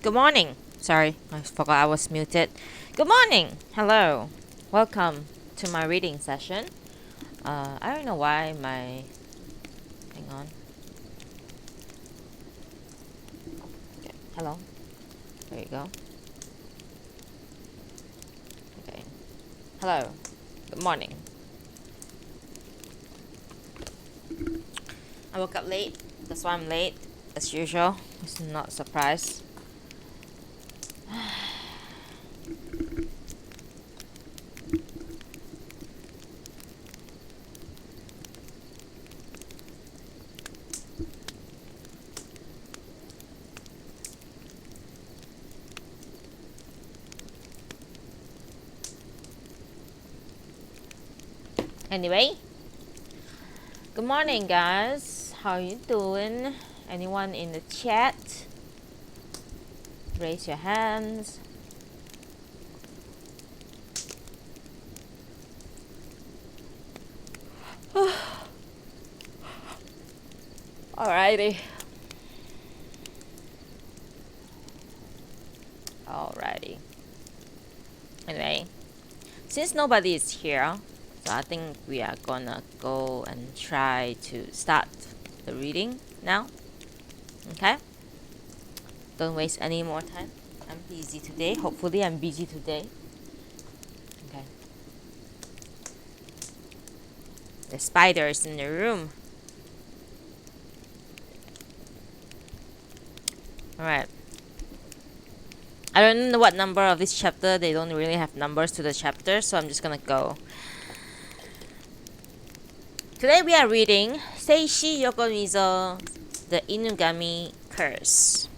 Good morning. Sorry, I forgot I was muted. Good morning. Hello. Welcome to my reading session. I don't know why my. Hang on. Okay. Hello. There you go. Okay. Hello. Good morning. I woke up late. That's why I'm late. As usual. It's not a surprise. Anyway, good morning, guys. How you doing? Anyone in the chat? Raise your hands. Alrighty. Alrighty. Anyway, since nobody is here, so I think we are gonna go and try to start the reading now. Okay? Don't waste any more time. I'm busy today. Hopefully I'm busy today. Okay. The spiders in the room. Alright. I don't know what number of this chapter. They don't really have numbers to the chapter, so I'm just gonna go. Today we are reading Seishi Yokomizo, the Inugami Curse.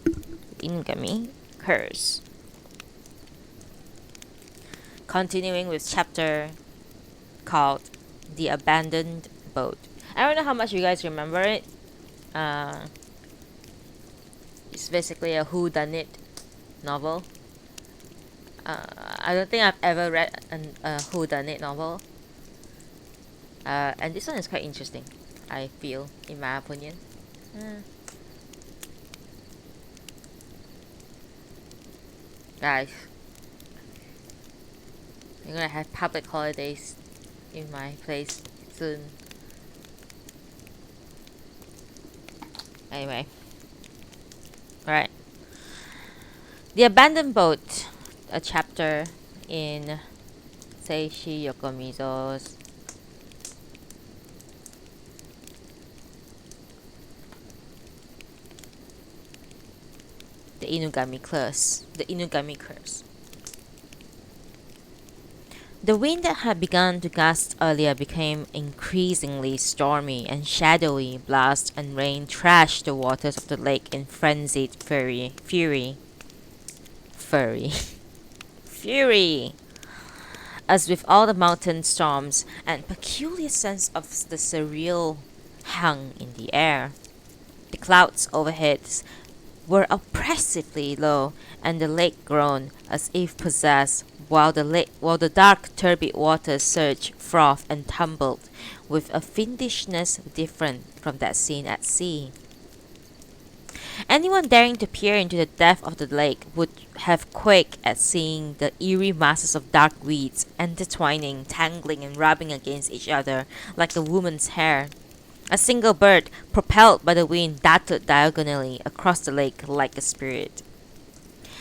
Inugami Curse. Continuing with chapter called The Abandoned Boat. I don't know how much you guys remember it. It's basically a whodunit novel. I don't think I've ever read a whodunit novel. And this one is quite interesting, I feel, in my opinion. Guys, we're gonna have public holidays in my place soon. Anyway. Alright. The Abandoned Boat, a chapter in Seishi Yokomizo's The Inugami Curse. The Inugami Curse. The wind that had begun to gust earlier became increasingly stormy, and shadowy blast and rain trashed the waters of the lake in frenzied fury. As with all the mountain storms, and peculiar sense of the surreal hung in the air. The clouds overhead were oppressively low, and the lake groaned as if possessed, while the dark turbid waters surged, frothed, and tumbled with a fiendishness different from that seen at sea. Anyone daring to peer into the depth of the lake would have quaked at seeing the eerie masses of dark weeds intertwining, tangling, and rubbing against each other like a woman's hair. A single bird, propelled by the wind, darted diagonally across the lake like a spirit.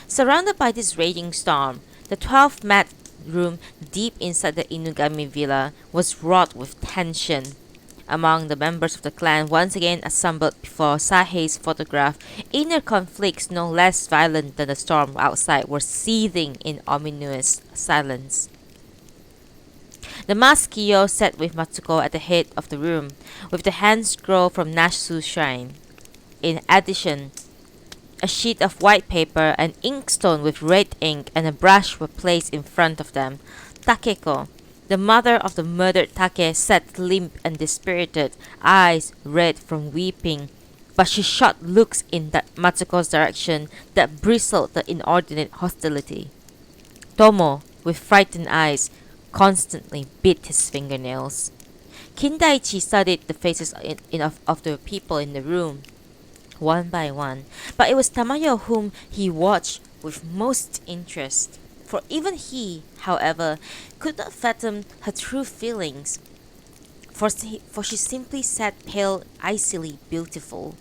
Surrounded by this raging storm, the 12-mat room deep inside the Inugami villa was wrought with tension. Among the members of the clan once again assembled before Sahei's photograph, inner conflicts no less violent than the storm outside were seething in ominous silence. The masked Kyo sat with Matsuko at the head of the room, with the hand scroll from Nashsu's shrine. In addition, a sheet of white paper, an inkstone with red ink, and a brush were placed in front of them. Takeko, the mother of the murdered Take, sat limp and dispirited, eyes red from weeping, but she shot looks in Matsuko's direction that bristled the inordinate hostility. Tomo, with frightened eyes, constantly bit his fingernails. Kindaichi studied the faces of the people in the room. one by one. But it was Tamayo whom he watched with most interest. For even he, however, could not fathom her true feelings, for she simply sat pale, icily beautiful.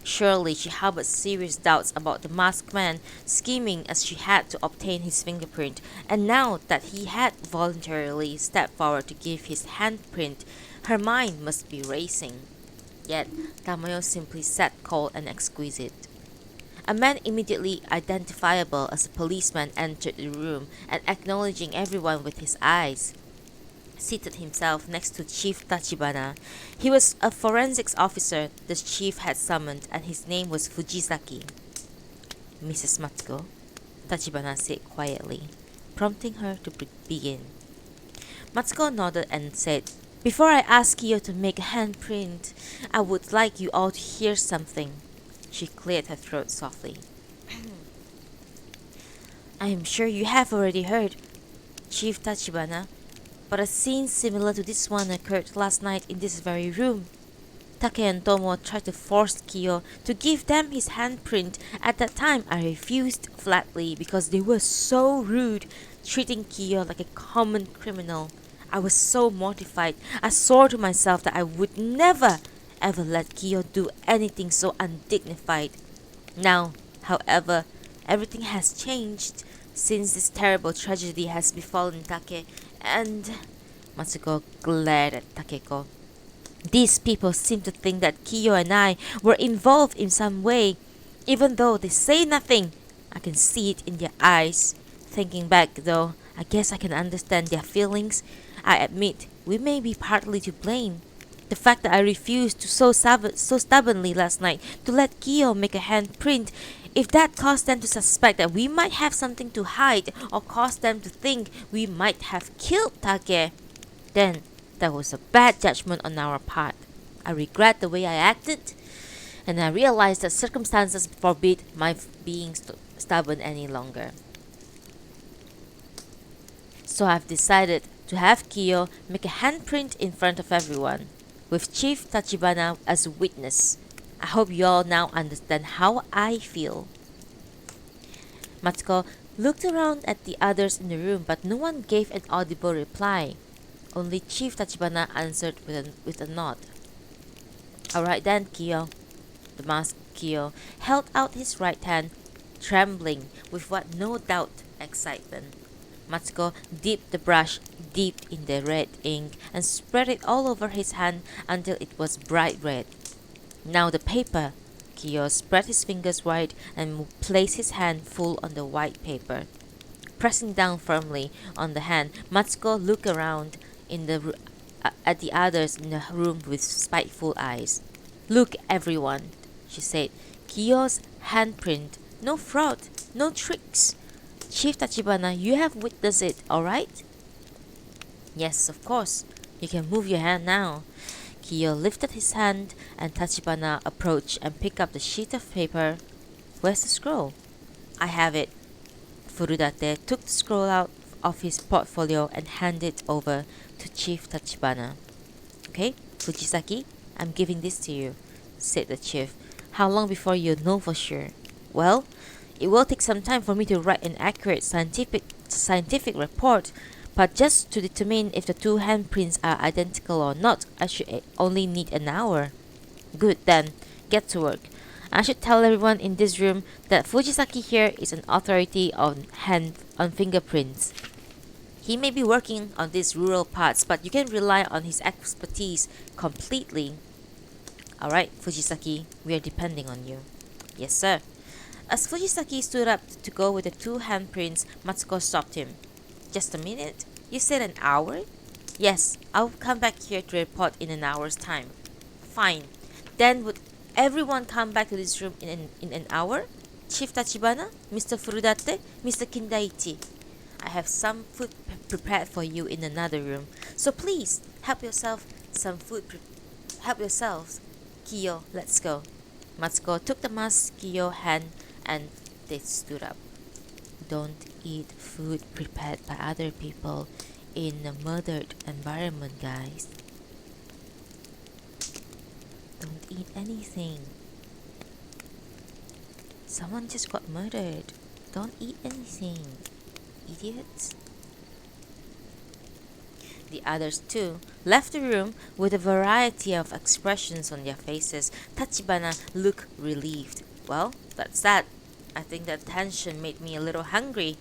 Surely she harbored serious doubts about the masked man, scheming as she had to obtain his fingerprint, and now that he had voluntarily stepped forward to give his handprint, her mind must be racing. Yet Tamayo simply sat cold and exquisite. A man immediately identifiable as a policeman entered the room and acknowledging everyone with his eyes, seated himself next to Chief Tachibana. He was a forensics officer the chief had summoned, and his name was Fujisaki. Mrs. Matsuko, Tachibana said quietly, prompting her to begin. Matsuko nodded and said, "Before I ask you to make a handprint, I would like you all to hear something." She cleared her throat softly. "I am sure you have already heard, Chief Tachibana, but a scene similar to this one occurred last night in this very room. Take and Tomo tried to force Kiyo to give them his handprint. At that time, I refused flatly because they were so rude, treating Kiyo like a common criminal. I was so mortified. I swore to myself that I would never, ever let Kiyo do anything so undignified. Now, however, everything has changed since this terrible tragedy has befallen Take, and..." Matsuko glared at Takeko. "These people seem to think that Kiyo and I were involved in some way, even though they say nothing. I can see it in their eyes. Thinking back, though, I guess I can understand their feelings. I admit we may be partly to blame. The fact that I refused to so stubbornly last night to let Kiyo make a handprint, if that caused them to suspect that we might have something to hide or caused them to think we might have killed Take, then that was a bad judgment on our part. I regret the way I acted, and I realize that circumstances forbid my being stubborn any longer. So I've decided to have Kiyo make a handprint in front of everyone, with Chief Tachibana as a witness. I hope you all now understand how I feel." Matsuko looked around at the others in the room, but no one gave an audible reply. Only Chief Tachibana answered with a nod. "Alright then, Kiyo." The masked Kiyo held out his right hand, trembling with what no doubt excitement. Matsuko dipped the brush deep in the red ink and spread it all over his hand until it was bright red. "Now the paper." Kiyo spread his fingers wide and placed his hand full on the white paper. Pressing down firmly on the hand, Matsuko looked around at the others in the room with spiteful eyes. "Look, everyone," she said. "Kiyo's handprint. No fraud, no tricks. Chief Tachibana, you have witnessed it, alright?" "Yes, of course. You can move your hand now." Kiyo lifted his hand, and Tachibana approached and picked up the sheet of paper. "Where's the scroll?" "I have it." Furudate took the scroll out of his portfolio and handed it over to Chief Tachibana. "Okay, Fujisaki, I'm giving this to you," said the chief. "How long before you know for sure?" "Well, it will take some time for me to write an accurate scientific report, but just to determine if the two handprints are identical or not, I should only need an hour." "Good, then. Get to work. I should tell everyone in this room that Fujisaki here is an authority on fingerprints. He may be working on these rural parts, but you can rely on his expertise completely." "Alright, Fujisaki, we are depending on you." "Yes, sir." As Fujisaki stood up to go with the two handprints, Matsuko stopped him. "Just a minute. You said an hour?" "Yes, I'll come back here to report in an hour's time." "Fine. Then would everyone come back to this room in an hour? Chief Tachibana, Mr. Furudate, Mr. Kindaichi. I have some food prepared for you in another room, so please help yourselves. Kiyo, let's go." Matsuko took the masked Kiyo hand and they stood up. "Don't eat food prepared by other people in a murdered environment, guys. Don't eat anything." Someone just got murdered. Don't eat anything, idiots. The others, too, left the room with a variety of expressions on their faces. Tachibana looked relieved. Well, that's that. I think that tension made me a little hungry.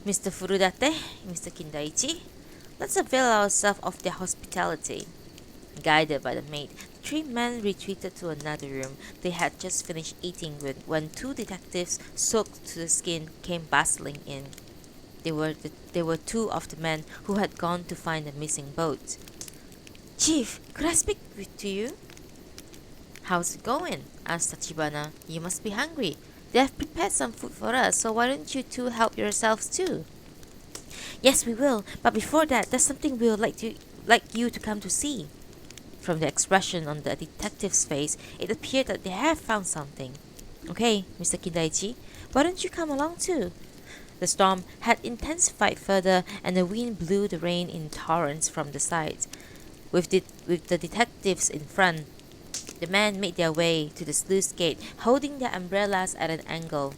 Mr. Furudate, Mr. Kindaichi, let's avail ourselves of their hospitality. Guided by the maid, the three men retreated to another room. They had just finished eating when two detectives, soaked to the skin, came bustling in. They were two of the men who had gone to find the missing boat. Chief, could I speak to you? How's it going? Asked Tachibana. You must be hungry. They have prepared some food for us, so why don't you two help yourselves too? Yes, we will, but before that, there's something we would like you to come to see. From the expression on the detective's face, it appeared that they have found something. Okay, Mr. Kindaichi, why don't you come along too? The storm had intensified further, and the wind blew the rain in torrents from the sides. With the detectives in front, the men made their way to the sluice gate, holding their umbrellas at an angle.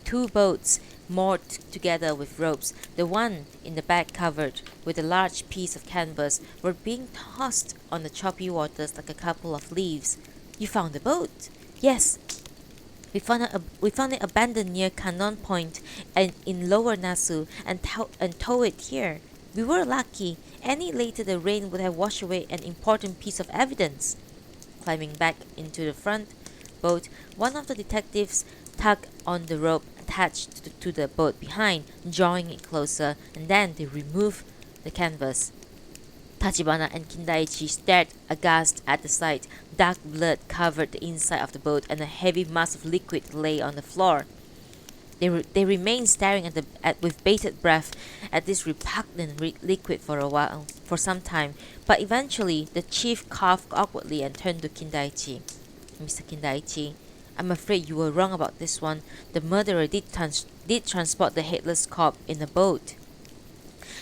Two boats, moored together with ropes, the one in the back covered with a large piece of canvas, were being tossed on the choppy waters like a couple of leaves. You found the boat? Yes. We found it abandoned near Cannon Point and in Lower Nasu and towed it here. We were lucky. Any later the rain would have washed away an important piece of evidence. Climbing back into the front boat, one of the detectives tugged on the rope attached to the boat behind, drawing it closer, and then they removed the canvas. Tachibana and Kindaichi stared aghast at the sight. Dark blood covered the inside of the boat, and a heavy mass of liquid lay on the floor. They remained staring with bated breath at this repugnant liquid for some time, but eventually the chief coughed awkwardly and turned to Kindaichi. Mr. Kindaichi, I'm afraid you were wrong about this one. The murderer did transport the headless corpse in a boat.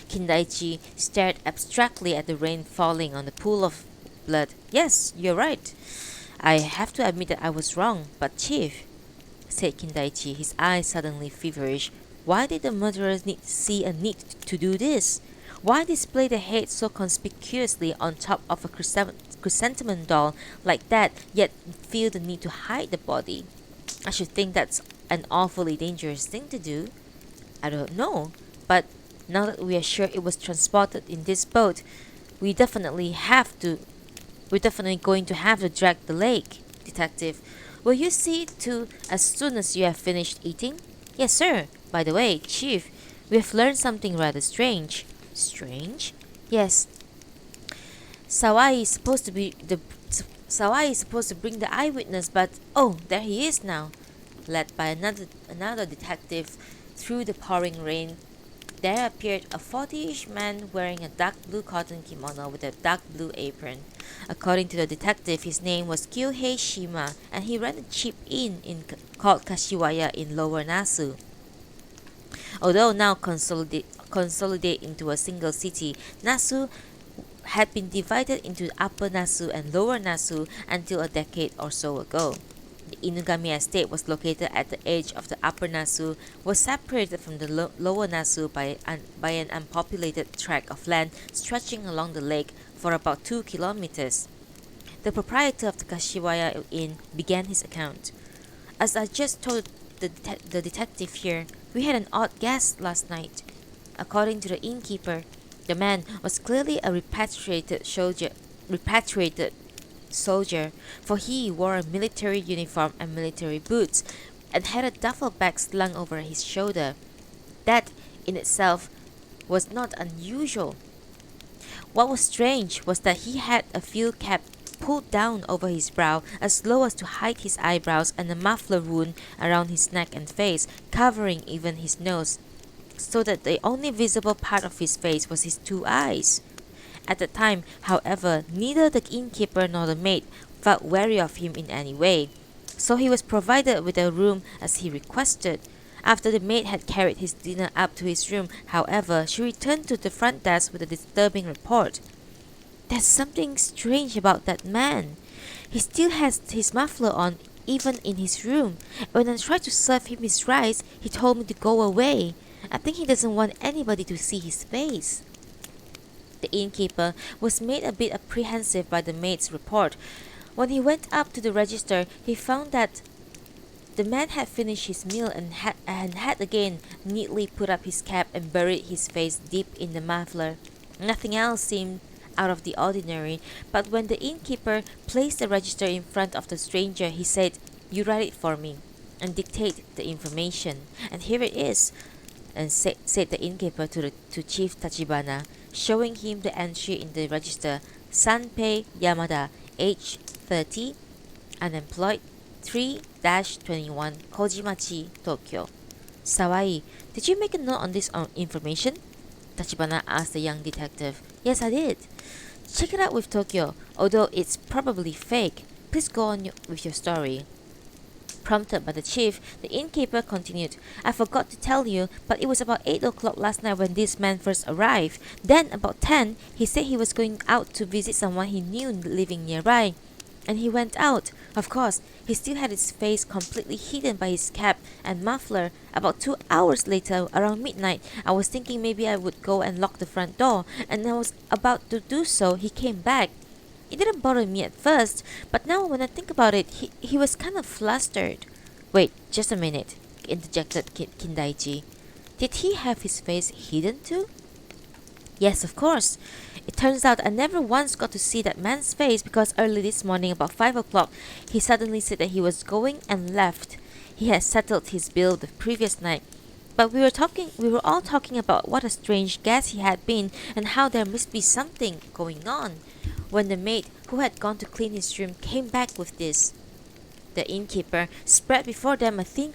Kindaichi stared abstractly at the rain falling on the pool of blood. Yes, you're right. I have to admit that I was wrong, but Chief, said Kindaichi, his eyes suddenly feverish, why did the murderers see a need to do this? Why display the head so conspicuously on top of a chrysanthemum doll like that, yet feel the need to hide the body? I should think that's an awfully dangerous thing to do. I don't know, but now that we are sure it was transported in this boat, we're definitely going to have to drag the lake. Detective, will you see it too as soon as you have finished eating? Yes, sir. By the way, Chief, we have learned something rather strange. Strange? Yes. Sawai is supposed to bring the eyewitness, but oh, there he is now. Led by another detective through the pouring rain, there appeared a 40-ish man wearing a dark blue cotton kimono with a dark blue apron. According to the detective, his name was Kyohei Shima, and he ran a cheap inn called Kashiwaya in Lower Nasu. Although now consolidate into a single city, Nasu had been divided into Upper Nasu and Lower Nasu until a decade or so ago. The Inugami estate was located at the edge of the Upper Nasu, was separated from the Lower Nasu by an unpopulated tract of land stretching along the lake for about 2 kilometers. The proprietor of the Kashiwaya Inn began his account. As I just told the detective here, we had an odd guest last night. According to the innkeeper, the man was clearly a repatriated soldier, for he wore a military uniform and military boots, and had a duffel bag slung over his shoulder. That, in itself, was not unusual. What was strange was that he had a field cap pulled down over his brow as low as to hide his eyebrows, and a muffler wound around his neck and face, covering even his nose, so that the only visible part of his face was his 2 eyes. At the time, however, neither the innkeeper nor the maid felt wary of him in any way, so he was provided with a room as he requested. After the maid had carried his dinner up to his room, however, she returned to the front desk with a disturbing report. There's something strange about that man. He still has his muffler on, even in his room. When I tried to serve him his rice, he told me to go away. I think he doesn't want anybody to see his face." The innkeeper was made a bit apprehensive by the maid's report. When he went up to the register, he found that the man had finished his meal and had again neatly put up his cap and buried his face deep in the muffler. Nothing else seemed out of the ordinary, but when the innkeeper placed the register in front of the stranger, he said, "You write it for me and dictate the information." "And here it is," and said the innkeeper to Chief Tachibana, showing him the entry in the register: Sanpei Yamada, age 30, unemployed, 3-21 Kojimachi, Tokyo. "Sawai, did you make a note on this information?" Tachibana asked the young detective. "Yes, I did." "Check it out with Tokyo, although it's probably fake. Please go on with your story." Prompted by the chief, the innkeeper continued, "I forgot to tell you, but it was about 8 o'clock last night when this man first arrived. Then, about 10, he said he was going out to visit someone he knew living nearby. And he went out. Of course, he still had his face completely hidden by his cap and muffler. About 2 hours later, around midnight, I was thinking maybe I would go and lock the front door, and I was about to do so, he came back. It didn't bother me at first, but now when I think about it, he was kind of flustered." "Wait, just a minute," interjected Kindaichi. "Did he have his face hidden too?" "Yes, of course. It turns out I never once got to see that man's face because early this morning, about 5 o'clock, he suddenly said that he was going and left. He had settled his bill the previous night. But we were all talking about what a strange guest he had been and how there must be something going on, when the maid who had gone to clean his room came back with this." The innkeeper spread before them a thin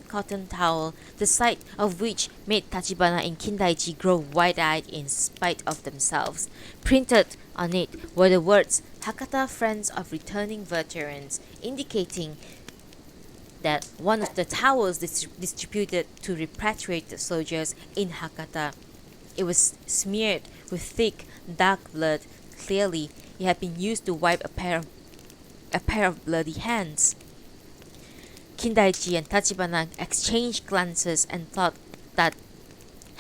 cotton towel, the sight of which made Tachibana and Kindaichi grow wide-eyed in spite of themselves. Printed on it were the words "Hakata Friends of Returning Veterans," indicating that one of the towels distributed to repatriated soldiers in Hakata. It was smeared with thick, dark blood. Clearly, it had been used to wipe a pair of bloody hands. Kindaichi and Tachibana exchanged glances and thought that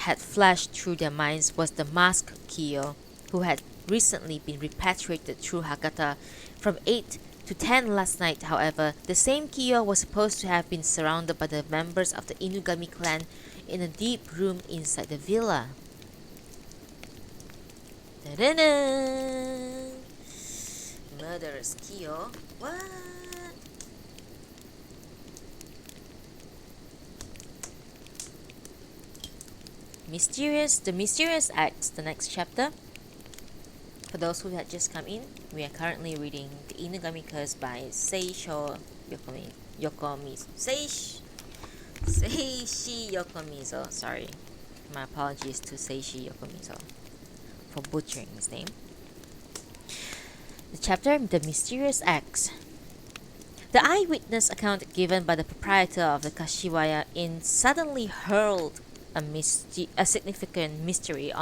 had flashed through their minds was the masked Kiyo, who had recently been repatriated through Hakata. From 8 to 10 last night, however, the same Kiyo was supposed to have been surrounded by the members of the Inugami clan in a deep room inside the villa. Da-da-da! Murderous Kiyo? What? The Mysterious Acts, the next chapter. For those who had just come in, we are currently reading The Inugami Curse by Seishi Yokomizo. Seishi Yokomizo. Sorry. My apologies to Seishi Yokomizo for butchering his name. The chapter, The Mysterious Acts. The eyewitness account given by the proprietor of the Kashiwaya Inn suddenly hurled a significant mystery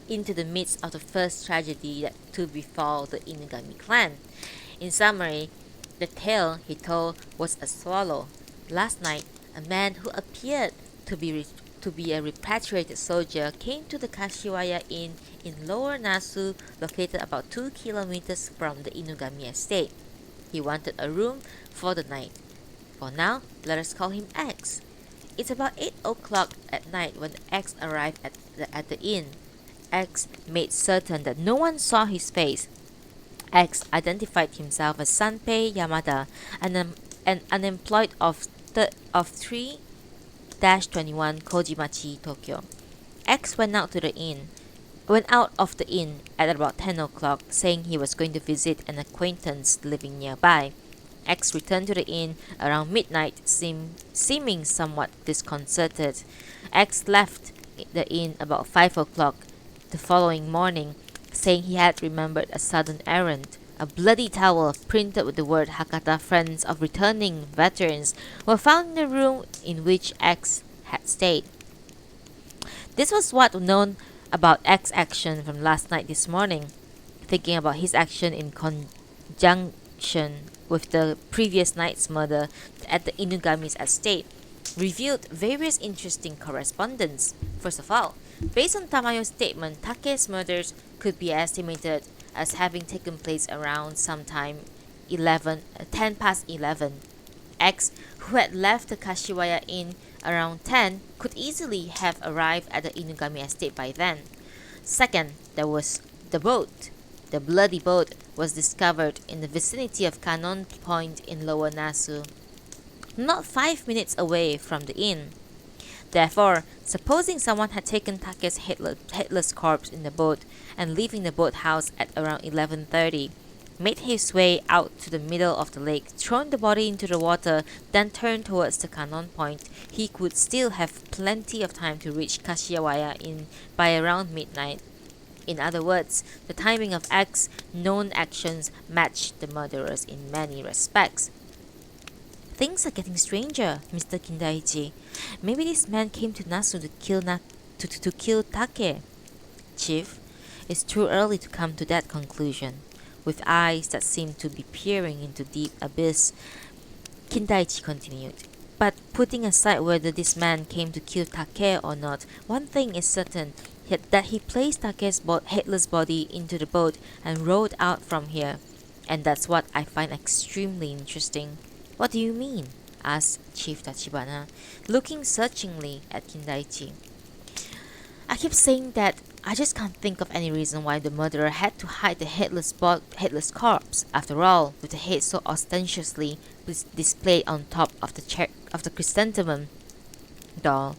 into the midst of the first tragedy that to befall the Inugami clan. In summary, the tale he told was as follows. Last night, a man who appeared to be a repatriated soldier came to the Kashiwaya Inn in Lower Nasu, located about 2 kilometers from the Inugami estate. He wanted a room for the night. For now, let us call him X. It's about 8 o'clock at night when X arrived at the inn. X made certain that no one saw his face. X identified himself as Sanpei Yamada, an unemployed of 3-21 Kojimachi, Tokyo. X went out of the inn at about 10 o'clock, saying he was going to visit an acquaintance living nearby. X returned to the inn around midnight, seeming somewhat disconcerted. X left the inn about 5 o'clock the following morning, saying he had remembered a sudden errand. A bloody towel printed with the word Hakata Friends of Returning Veterans were found in the room in which X had stayed. This was what known about X's action from last night this morning. Thinking about his action in conjunction with the previous night's murder at the Inugami's estate revealed various interesting correspondence. First of all, based on Tamayo's statement, Take's murders could be estimated as having taken place around sometime 10 past 11. X, who had left the Kashiwaya Inn around 10, could easily have arrived at the Inugami estate by then. Second, there was the boat. The bloody boat was discovered in the vicinity of Cannon Point in Lower Nasu, not 5 minutes away from the inn. Therefore, supposing someone had taken Take's headless corpse in the boat and leaving the boathouse at around 11:30, made his way out to the middle of the lake, thrown the body into the water, then turned towards the Cannon Point, he could still have plenty of time to reach Kashiwaya Inn by around midnight. In other words, the timing of X's known actions matched the murderers in many respects. Things are getting stranger, Mr. Kindaichi. Maybe this man came to Nasu to kill Take. Chief, it's too early to come to that conclusion. With eyes that seemed to be peering into deep abyss, Kindaichi continued. But putting aside whether this man came to kill Take or not, one thing is certain, that he placed Take's headless body into the boat and rowed out from here. And that's what I find extremely interesting. What do you mean? Asked Chief Tachibana, looking searchingly at Kindaichi. I keep saying that I just can't think of any reason why the murderer had to hide the headless corpse. After all, with the head so ostentatiously displayed on top of the chrysanthemum doll,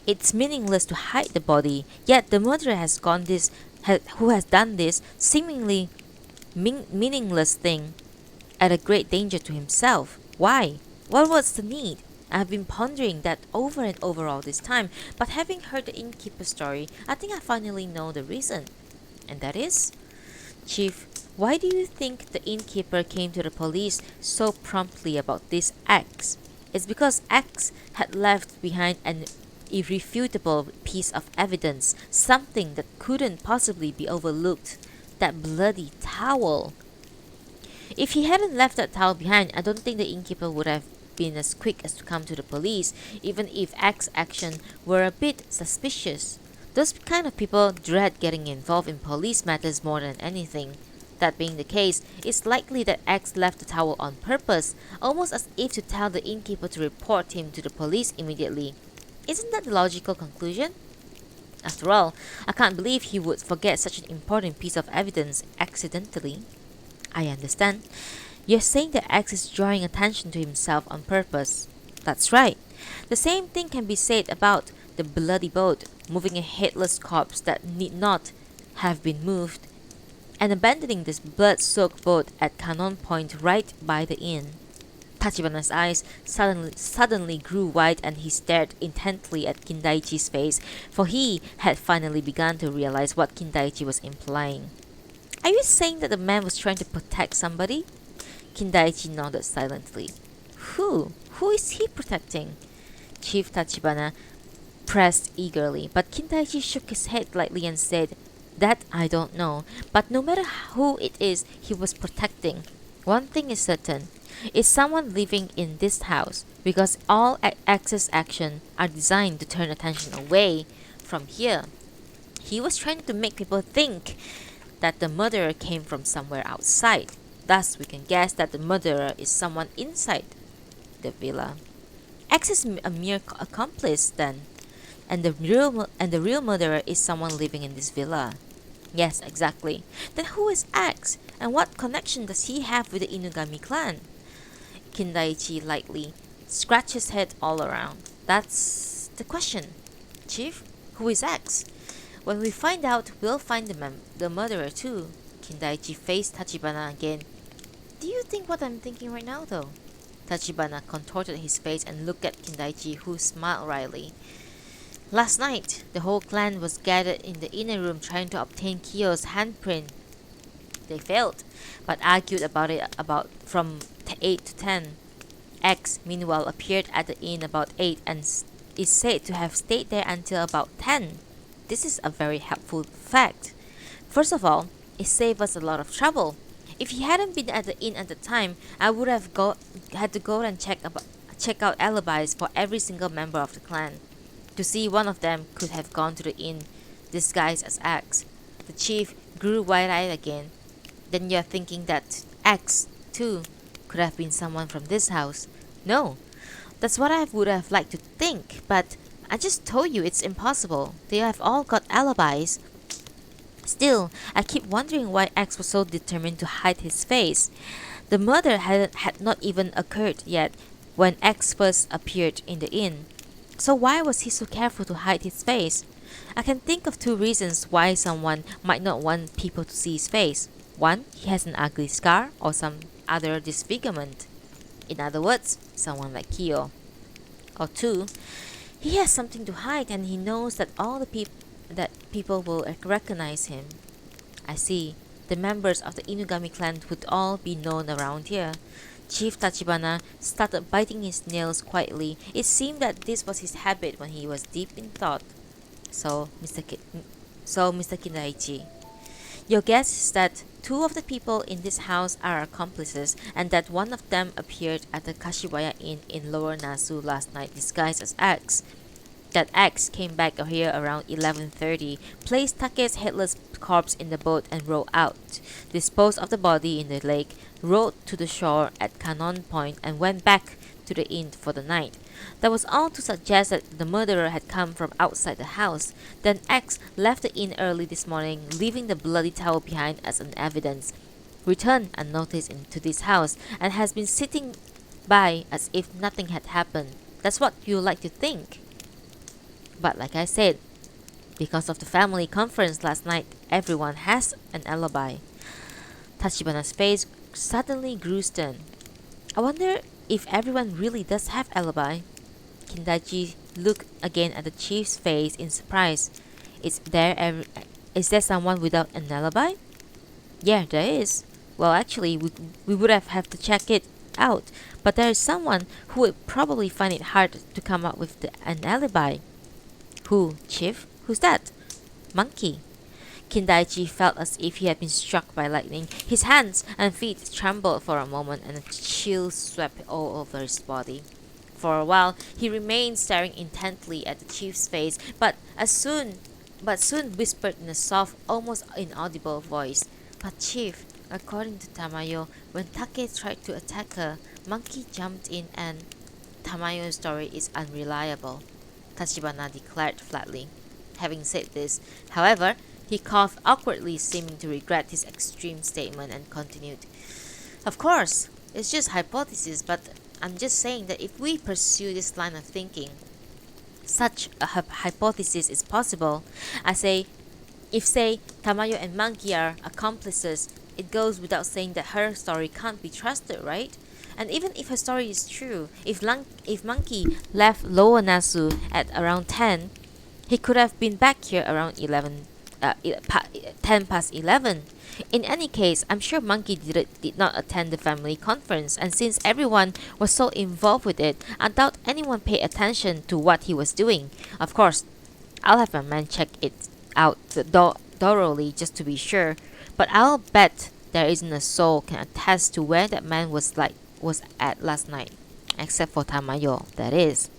it's meaningless to hide the body. Yet the murderer who has done this seemingly meaningless thing at a great danger to himself. Why? What was the need? I've been pondering that over and over all this time, but having heard the innkeeper's story, I think I finally know the reason. And that is? Chief, why do you think the innkeeper came to the police so promptly about this X? It's because X had left behind an irrefutable piece of evidence, something that couldn't possibly be overlooked. That bloody towel. If he hadn't left that towel behind, I don't think the innkeeper would have been as quick as to come to the police, even if X's action were a bit suspicious. Those kind of people dread getting involved in police matters more than anything. That being the case, it's likely that X left the towel on purpose, almost as if to tell the innkeeper to report him to the police immediately. Isn't that the logical conclusion? After all, I can't believe he would forget such an important piece of evidence accidentally. I understand. You're saying that X is drawing attention to himself on purpose. That's right. The same thing can be said about the bloody boat, moving a headless corpse that need not have been moved, and abandoning this blood-soaked boat at Cannon Point right by the inn. Tachibana's eyes suddenly grew wide and he stared intently at Kindaichi's face, for he had finally begun to realize what Kindaichi was implying. Are you saying that the man was trying to protect somebody? Kindaichi nodded silently. Who? Who is he protecting? Chief Tachibana pressed eagerly, but Kindaichi shook his head lightly and said, That I don't know, but no matter who it is he was protecting, one thing is certain. Is someone living in this house, because all X's actions are designed to turn attention away from here. He was trying to make people think that the murderer came from somewhere outside. Thus, we can guess that the murderer is someone inside the villa. X is a mere accomplice then, and the real murderer is someone living in this villa. Yes, exactly. Then who is X, and what connection does he have with the Inugami clan? Kindaichi lightly scratched his head all around. That's the question. Chief, who is X? When we find out, we'll find the murderer too. Kindaichi faced Tachibana again. Do you think what I'm thinking right now, though? Tachibana contorted his face and looked at Kindaichi, who smiled wryly. Last night, the whole clan was gathered in the inner room trying to obtain Kyo's handprint. They failed, but argued about it from 8 to 10. X, meanwhile, appeared at the inn about 8 and is said to have stayed there until about 10. This is a very helpful fact. First of all, it saved us a lot of trouble. If he hadn't been at the inn at the time, I would have had to go and check out alibis for every single member of the clan. To see one of them could have gone to the inn disguised as X. The chief grew wide-eyed again. Then you're thinking that X, too, could have been someone from this house. No, that's what I would have liked to think, but I just told you it's impossible. They have all got alibis. Still, I keep wondering why X was so determined to hide his face. The murder had not even occurred yet when X first appeared in the inn. So why was he so careful to hide his face? I can think of two reasons why someone might not want people to see his face. One, he has an ugly scar or some other disfigurement. In other words, someone like Kyo. Or two, he has something to hide and he knows that that people will recognize him. I see. The members of the Inugami clan would all be known around here. Chief Tachibana started biting his nails quietly. It seemed that this was his habit when he was deep in thought. So, Mr. Kindaichi, your guess is that two of the people in this house are accomplices and that one of them appeared at the Kashiwaya Inn in Lower Nasu last night disguised as X. That X came back here around 11:30, placed Take's headless corpse in the boat and rowed out, disposed of the body in the lake, rowed to the shore at Cannon Point and went back to the inn for the night. That was all to suggest that the murderer had come from outside the house. Then X left the inn early this morning, leaving the bloody towel behind as an evidence, returned unnoticed into this house, and has been sitting by as if nothing had happened. That's what you like to think. But like I said, because of the family conference last night, everyone has an alibi. Tachibana's face suddenly grew stern. I wonder if everyone really does have alibi. Kindaichi looked again at the chief's face in surprise. Is there someone without an alibi? Yeah, there is. Well, actually, we would have to check it out. But there is someone who would probably find it hard to come up with an alibi. Who, Chief? Who's that? Monkey. Kindaichi felt as if he had been struck by lightning. His hands and feet trembled for a moment and a chill swept all over his body. For a while, he remained staring intently at the chief's face, but soon whispered in a soft, almost inaudible voice, "But Chief, according to Tamayo, when Take tried to attack her, Monkey jumped in and Tamayo's story is unreliable," Tachibana declared flatly. Having said this, however, he coughed awkwardly, seeming to regret his extreme statement, and continued, "Of course, it's just hypothesis, but I'm just saying that if we pursue this line of thinking, such a hypothesis is possible. If Tamayo and Monkey are accomplices, it goes without saying that her story can't be trusted, right? And even if her story is true, if Monkey left Lower Nasu at around 10, he could have been back here around 10 past 11. In any case, I'm sure Monkey did not attend the family conference, and since everyone was so involved with it, I doubt anyone paid attention to what he was doing. Of course, I'll have my man check it out thoroughly just to be sure, but I'll bet there isn't a soul can attest to where that man was at last night, except for Tamayo, that is."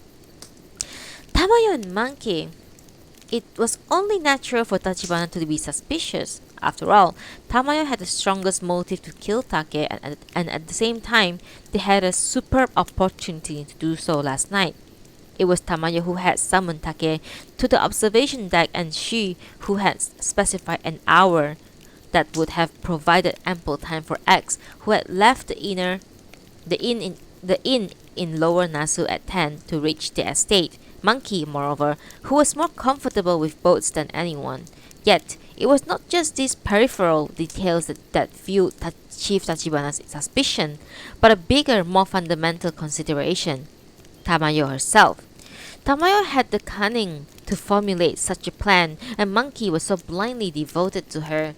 Tamayo and Monkey. It was only natural for Tachibana to be suspicious. After all, Tamayo had the strongest motive to kill Take, and at the same time, they had a superb opportunity to do so last night. It was Tamayo who had summoned Take to the observation deck, and she who had specified an hour that would have provided ample time for X, who had left the inn in Lower Nasu at 10 to reach the estate. Monkey, moreover, who was more comfortable with boats than anyone. Yet, it was not just these peripheral details that fueled Chief Tachibana's suspicion, but a bigger, more fundamental consideration: Tamayo herself. Tamayo had the cunning to formulate such a plan, and Monkey was so blindly devoted to her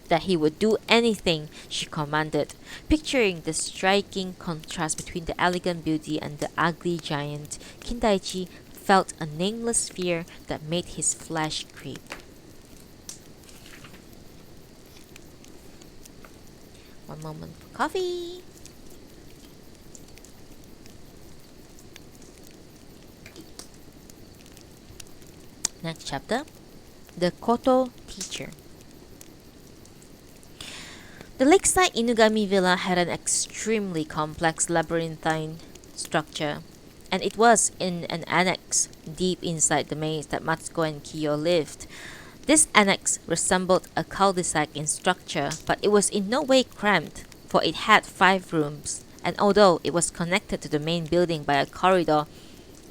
that he would do anything she commanded. Picturing the striking contrast between the elegant beauty and the ugly giant, Kindaichi felt a nameless fear that made his flesh creep. One moment for coffee. Next chapter. The Koto Teacher. The lakeside Inugami villa had an extremely complex labyrinthine structure, and it was in an annex deep inside the maze that Matsuko and Kiyo lived. This annex resembled a cul-de-sac in structure, but it was in no way cramped, for it had 5 rooms, and although it was connected to the main building by a corridor,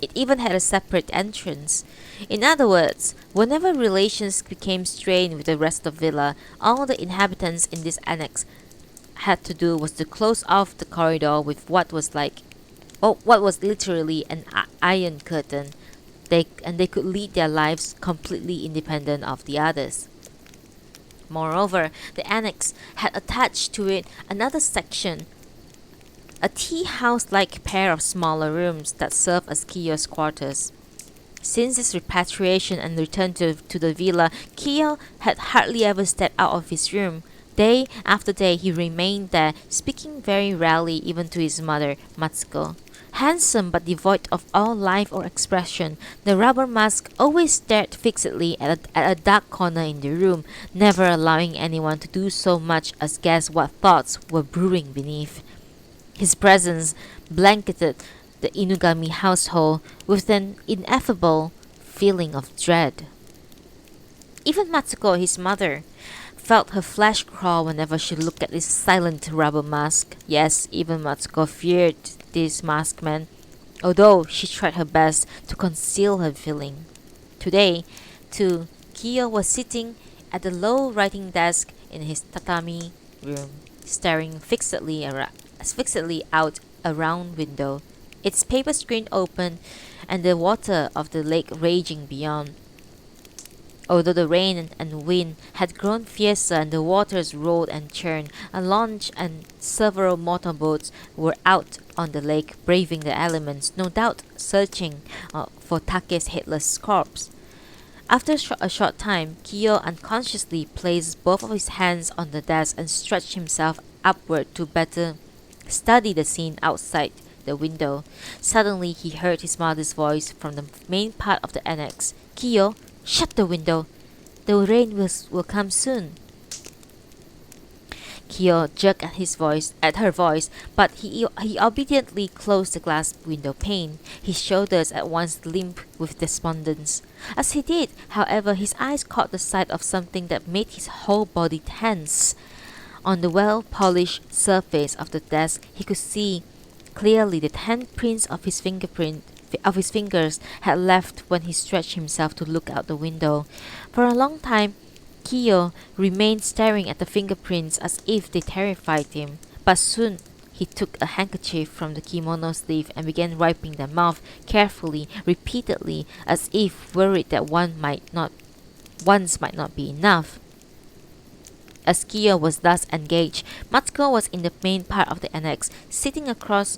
it even had a separate entrance. In other words, whenever relations became strained with the rest of Villa, all the inhabitants in this annex had to do was to close off the corridor with what was literally an iron curtain. They could lead their lives completely independent of the others. Moreover, the annex had attached to it another section, a tea house-like pair of smaller rooms that served as Kiyo's quarters. Since his repatriation and return to the villa, Kiyo had hardly ever stepped out of his room. Day after day he remained there, speaking very rarely even to his mother, Matsuko. Handsome but devoid of all life or expression, the rubber mask always stared fixedly at a dark corner in the room, never allowing anyone to do so much as guess what thoughts were brewing beneath. His presence blanketed the Inugami household with an ineffable feeling of dread. Even Matsuko, his mother, felt her flesh crawl whenever she looked at this silent rubber mask. Yes, even Matsuko feared this masked man, although she tried her best to conceal her feeling. Today, too, Kiyo was sitting at the low writing desk in his tatami room, staring fixedly out a round window, its paper screen open and the water of the lake raging beyond. Although the rain and wind had grown fiercer and the waters rolled and churned, a launch and several motorboats were out on the lake, braving the elements, no doubt searching for Take's headless corpse. After a short time, Kiyo unconsciously placed both of his hands on the desk and stretched himself upward to better study the scene outside the window. Suddenly, he heard his mother's voice from the main part of the annex. "Kiyo, shut the window. The rain will come soon." Kiyo jerked at her voice, but he obediently closed the glass window pane. His shoulders at once limp with despondence. As he did, however, his eyes caught the sight of something that made his whole body tense. On the well-polished surface of the desk, he could see clearly the handprints of his fingers had left when he stretched himself to look out the window. For a long time, Kiyo remained staring at the fingerprints as if they terrified him, but soon he took a handkerchief from the kimono sleeve and began wiping them off carefully, repeatedly, as if worried that once might not be enough. As Kiyo was thus engaged, Matsuko was in the main part of the annex, sitting across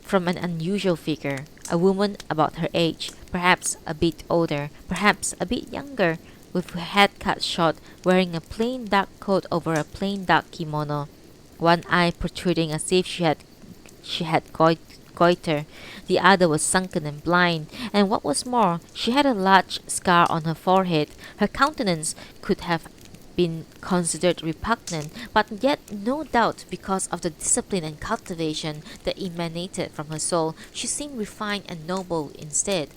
from an unusual figure, a woman about her age, perhaps a bit older, perhaps a bit younger, with her head cut short, wearing a plain dark coat over a plain dark kimono, one eye protruding as if she had goiter. The other was sunken and blind, and what was more, she had a large scar on her forehead. Her countenance could have been considered repugnant, but yet no doubt because of the discipline and cultivation that emanated from her soul, she seemed refined and noble instead.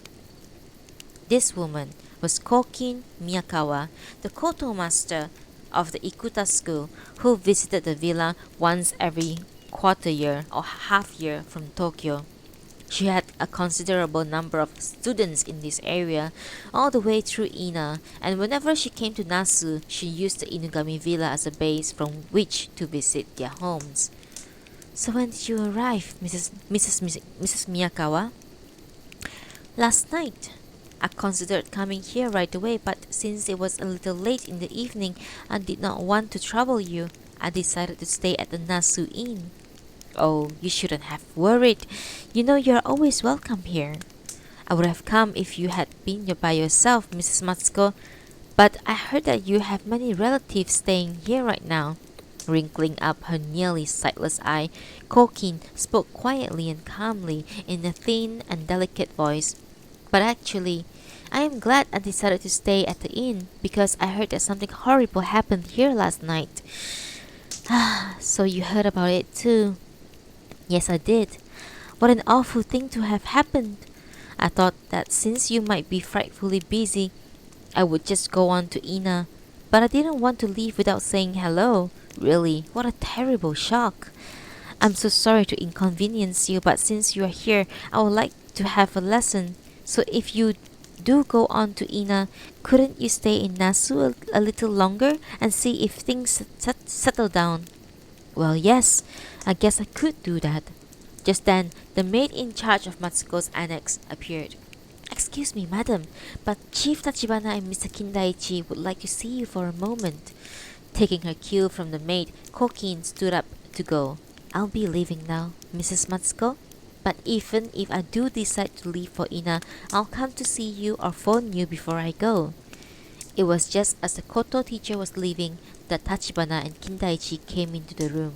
This woman was Kokin Miyakawa, the koto master of the Ikuta school, who visited the villa once every quarter year or half year from Tokyo. She had a considerable number of students in this area, all the way through Ina, and whenever she came to Nasu, she used the Inugami villa as a base from which to visit their homes. "So when did you arrive, Mrs. Miyakawa?" "Last night. I considered coming here right away, but since it was a little late in the evening, I did not want to trouble you. I decided to stay at the Nasu Inn." "Oh, you shouldn't have worried. You know you're always welcome here." "I would have come if you had been by yourself, Mrs. Matsuko, but I heard that you have many relatives staying here right now." Wrinkling up her nearly sightless eye, Kokin spoke quietly and calmly in a thin and delicate voice. But actually, I am glad I decided to stay at the inn because I heard that something horrible happened here last night. So you heard about it too? Yes, I did. What an awful thing to have happened. I thought that since you might be frightfully busy, I would just go on to Ina. But I didn't want to leave without saying hello. Really, what a terrible shock. I'm so sorry to inconvenience you, but since you are here, I would like to have a lesson. So if you do go on to Ina, couldn't you stay in Nasu a little longer and see if things settle down? Well, yes, I guess I could do that. Just then, the maid in charge of Matsuko's annex appeared. Excuse me, madam, but Chief Tachibana and Mr. Kindaichi would like to see you for a moment. Taking her cue from the maid, Kokin stood up to go. I'll be leaving now, Mrs. Matsuko. But even if I do decide to leave for Ina, I'll come to see you or phone you before I go. It was just as the Koto teacher was leaving that Tachibana and Kindaichi came into the room.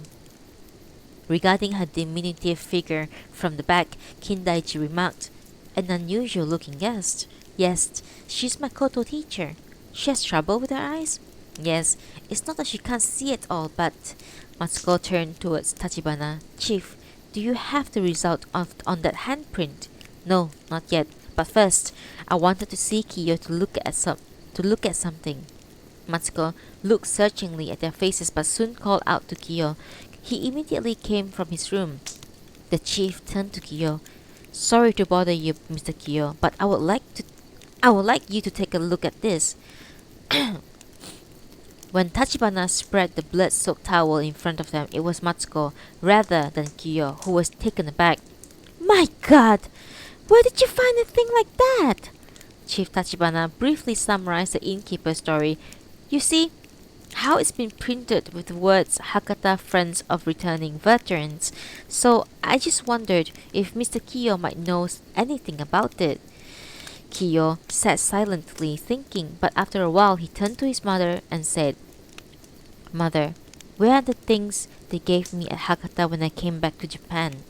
Regarding her diminutive figure from the back, Kindaichi remarked, An unusual looking guest. Yes, she's my Koto teacher. She has trouble with her eyes? Yes, it's not that she can't see at all, but... Matsuko turned towards Tachibana. Chief, do you have the result on that handprint? No, not yet. But first, I wanted to see Kiyo to look at something. Matsuko looked searchingly at their faces but soon called out to Kiyo. He immediately came from his room. The chief turned to Kiyo. Sorry to bother you, Mr. Kiyo, but I would like you to take a look at this. When Tachibana spread the blood-soaked towel in front of them, it was Matsuko rather than Kiyo who was taken aback. My God! Where did you find a thing like that? Chief Tachibana briefly summarized the innkeeper's story. You see how it's been printed with the words Hakata Friends of Returning Veterans. So I just wondered if Mr. Kiyo might know anything about it. Kiyo sat silently thinking, but after a while he turned to his mother and said, Mother, where are the things they gave me at Hakata when I came back to Japan?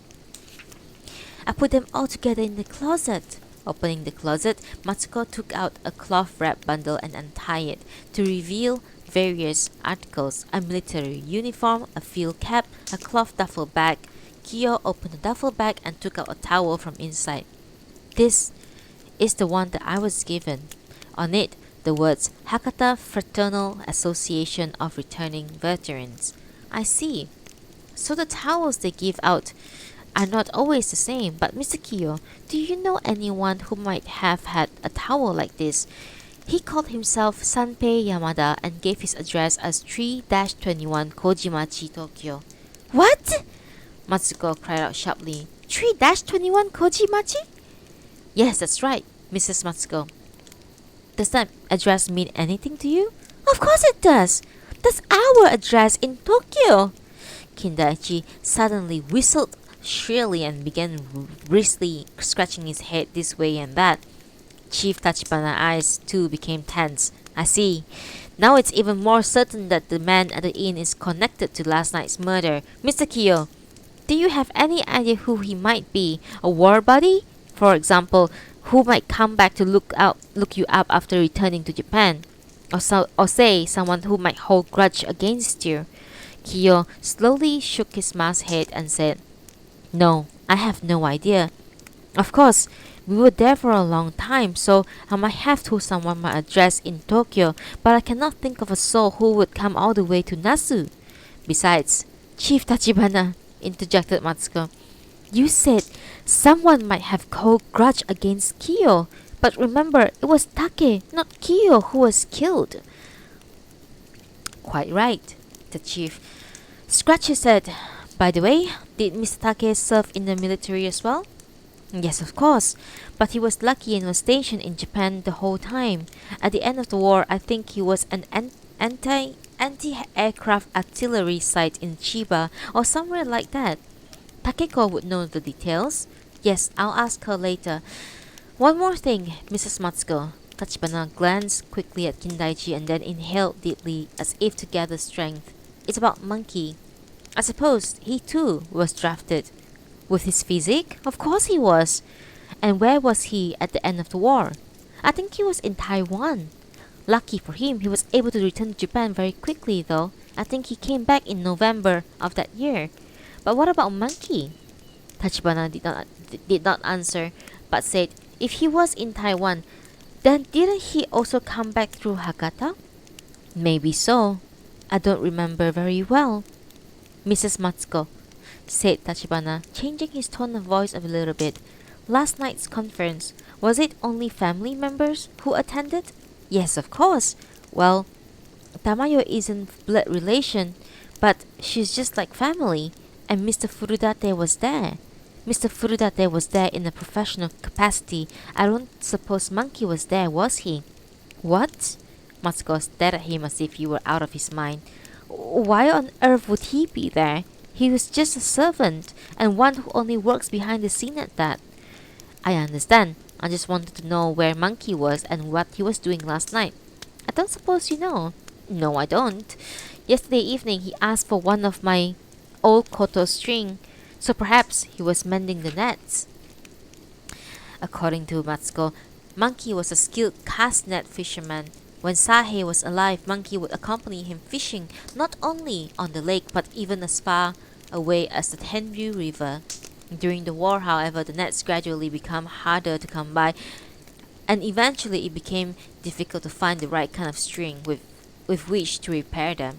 I put them all together in the closet. Opening the closet, Matsuko took out a cloth-wrapped bundle and untied it to reveal various articles, a military uniform, a field cap, a cloth duffel bag. Kiyo opened the duffel bag and took out a towel from inside. This is the one that I was given. On it, the words Hakata Fraternal Association of Returning Veterans. I see. So the towels they give out are not always the same. But Mr. Kiyo, do you know anyone who might have had a towel like this? He called himself Sanpei Yamada and gave his address as 3-21 Kojimachi, Tokyo. What? Matsuko cried out sharply. 3-21 Kojimachi? Yes, that's right, Mrs. Matsuko. Does that address mean anything to you? Of course it does. That's our address in Tokyo. Kindaichi suddenly whistled shrilly and began briskly scratching his head this way and that. Chief Tachibana's eyes too became tense. I see. Now it's even more certain that the man at the inn is connected to last night's murder. Mr. Kiyo, do you have any idea who he might be? A war buddy? For example, who might come back to look you up after returning to Japan? Or say someone who might hold grudge against you. Kiyo slowly shook his masked head and said, No, I have no idea. Of course, we were there for a long time, so I might have told someone my address in Tokyo, but I cannot think of a soul who would come all the way to Nasu. Besides, Chief Tachibana, interjected Matsuko, you said someone might have cold grudge against Kiyo, but remember, it was Take, not Kiyo, who was killed. Quite right, the chief scratched his head. By the way, did Mr. Take serve in the military as well? Yes, of course, but he was lucky and was stationed in Japan the whole time. At the end of the war, I think he was an anti-aircraft artillery site in Chiba or somewhere like that. Takeko would know the details. Yes, I'll ask her later. One more thing, Mrs. Matsuko. Tachibana glanced quickly at Kindaichi and then inhaled deeply as if to gather strength. It's about Monkey. I suppose he too was drafted. With his physique? Of course he was. And where was he at the end of the war? I think he was in Taiwan. Lucky for him, he was able to return to Japan very quickly though. I think he came back in November of that year. But what about Monkey? Tachibana did not answer, but said, if he was in Taiwan, then didn't he also come back through Hakata? Maybe so. I don't remember very well. Mrs. Matsuko, said Tachibana, changing his tone of voice a little bit. Last night's conference, was it only family members who attended? Yes, of course. Well, Tamayo isn't blood relation, but she's just like family. And Mr. Furudate was there. Mr. Furudate was there in a professional capacity. I don't suppose Monkey was there, was he? What? Matsuko stared at him as if he were out of his mind. Why on earth would he be there? He was just a servant, and one who only works behind the scene at that. I understand. I just wanted to know where Monkey was and what he was doing last night. I don't suppose you know. No, I don't. Yesterday evening he asked for one of my old koto string, so perhaps he was mending the nets. According to Matsuko, Monkey was a skilled cast net fisherman. When Sahe was alive, Monkey would accompany him fishing not only on the lake but even as far away as the Tenryu River. During the war, however, the nets gradually became harder to come by, and eventually it became difficult to find the right kind of string with which to repair them.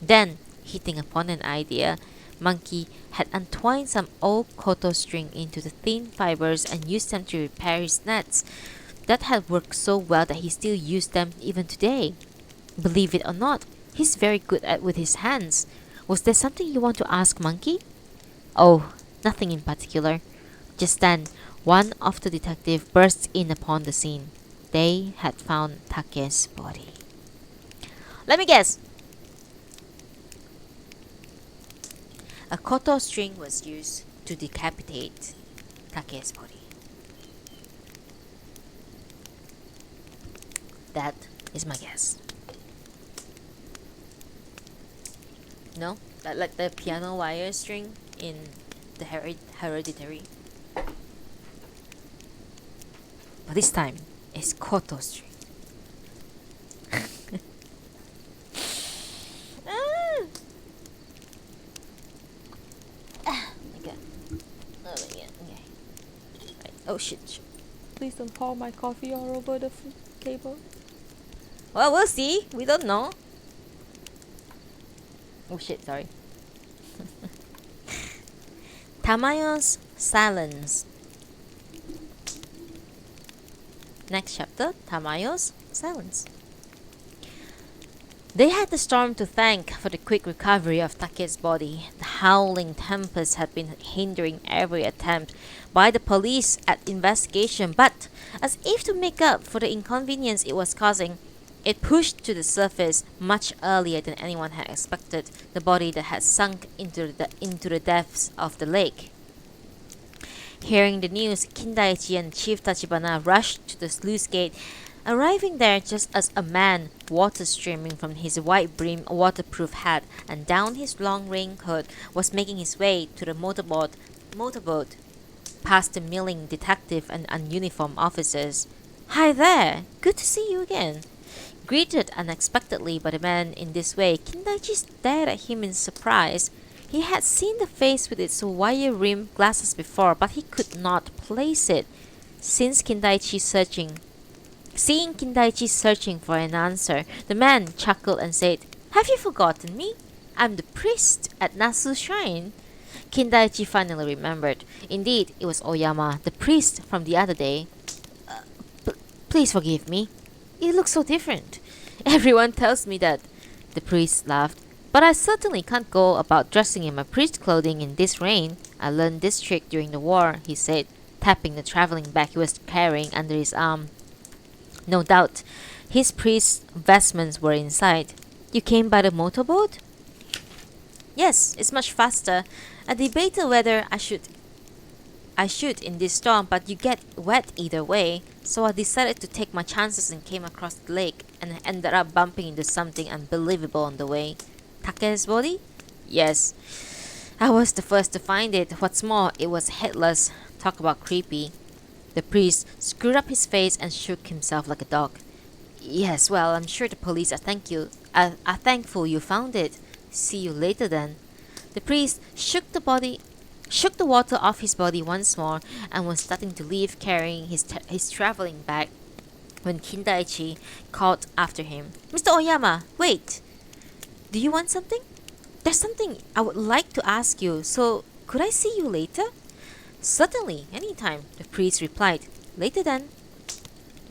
Then, hitting upon an idea, Monkey had untwined some old koto string into the thin fibers and used them to repair his nets. That had worked so well that he still used them even today. Believe it or not, he's very good with his hands. Was there something you want to ask Monkey? Oh, nothing in particular. Just then, one of the detectives burst in upon the scene. They had found Take's body. Let me guess. A koto string was used to decapitate Take's body. That is my guess. No? Like the piano wire string in the Hereditary. But this time, it's koto string. Okay. Oh, yeah. Okay. Right. Oh shit. Please don't pour my coffee all over the table. Well, we'll see. We don't know. Oh shit, sorry. Tamayo's silence. Next chapter, Tamayo's silence. They had the storm to thank for the quick recovery of Take's body. The howling tempest had been hindering every attempt by the police at investigation, but as if to make up for the inconvenience it was causing, it pushed to the surface much earlier than anyone had expected the body that had sunk into the depths of the lake. Hearing the news, Kindaichi and Chief Tachibana rushed to the sluice gate, arriving there just as a man, water streaming from his wide-brimmed waterproof hat and down his long raincoat, was making his way to the motorboat, past the milling detective and ununiformed officers. Hi there! Good to see you again. Greeted unexpectedly by the man in this way, Kindaichi stared at him in surprise. He had seen the face with its wire-rimmed glasses before, but he could not place it. Seeing Kindaichi searching for an answer, the man chuckled and said, "Have you forgotten me? I'm the priest at Nasu's shrine." Kindaichi finally remembered. Indeed, it was Oyama, the priest from the other day. Please forgive me. You look so different. Everyone tells me that." The priest laughed. "But I certainly can't go about dressing in my priest clothing in this rain. I learned this trick during the war," he said, tapping the traveling bag he was carrying under his arm. No doubt, his priest's vestments were inside. "You came by the motorboat?" "Yes, it's much faster. I debated whether I should in this storm, but you get wet either way, so I decided to take my chances and came across the lake and ended up bumping into something unbelievable on the way." Take's body? Yes. I was the first to find it. What's more, it was headless. Talk about creepy. The priest screwed up his face and shook himself like a dog. Yes, well, I'm sure the police are thankful you found it. See you later then. The priest shook the water off his body once more, and was starting to leave carrying his traveling bag when Kindaichi called after him. Mr. Oyama, wait! Do you want something? There's something I would like to ask you, so could I see you later? Certainly, anytime, the priest replied. Later then.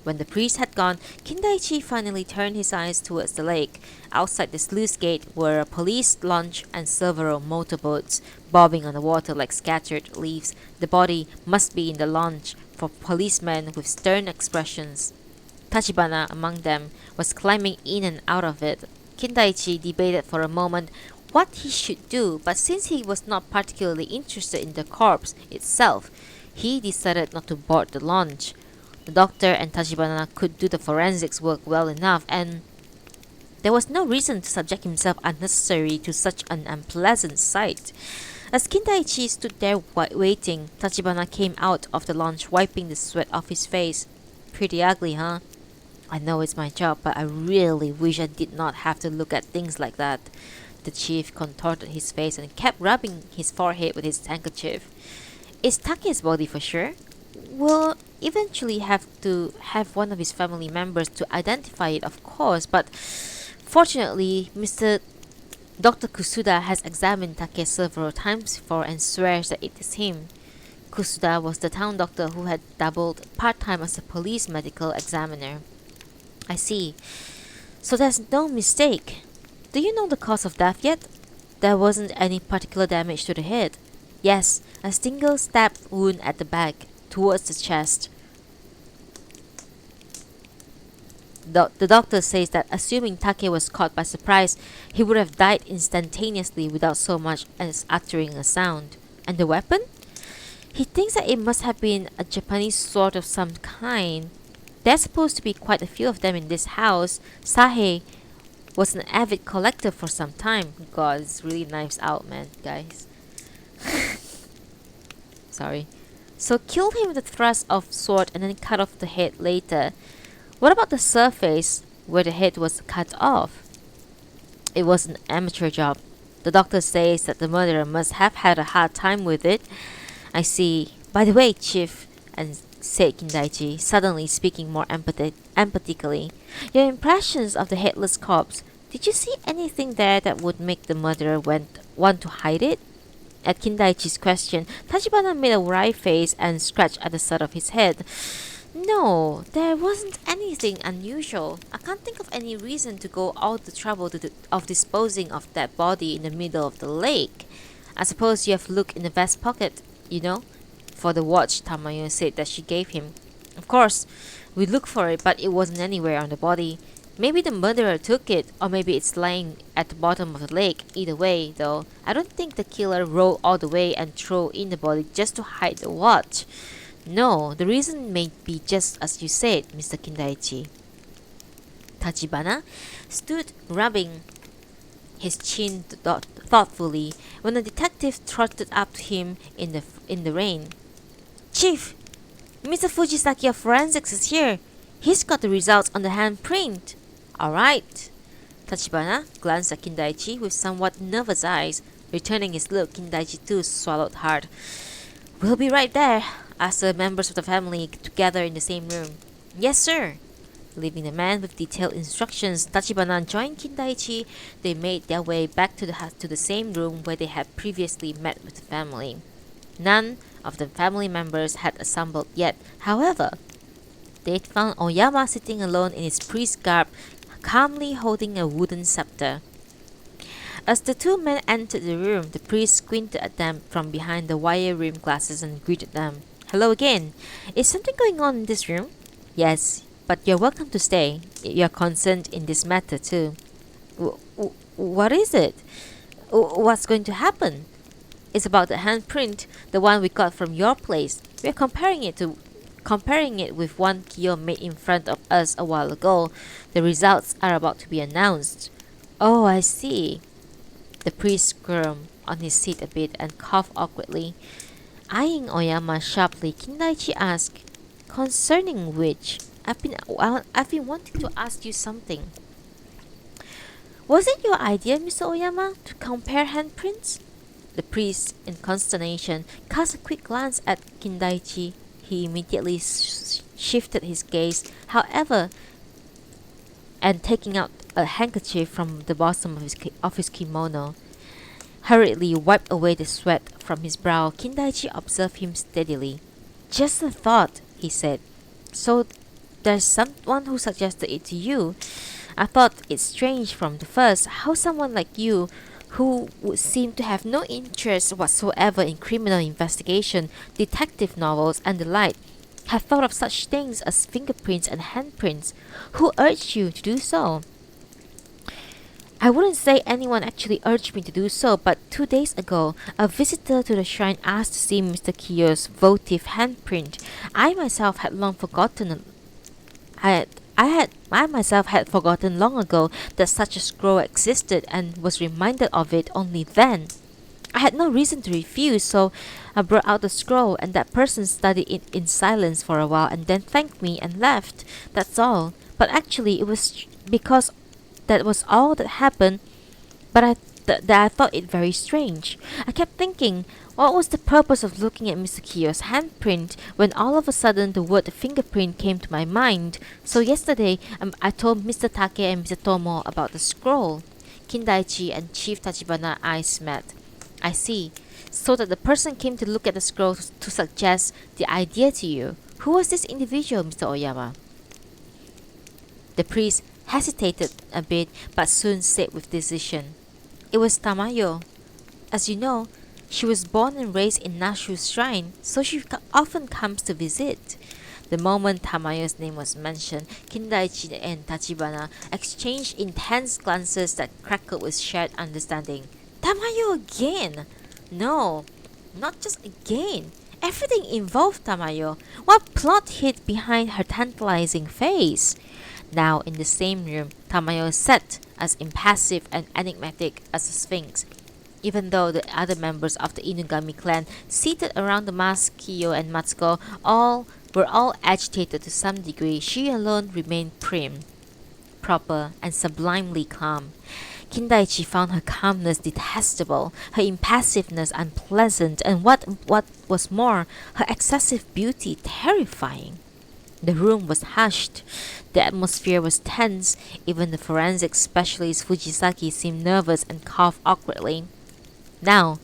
When the priest had gone, Kindaichi finally turned his eyes towards the lake. Outside the sluice gate were a police launch and several motorboats, bobbing on the water like scattered leaves. The body must be in the launch, for policemen with stern expressions, Tachibana among them, was climbing in and out of it. Kindaichi debated for a moment what he should do, but since he was not particularly interested in the corpse itself, he decided not to board the launch. The doctor and Tachibana could do the forensics work well enough, and there was no reason to subject himself unnecessarily to such an unpleasant sight. As Kindaichi stood there waiting, Tachibana came out of the launch, wiping the sweat off his face. Pretty ugly, huh? I know it's my job, but I really wish I did not have to look at things like that. The chief contorted his face and kept rubbing his forehead with his handkerchief. It's Take's body for sure. We'll eventually have to have one of his family members to identify it, of course, but fortunately, Dr. Kusuda has examined Take several times before and swears that it is him. Kusuda was the town doctor who had doubled part-time as a police medical examiner. I see. So there's no mistake. Do you know the cause of death yet? There wasn't any particular damage to the head. Yes, a single stab wound at the back, towards the chest. The doctor says that assuming Take was caught by surprise, he would have died instantaneously without so much as uttering a sound. And the weapon? He thinks that it must have been a Japanese sword of some kind. There's supposed to be quite a few of them in this house. Sahe was an avid collector for some time. God, it's really knives out, man, guys. Sorry. So killed him with a thrust of sword and then cut off the head later. What about the surface where the head was cut off? It was an amateur job. The doctor says that the murderer must have had a hard time with it. I see. By the way, Chief, and said Kindaichi, suddenly speaking more empathically, your impressions of the headless corpse, did you see anything there that would make the murderer want to hide it? At Kindaichi's question, Tachibana made a wry face and scratched at the side of his head. No, there wasn't anything unusual. I can't think of any reason to go all the trouble of disposing of that body in the middle of the lake. I suppose you have looked in the vest pocket, you know, for the watch Tamayo said that she gave him. Of course, we looked for it, but it wasn't anywhere on the body. Maybe the murderer took it, or maybe it's lying at the bottom of the lake. Either way, though, I don't think the killer rowed all the way and threw in the body just to hide the watch. No, the reason may be just as you said, Mr. Kindaichi. Tachibana stood rubbing his chin thoughtfully when the detective trotted up to him in the rain. Chief, Mr. Fujisaki of Forensics is here. He's got the results on the handprint. All right. Tachibana glanced at Kindaichi with somewhat nervous eyes. Returning his look, Kindaichi too swallowed hard. We'll be right there, asked the members of the family together in the same room. Yes, sir. Leaving the man with detailed instructions, Tachibana joined Kindaichi. They made their way back to the same room where they had previously met with the family. None of the family members had assembled yet. However, they found Oyama sitting alone in his priest garb, calmly holding a wooden scepter. As the two men entered the room, the priest squinted at them from behind the wire-rimmed glasses and greeted them. Hello again. Is something going on in this room? Yes, but you're welcome to stay. You're concerned in this matter too. What is it? What's going to happen? It's about the handprint, the one we got from your place. We're comparing it with one Kyo made in front of us a while ago. The results are about to be announced. Oh, I see. The priest squirmed on his seat a bit and coughed awkwardly. Eyeing Oyama sharply, Kindaichi asked, "Concerning which, I've been wanting to ask you something. Was it your idea, Mr. Oyama, to compare handprints?" The priest, in consternation, cast a quick glance at Kindaichi. He immediately shifted his gaze, however, and taking out a handkerchief from the bosom of his kimono, hurriedly wiped away the sweat from his brow. Kindaichi observed him steadily. "Just a thought," he said. "So there's someone who suggested it to you. I thought it strange from the first how someone like you, who would seem to have no interest whatsoever in criminal investigation, detective novels, and the like, have thought of such things as fingerprints and handprints. Who urged you to do so?" "I wouldn't say anyone actually urged me to do so, but 2 days ago, a visitor to the shrine asked to see Mr. Kiyo's votive handprint. I myself had long forgotten I myself had forgotten long ago that such a scroll existed and was reminded of it only then. I had no reason to refuse, so I brought out the scroll, and that person studied it in silence for a while and then thanked me and left. That's all. But actually, it was because that was all that happened, but that I thought it very strange. I kept thinking, what was the purpose of looking at Mr. Kiyo's handprint when all of a sudden the word fingerprint came to my mind? So yesterday, I told Mr. Take and Mr. Tomo about the scroll." Kindaichi and Chief Tachibana eyes met. "I see. So that the person came to look at the scroll to suggest the idea to you. Who was this individual, Mr. Oyama?" The priest hesitated a bit, but soon said with decision, "It was Tamayo. As you know, she was born and raised in Nashu's shrine, so she often comes to visit." The moment Tamayo's name was mentioned, Kindaichi and Tachibana exchanged intense glances that crackled with shared understanding. "Tamayo again? No, not just again. Everything involved Tamayo. What plot hid behind her tantalizing face?" Now in the same room, Tamayo sat as impassive and enigmatic as a sphinx. Even though the other members of the Inugami clan seated around the masked Kiyo and Matsuko were all agitated to some degree, she alone remained prim, proper, and sublimely calm. Kindaichi found her calmness detestable, her impassiveness unpleasant, and what was more, her excessive beauty terrifying. The room was hushed. The atmosphere was tense. Even the forensic specialist Fujisaki seemed nervous and coughed awkwardly. "Now,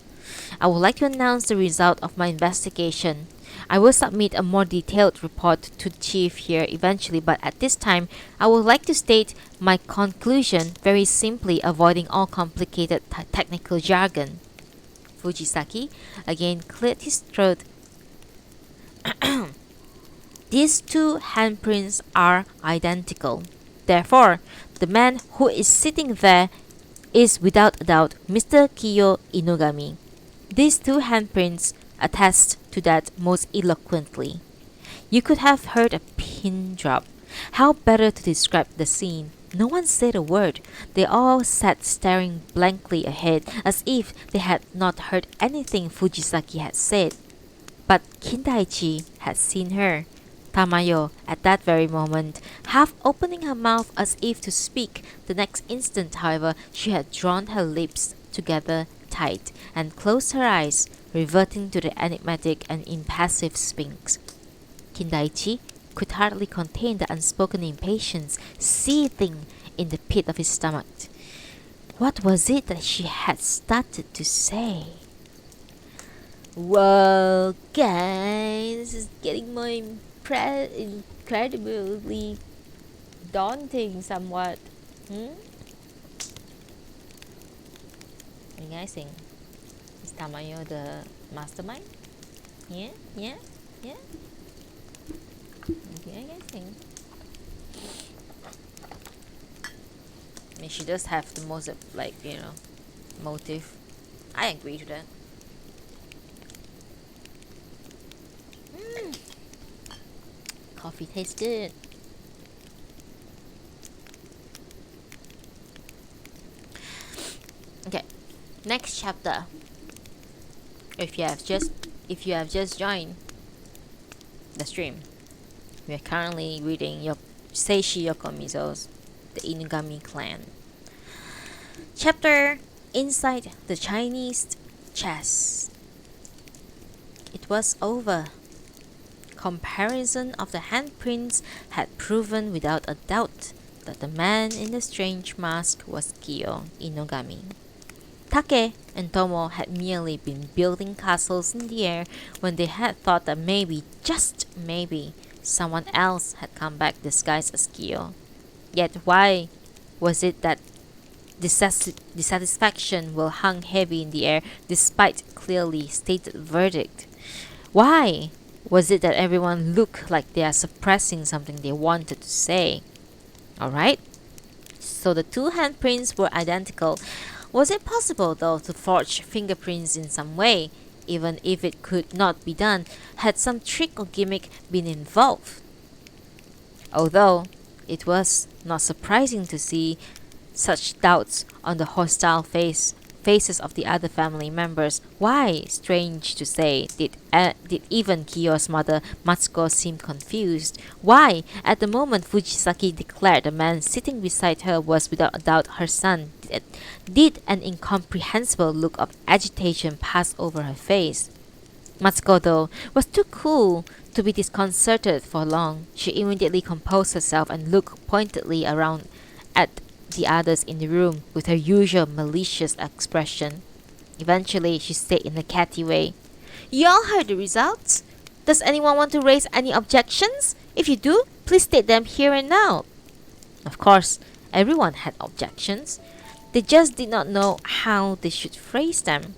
I would like to announce the result of my investigation. I will submit a more detailed report to the chief here eventually, but at this time, I would like to state my conclusion very simply, avoiding all complicated technical jargon." Fujisaki again cleared his throat. "These two handprints are identical. Therefore, the man who is sitting there is without a doubt Mr. Kiyo Inugami. These two handprints attest to that most eloquently. You could have heard a pin drop. How better to describe the scene? No one said a word. They all sat staring blankly ahead, as if they had not heard anything Fujisaki had said. But Kindaichi had seen her, Tamayo, at that very moment, half opening her mouth as if to speak. The next instant, however, she had drawn her lips together tight and closed her eyes, reverting to the enigmatic and impassive sphinx. Kindaichi could hardly contain the unspoken impatience seething in the pit of his stomach. What was it that she had started to say? "Well, guys, this is getting more incredibly daunting somewhat. What do you guys think? Is Tamayo the mastermind? Yeah? Yeah? Yeah? What do you guys think? I mean, she does have the most, motive. I agree to that. Coffee tastes good. Okay. Next chapter. If you have just joined the stream, we are currently reading Seishi Yokomizo's The Inugami Clan. Chapter Inside the Chinese Chess. It was over. Comparison of the handprints had proven without a doubt that the man in the strange mask was Kyo Inugami. Take and Tomo had merely been building castles in the air when they had thought that maybe, just maybe, someone else had come back disguised as Kyo. Yet why was it that dissatisfaction will hung heavy in the air despite clearly stated verdict? Why was it that everyone looked like they are suppressing something they wanted to say? Alright, so the two handprints were identical. Was it possible, though, to forge fingerprints in some way? Even if it could not be done, had some trick or gimmick been involved? Although it was not surprising to see such doubts on the hostile faces of the other family members. Why, strange to say, did even Kiyo's mother Matsuko seem confused? Why, at the moment Fujisaki declared the man sitting beside her was without a doubt her son, did an incomprehensible look of agitation pass over her face? Matsuko, though, was too cool to be disconcerted for long. She immediately composed herself and looked pointedly around at the others in the room with her usual malicious expression. Eventually, she said in a catty way, "You all heard the results? Does anyone want to raise any objections? If you do, please state them here and now." Of course, everyone had objections. They just did not know how they should phrase them.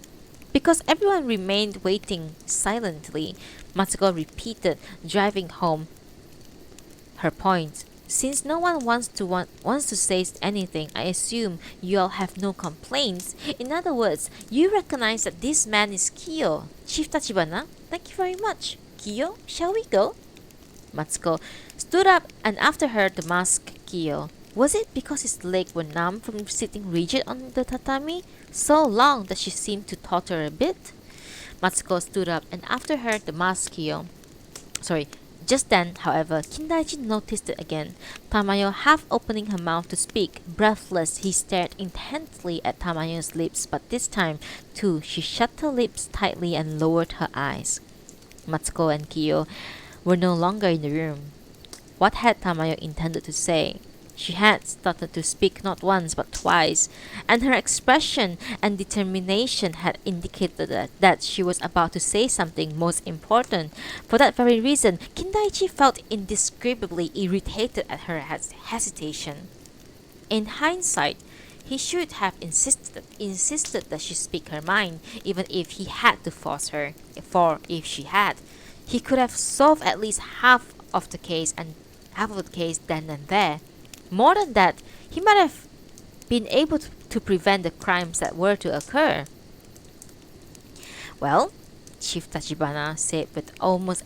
Because everyone remained waiting silently, Matsuko repeated, driving home her point. "Since no one wants to say anything, I assume you all have no complaints. In other words, you recognize that this man is Kyo. Chief Tachibana, thank you very much. Kyo, shall we go?" Matsuko stood up, and after her the masked Kyo. Was it because his legs were numb from sitting rigid on the tatami so long that she seemed to totter a bit? Matsuko stood up, and after her the masked Kyo. Just then, however, Kindaichi noticed it again. Tamayo half opening her mouth to speak. Breathless, he stared intently at Tamayo's lips, but this time, too, she shut her lips tightly and lowered her eyes. Matsuko and Kyo were no longer in the room. What had Tamayo intended to say? She had started to speak not once but twice, and her expression and determination had indicated that she was about to say something most important. For that very reason, Kindaichi felt indescribably irritated at her hesitation. In hindsight, he should have insisted that she speak her mind, even if he had to force her. For if she had, he could have solved at least half of the case then and there. More than that, he might have been able to prevent the crimes that were to occur. "Well," Chief Tachibana said with almost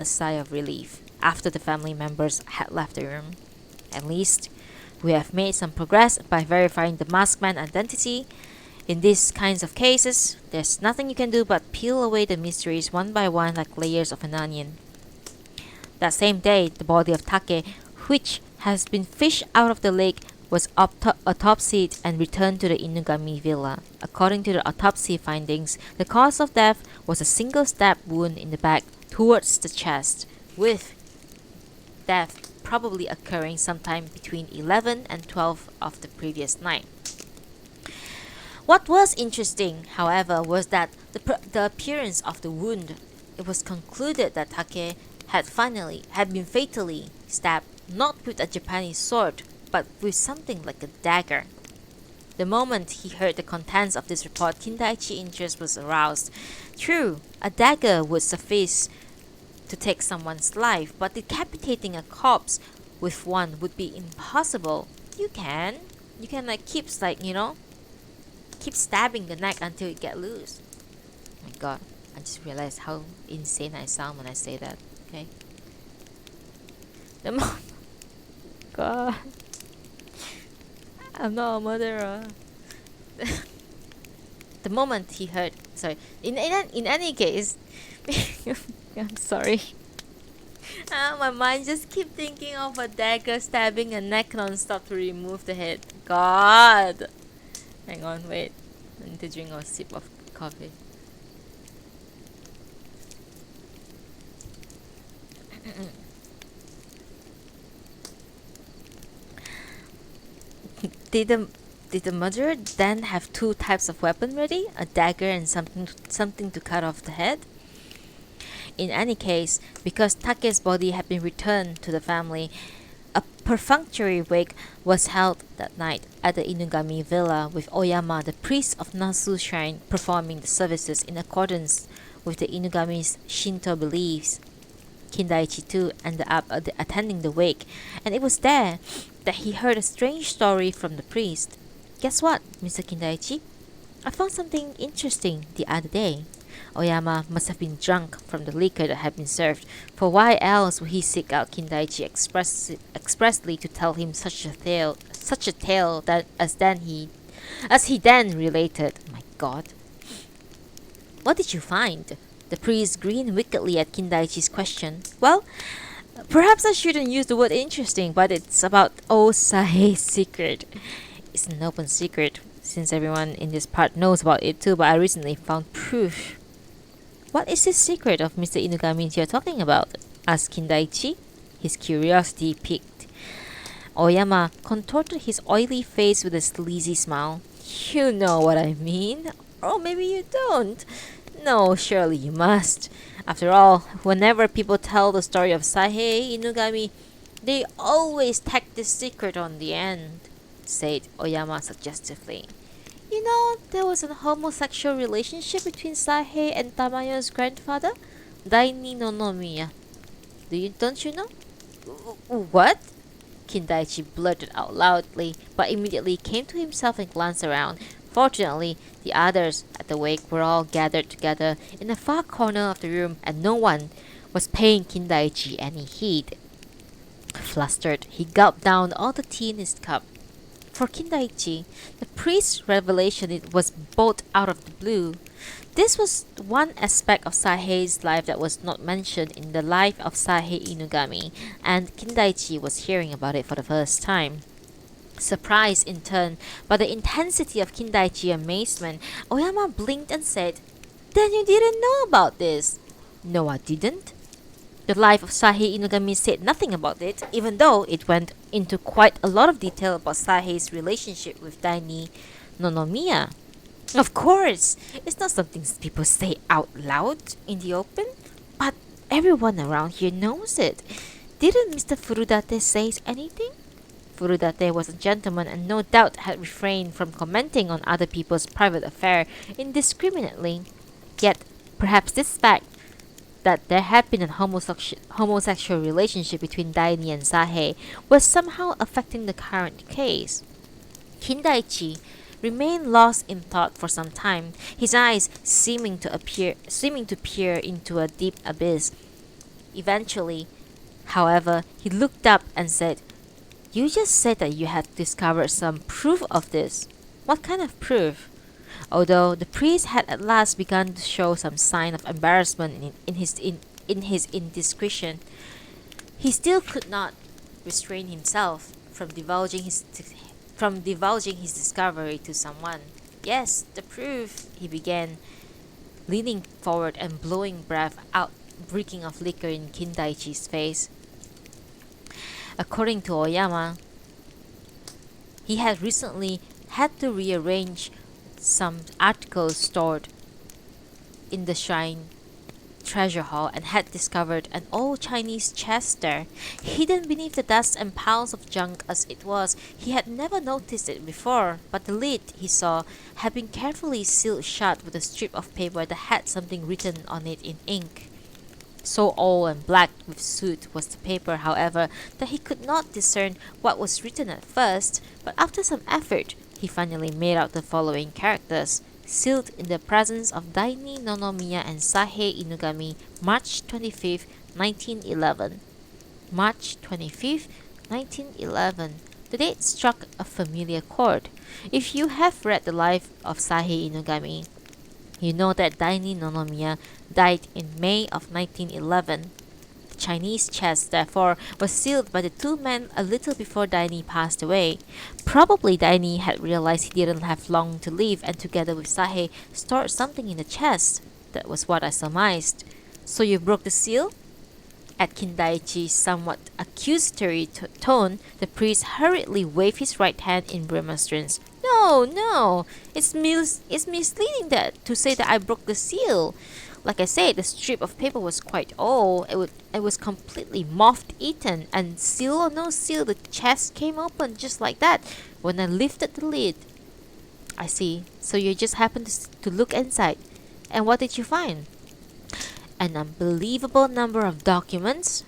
a sigh of relief after the family members had left the room, "at least we have made some progress by verifying the masked man's identity. In these kinds of cases, there's nothing you can do but peel away the mysteries one by one like layers of an onion." That same day, the body of Take, which has been fished out of the lake, was autopsied and returned to the Inugami villa. According to the autopsy findings, the cause of death was a single stab wound in the back towards the chest, with death probably occurring sometime between 11 and 12 of the previous night. What was interesting, however, was that the appearance of the wound. It was concluded that Take had been fatally stabbed, not with a Japanese sword, but with something like a dagger. The moment he heard the contents of this report, Kindaichi's interest was aroused. True, a dagger would suffice to take someone's life, but decapitating a corpse with one would be impossible. You can keep stabbing the neck until it get loose. Oh my god, I just realized how insane I sound when I say that. Okay. God, I'm not a murderer. The moment he heard, sorry, in any case, I'm sorry. My mind just keep thinking of a dagger stabbing a neck non-stop to remove the head. God! Hang on, wait. I need to drink a sip of coffee. Did the murderer then have two types of weapon ready? A dagger and something to cut off the head? In any case, because Take's body had been returned to the family, a perfunctory wake was held that night at the Inugami villa, with Oyama, the priest of Nasu Shrine, performing the services in accordance with the Inugami's Shinto beliefs. Kindaichi too ended up attending the wake, and it was there that he heard a strange story from the priest. Guess what, Mr. Kindaichi? I found something interesting the other day. Oyama must have been drunk from the liquor that had been served, for why else would he seek out Kindaichi expressly to tell him such a tale that as he then related. My God. What did you find? The priest grinned wickedly at Kindaichi's question. Well, perhaps I shouldn't use the word interesting, but it's about old Sahe's secret. It's an open secret, since everyone in this part knows about it too, but I recently found proof. What is this secret of Mr. Inugami you're talking about? Asked Kindaichi. His curiosity piqued. Oyama contorted his oily face with a sleazy smile. You know what I mean. Or maybe you don't. No, surely you must. After all, whenever people tell the story of Sahe Inugami, they always tack this secret on the end, said Oyama suggestively. You know, there was a homosexual relationship between Sahe and Tamayo's grandfather, Daini no Nomiya. Don't you know? What? Kindaichi blurted out loudly, but immediately came to himself and glanced around. Fortunately, the others at the wake were all gathered together in a far corner of the room, and no one was paying Kindaichi any heed. Flustered, he gulped down all the tea in his cup. For Kindaichi, the priest's revelation was both out of the blue. This was one aspect of Sahe's life that was not mentioned in the life of Sahe Inugami, and Kindaichi was hearing about it for the first time. Surprised in turn by the intensity of Kindaichi's amazement, Oyama blinked and said, Then you didn't know about this? No, I didn't. The life of Sahe Inugami said nothing about it, even though it went into quite a lot of detail about Sahe's relationship with Daini Nonomiya. Of course, it's not something people say out loud in the open, but everyone around here knows it. Didn't Mr. Furudate say anything? Furudate was a gentleman and no doubt had refrained from commenting on other people's private affair indiscriminately. Yet, perhaps this fact that there had been a homosexual relationship between Daini and Sahe was somehow affecting the current case. Kindaichi remained lost in thought for some time, his eyes seeming to peer into a deep abyss. Eventually, however, he looked up and said, You just said that you had discovered some proof of this. What kind of proof? Although the priest had at last begun to show some sign of embarrassment in his indiscretion, he still could not restrain himself from divulging his discovery to someone. Yes, the proof, he began, leaning forward and blowing breath out, reeking of liquor in Kindaichi's face. According to Oyama, he had recently had to rearrange some articles stored in the shrine treasure hall and had discovered an old Chinese chest there. Hidden beneath the dust and piles of junk as it was, he had never noticed it before, but the lid, he saw, had been carefully sealed shut with a strip of paper that had something written on it in ink. So old and black with soot was the paper, however, that he could not discern what was written at first, but after some effort, he finally made out the following characters, sealed in the presence of Daini Nonomiya and Sahe Inugami, March 25, 1911. March 25, 1911. The date struck a familiar chord. If you have read the life of Sahe Inugami, You know that Daini Nonomiya died in May of 1911. The Chinese chest, therefore, was sealed by the two men a little before Daini passed away. Probably Daini had realized he didn't have long to live and together with Sahe stored something in the chest. That was what I surmised. So you broke the seal? At Kindaichi's somewhat accusatory tone, the priest hurriedly waved his right hand in remonstrance. No, no, it's misleading that to say that I broke the seal. Like I said, the strip of paper was quite old. It was completely moth-eaten, and seal or no seal, the chest came open just like that when I lifted the lid. I see. So you just happened to look inside. And what did you find? An unbelievable number of documents,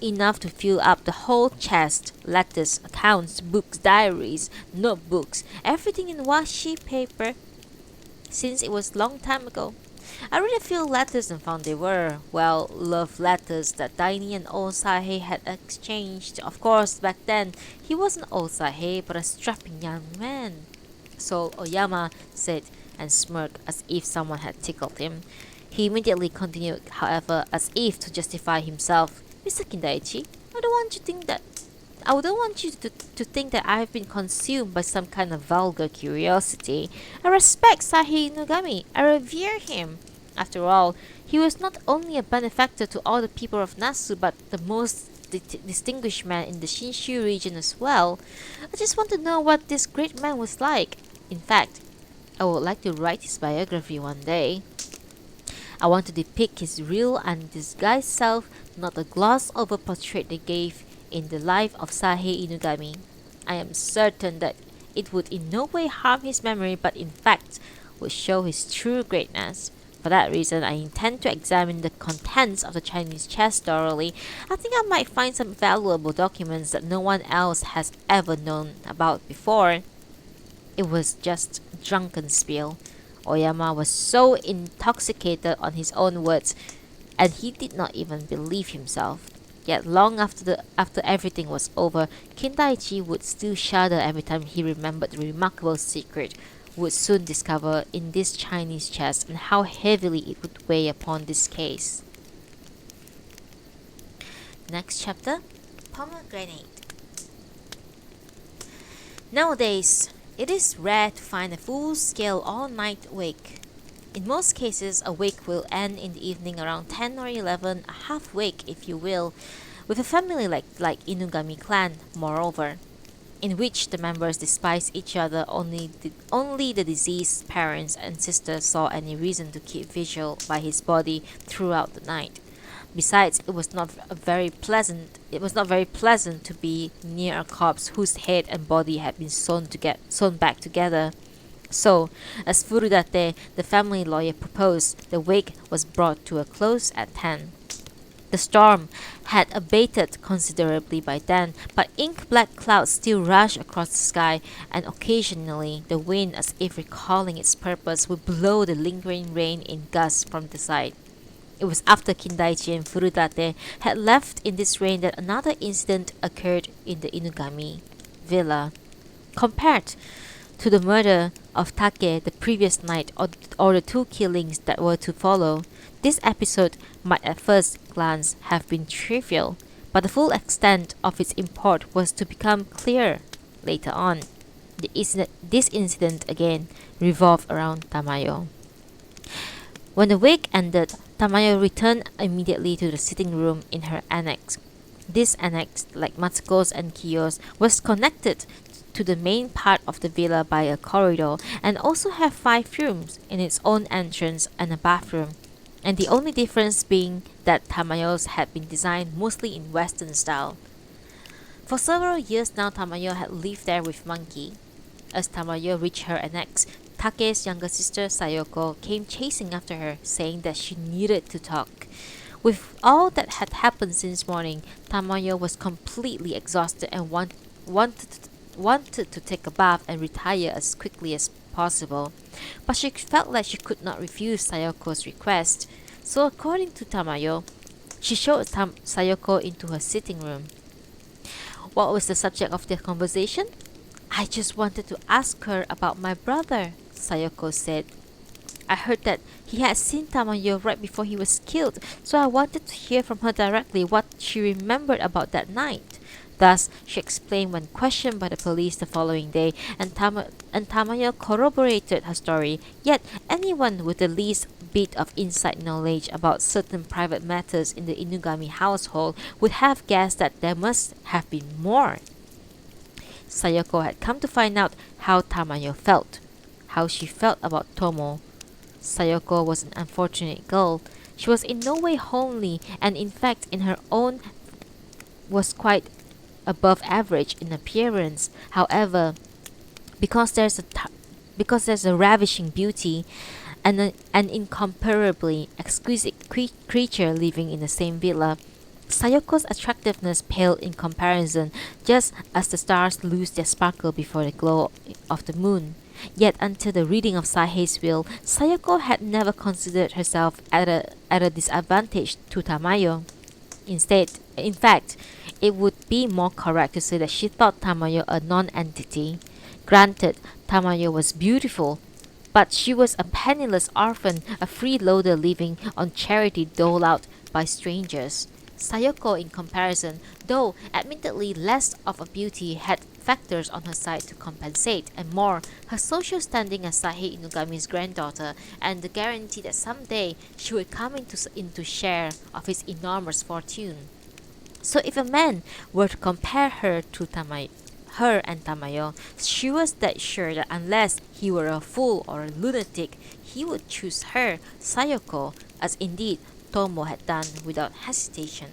enough to fill up the whole chest. Letters, accounts, books, diaries, notebooks, everything in washi paper. Since it was long time ago, I read a few letters and found they were, well, love letters that Daini and old Sahe had exchanged. Of course, back then, he wasn't old Sahe, but a strapping young man. So Oyama said and smirked as if someone had tickled him. He immediately continued, however, as if to justify himself. Mr. Kindaichi, I don't want you to think that I have been consumed by some kind of vulgar curiosity. I respect Sahi Inugami. I revere him. After all, he was not only a benefactor to all the people of Nasu, but the most distinguished man in the Shinshu region as well. I just want to know what this great man was like. In fact, I would like to write his biography one day. I want to depict his real and disguised self, not the gloss-over portrait they gave in the life of Sahe Inugami. I am certain that it would in no way harm his memory, but in fact would show his true greatness. For that reason, I intend to examine the contents of the Chinese chest thoroughly. I think I might find some valuable documents that no one else has ever known about before. It was just drunken spiel. Oyama was so intoxicated on his own words, and he did not even believe himself. Yet long after everything was over, Kindaichi would still shudder every time he remembered the remarkable secret would soon discover in this Chinese chest and how heavily it would weigh upon this case. Next chapter, Pomegranate. Nowadays, it is rare to find a full-scale all-night wake. In most cases, a wake will end in the evening around 10 or 11, a half-wake if you will, with a family like Inugami clan, moreover, in which the members despise each other. Only the deceased parents and sisters saw any reason to keep vigil by his body throughout the night. Besides, it was not very pleasant to be near a corpse whose head and body had been sewn back together. So, as Furudate, the family lawyer, proposed, the wake was brought to a close at 10. The storm had abated considerably by then, but ink-black clouds still rushed across the sky, and occasionally the wind, as if recalling its purpose, would blow the lingering rain in gusts from the side. It was after Kindaichi and Furudate had left in this rain that another incident occurred in the Inugami villa. Compared to the murder of Take the previous night or the two killings that were to follow, this episode might at first glance have been trivial, but the full extent of its import was to become clear later on. This incident again revolved around Tamayo. When the wake ended, Tamayo returned immediately to the sitting room in her annex. This annex, like Matsuko's and Kiyo's, was connected to the main part of the villa by a corridor and also had 5 rooms in its own entrance and a bathroom, and the only difference being that Tamayo's had been designed mostly in Western style. For several years now, Tamayo had lived there with Monkey. As Tamayo reached her annex, Take's younger sister Sayoko came chasing after her, saying that she needed to talk. With all that had happened since morning, Tamayo was completely exhausted and wanted to take a bath and retire as quickly as possible. But she felt like she could not refuse Sayoko's request. So according to Tamayo, she showed Sayoko into her sitting room. What was the subject of their conversation? I just wanted to ask her about my brother, Sayoko said. I heard that he had seen Tamayo right before he was killed, so I wanted to hear from her directly what she remembered about that night. Thus, she explained when questioned by the police the following day, and Tamayo corroborated her story. Yet, anyone with the least bit of inside knowledge about certain private matters in the Inugami household would have guessed that there must have been more. Sayoko had come to find out how Tamayo felt, how she felt about Tomo. Sayoko was an unfortunate girl. She was in no way homely, and in fact, in her own was quite above average in appearance. However, because there's a ravishing beauty and an incomparably exquisite creature living in the same villa, Sayoko's attractiveness paled in comparison, just as the stars lose their sparkle before the glow of the moon. Yet until the reading of Saihei's will, Sayoko had never considered herself at a disadvantage to Tamayo. In fact, it would be more correct to say that she thought Tamayo a non-entity. Granted, Tamayo was beautiful, but she was a penniless orphan, a freeloader living on charity doled out by strangers. Sayoko, in comparison, though admittedly less of a beauty, had factors on her side to compensate, and more, her social standing as Saihei Inugami's granddaughter, and the guarantee that someday she would come into share of his enormous fortune. So if a man were to compare her and Tamayo, she was that sure that unless he were a fool or a lunatic, he would choose her, Sayoko, as indeed Tomo had done without hesitation.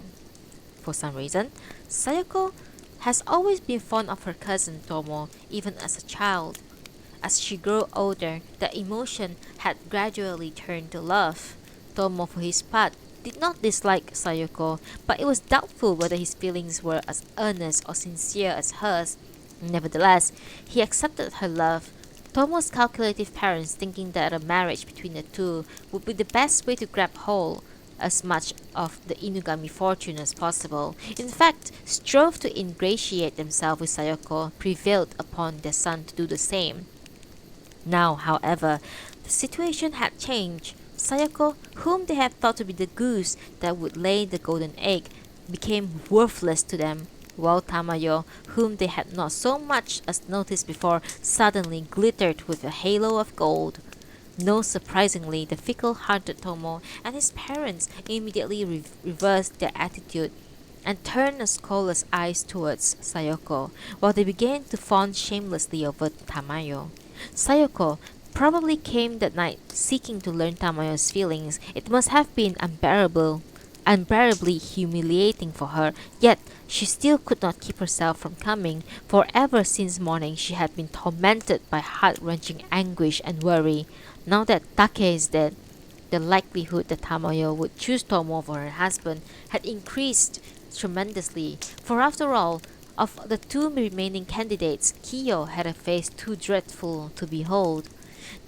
For some reason, Sayoko has always been fond of her cousin Tomo, even as a child. As she grew older, the emotion had gradually turned to love. Tomo, for his part, did not dislike Sayoko, but it was doubtful whether his feelings were as earnest or sincere as hers. Nevertheless, he accepted her love. Tomo's calculative parents, thinking that a marriage between the two would be the best way to grab hold as much of the Inugami fortune as possible, in fact, strove to ingratiate themselves with Sayoko, prevailed upon their son to do the same. Now, however, the situation had changed. Sayoko, whom they had thought to be the goose that would lay the golden egg, became worthless to them, while Tamayo, whom they had not so much as noticed before, suddenly glittered with a halo of gold. No surprisingly, the fickle-hearted Tomo and his parents immediately reversed their attitude and turned a scholars' eyes towards Sayoko, while they began to fawn shamelessly over Tamayo. Sayoko probably came that night seeking to learn Tamayo's feelings. It must have been unbearably humiliating for her, yet she still could not keep herself from coming, for ever since morning she had been tormented by heart-wrenching anguish and worry. Now that Take is dead, the likelihood that Tamayo would choose Tomo for her husband had increased tremendously, for after all, of the two remaining candidates, Kiyo had a face too dreadful to behold.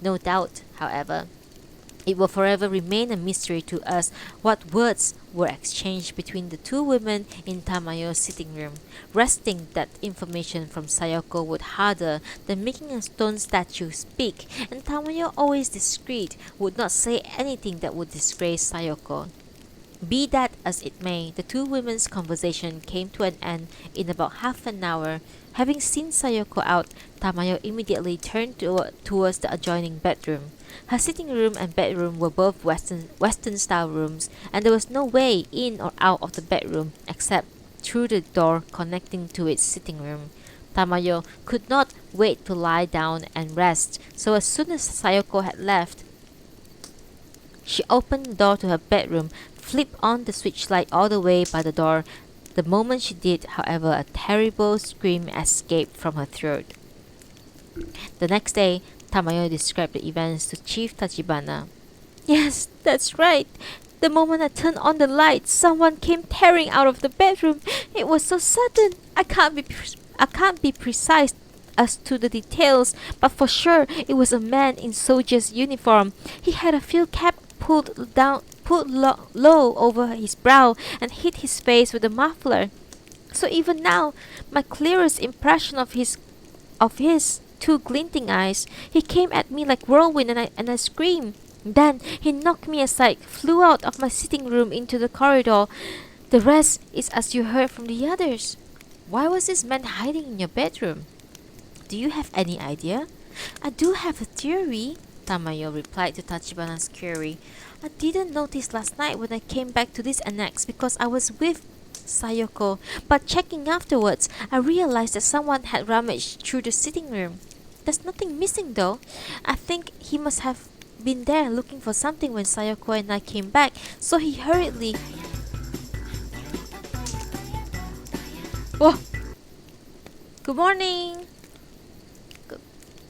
No doubt, however, it will forever remain a mystery to us what words were exchanged between the two women in Tamayo's sitting room. Wresting that information from Sayoko would harder than making a stone statue speak, and Tamayo, always discreet, would not say anything that would disgrace Sayoko. Be that as it may, the two women's conversation came to an end in about half an hour. Having seen Sayoko out, Tamayo immediately turned towards the adjoining bedroom. Her sitting room and bedroom were both Western-style rooms, and there was no way in or out of the bedroom except through the door connecting to its sitting room. Tamayo could not wait to lie down and rest, so as soon as Sayoko had left, she opened the door to her bedroom, flipped on the switch light all the way by the door. The moment she did, however, a terrible scream escaped from her throat. The next day, Tamayo described the events to Chief Tachibana. "Yes, that's right. The moment I turned on the light, someone came tearing out of the bedroom. It was so sudden. I can't be precise as to the details, but for sure it was a man in soldier's uniform. He had a field cap pulled low over his brow and hid his face with a muffler. So even now, my clearest impression of his two glinting eyes. He came at me like whirlwind, and I screamed. Then he knocked me aside, flew out of my sitting room into the corridor. The rest is as you heard from the others. Why was this man hiding in your bedroom? Do you have any idea? I do have a theory, Tamayo replied to Tachibana's query. I didn't notice last night when I came back to this annex because I was with Sayoko, but checking afterwards, I realized that someone had rummaged through the sitting room. There's nothing missing though. I think he must have been there looking for something when Sayoko and I came back, so he hurriedly... Whoa! Good morning! Oh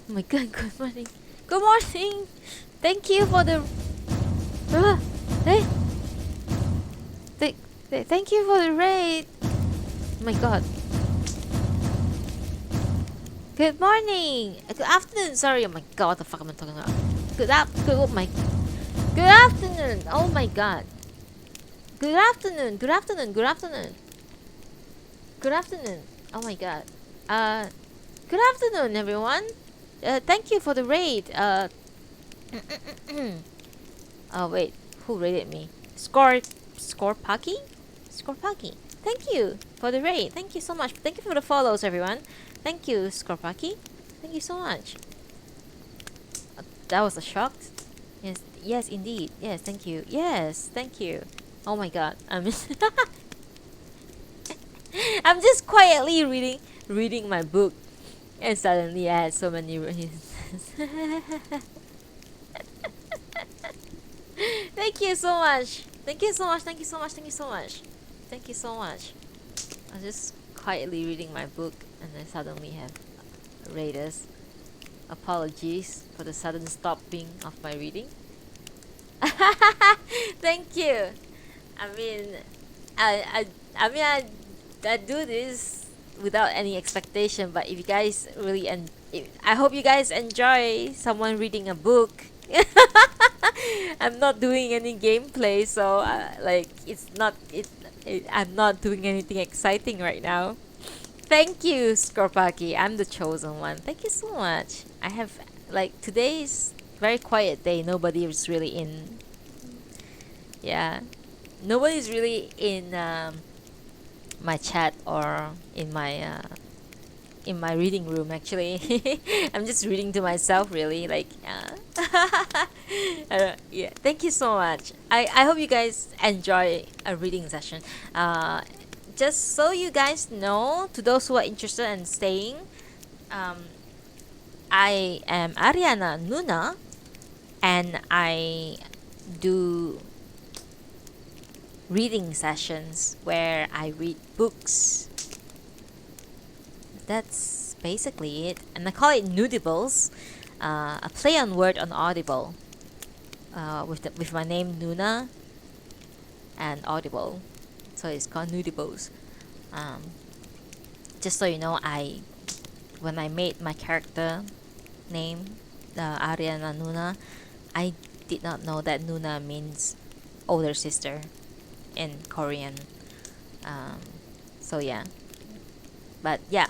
my god, good morning. Good morning! Thank you for the... hey! Thank you for the raid! Oh my god. Good morning! Good afternoon! Sorry, oh my god, what the fuck am I talking about? Good afternoon! Oh my god. Good afternoon! Good afternoon! Good afternoon! Good afternoon! Oh my god. Good afternoon, everyone! Thank you for the raid. Oh wait, who raided me? Scorpaki? Scorpaki. Thank you for the raid. Thank you so much. Thank you for the follows, everyone. Thank you, Scorpaki. Thank you so much. That was a shock. Yes, indeed. Yes, thank you. Yes, thank you. Oh my god, I'm I'm just quietly reading my book, and suddenly I had so many. Thank you so much. Thank you so much. Thank you so much. Thank you so much. Thank you so much. I was just quietly reading my book, and I suddenly have raiders. Apologies for the sudden stopping of my reading. Thank you. I mean, I do this without any expectation, but if you guys really I hope you guys enjoy someone reading a book. I'm not doing any gameplay, so like I'm not doing anything exciting right now. Thank you, Scorpaki. I'm the chosen one. Thank you so much. I have like today's very quiet day. Nobody is really in. Yeah, nobody's really in my chat or in my reading room. Actually, I'm just reading to myself. Really, like. Yeah. Thank you so much. I hope you guys enjoy a reading session. Just so you guys know, to those who are interested in staying, I am Ariana Nuna, and I do reading sessions where I read books. That's basically it, and I call it Noodibles, a play on word on Audible, with my name Nuna and Audible, so it's called Noodibles. Just so you know, when I made my character name, Ariana Nuna, I did not know that Nuna means older sister in Korean. So yeah, but yeah,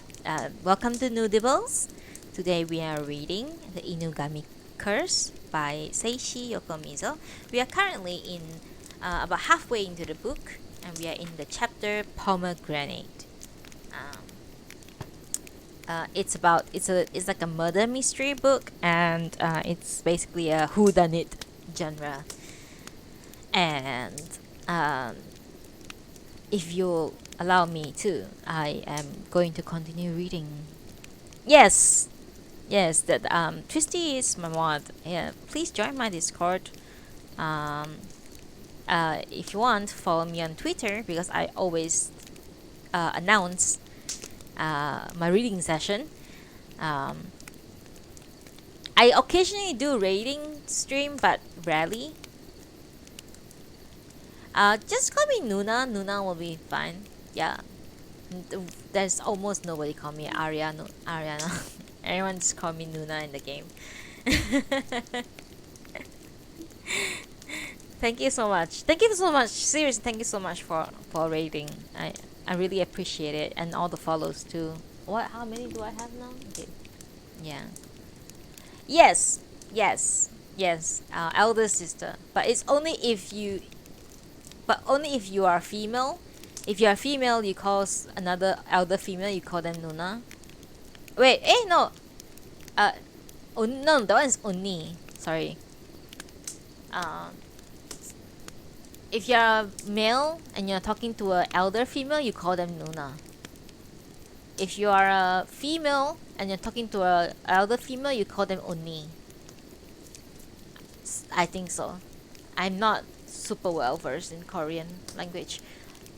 welcome to Noodibles. Today we are reading the Inugami Curse by Seishi Yokomizo. We are currently in about halfway into the book, and we are in the chapter Pomegranate. It's like a murder mystery book, and it's basically a whodunit genre. And if you'll allow me to, I am going to continue reading. Yes, that Twisty is my mod. Yeah, please join my Discord. If you want, follow me on Twitter because I always announce my reading session. I occasionally do raiding stream, but rarely. Just call me Nuna. Nuna will be fine. Yeah. There's almost nobody call me Ariana. Everyone just call me Nuna in the game. Thank you so much. Thank you so much. Seriously, thank you so much for raiding. I really appreciate it, and all the follows too. What? How many do I have now? Okay. Yeah. Yes. Yes, elder sister. But it's only if you, but only if you are female. If you are female, you call another elder female, you call them Nuna. Wait, no. Uh, no, that one is Oni. Sorry. Um, if you're a male and you're talking to an elder female, you call them Nuna. If you are a female and you're talking to an elder female, you call them Oni. I think so. I'm not super well versed in Korean language.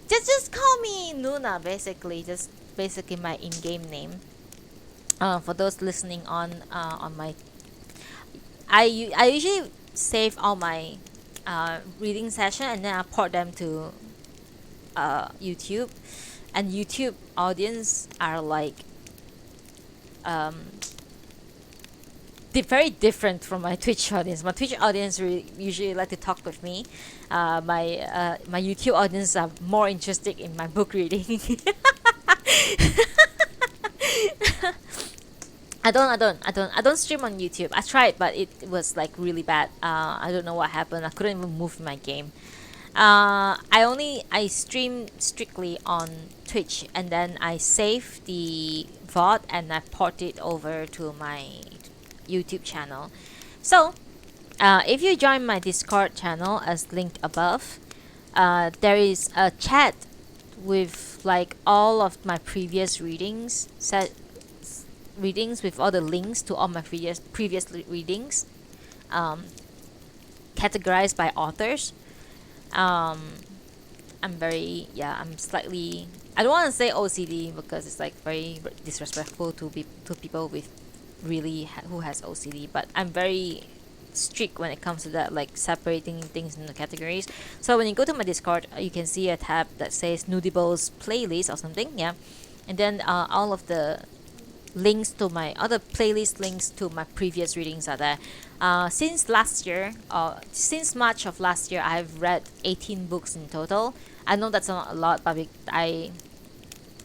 Just call me Nuna, basically. Just basically my in-game name. For those listening on my, I usually save all my reading session and then I port them to YouTube, and YouTube audience are like um, very different from my Twitch audience. My Twitch audience usually like to talk with me. My YouTube audience are more interested in my book reading. I don't stream on YouTube. I tried, but it was like really bad. I don't know what happened. I couldn't even move my game. I stream strictly on Twitch, and then I save the VOD and I port it over to my YouTube channel. So, if you join my Discord channel as linked above, there is a chat with like all of my previous readings with all the links to all my previous readings, um, categorized by authors. um I'm slightly, I don't want to say OCD because it's like very disrespectful to people with really who has OCD, but I'm very strict when it comes to that, like separating things into categories. So when you go to my Discord, you can see a tab that says Noodible's playlist or something, yeah, and then all of the links to my other playlist links to my previous readings are there. Since last year, since March of last year, I've read 18 books in total. I know that's not a lot, but I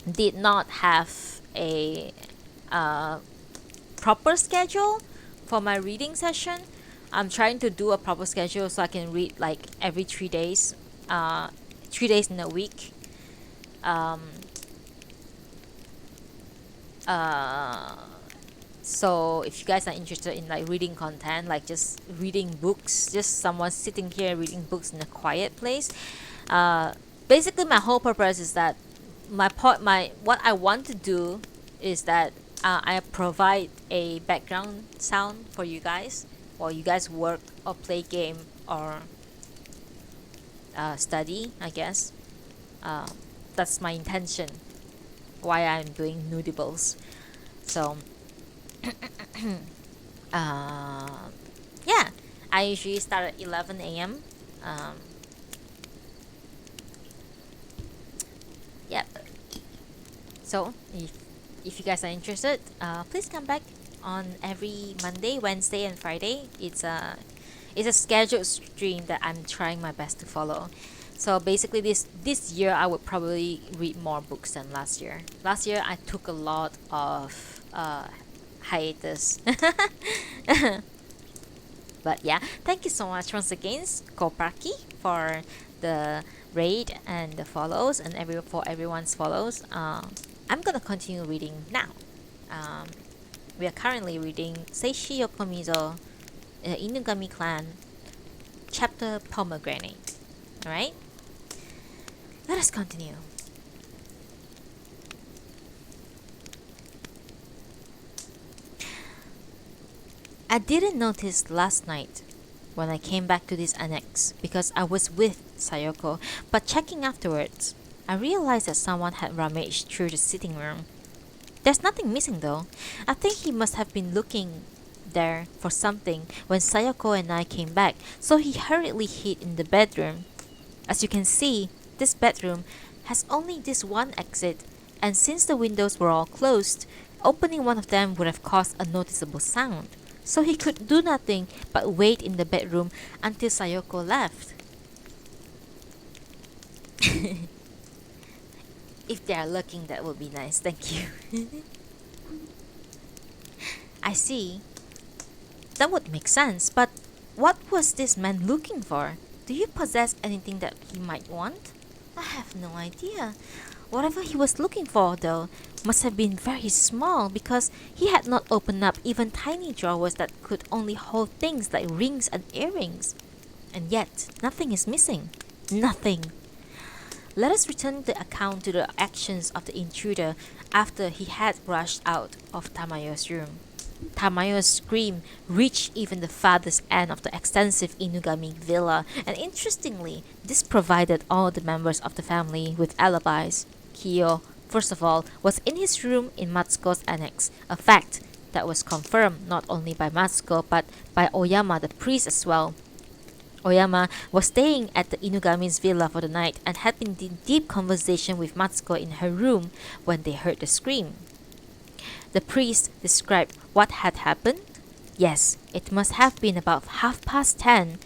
did not have a proper schedule for my reading session. I'm trying to do a proper schedule so I can read like every 3 days, 3 days in a week. Um, uh, so if you guys are interested in like reading content, like just reading books, just someone sitting here reading books in a quiet place, uh, basically my whole purpose is that my what I want to do is that I provide a background sound for you guys while you guys work or play game or study, I guess. uh, that's my intention why I'm doing Noodibles. So uh, yeah, I usually start at 11 a.m. um, yep. So if you guys are interested, please come back on every Monday, Wednesday, and Friday. It's a scheduled stream that I'm trying my best to follow. So basically, this year I would probably read more books than last year. Last year I took a lot of hiatus. But yeah, thank you so much once again, Kopraki, for the raid and the follows and for everyone's follows. I'm gonna continue reading now. Um, we are currently reading Seishi Yokomizo, Inugami Clan, chapter Pomegranate. Alright? Let us continue. I didn't notice last night when I came back to this annex because I was with Sayoko, but checking afterwards, I realized that someone had rummaged through the sitting room. There's nothing missing though. I think he must have been looking there for something when Sayoko and I came back, so he hurriedly hid in the bedroom. As you can see, this bedroom has only this one exit, and since the windows were all closed, opening one of them would have caused a noticeable sound. So he could do nothing but wait in the bedroom until Sayoko left. If they are looking, that would be nice. Thank you. I see. That would make sense, but what was this man looking for? Do you possess anything that he might want? I have no idea. Whatever he was looking for, though, must have been very small because he had not opened up even tiny drawers that could only hold things like rings and earrings. And yet, nothing is missing. Nothing. Let us return the account to the actions of the intruder after he had rushed out of Tamayo's room. Tamayo's scream reached even the farthest end of the extensive Inugami villa, and interestingly, this provided all the members of the family with alibis. Kiyo, first of all, was in his room in Matsuko's annex, a fact that was confirmed not only by Matsuko but by Oyama the priest as well. Oyama was staying at the Inugami's villa for the night and had been in deep conversation with Matsuko in her room when they heard the scream. The priest described what had happened. Yes, it must have been about 10:30.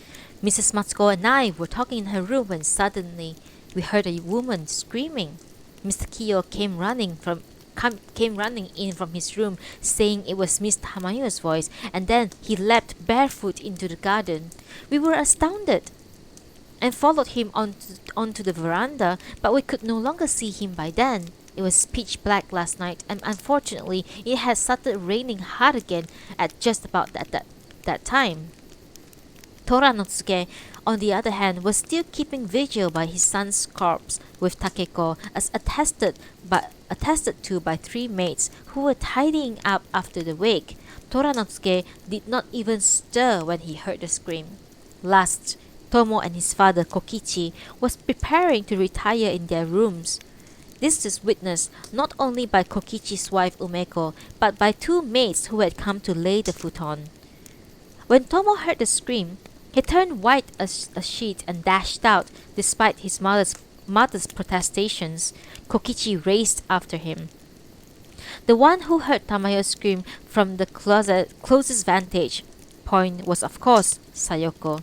Mrs. Matsuko and I were talking in her room when suddenly we heard a woman screaming. Mr. Kiyo came running in from his room, saying it was Miss Tamayo's voice, and then he leapt barefoot into the garden. We were astounded and followed him onto the veranda, but we could no longer see him by then. It was pitch black last night, and unfortunately, it had started raining hard again at just about that time. Toranotsuke, on the other hand, was still keeping vigil by his son's corpse with Takeko, as attested to by 3 maids who were tidying up after the wake. Toranotsuke did not even stir when he heard the scream. Last, Tomo and his father Kokichi was preparing to retire in their rooms. This is witnessed not only by Kokichi's wife Umeko, but by 2 maids who had come to lay the futon. When Tomo heard the scream, he turned white as a sheet and dashed out, despite his mother's protestations. Kokichi raced after him. The one who heard Tamayo scream from the closest vantage point was, of course, Sayoko.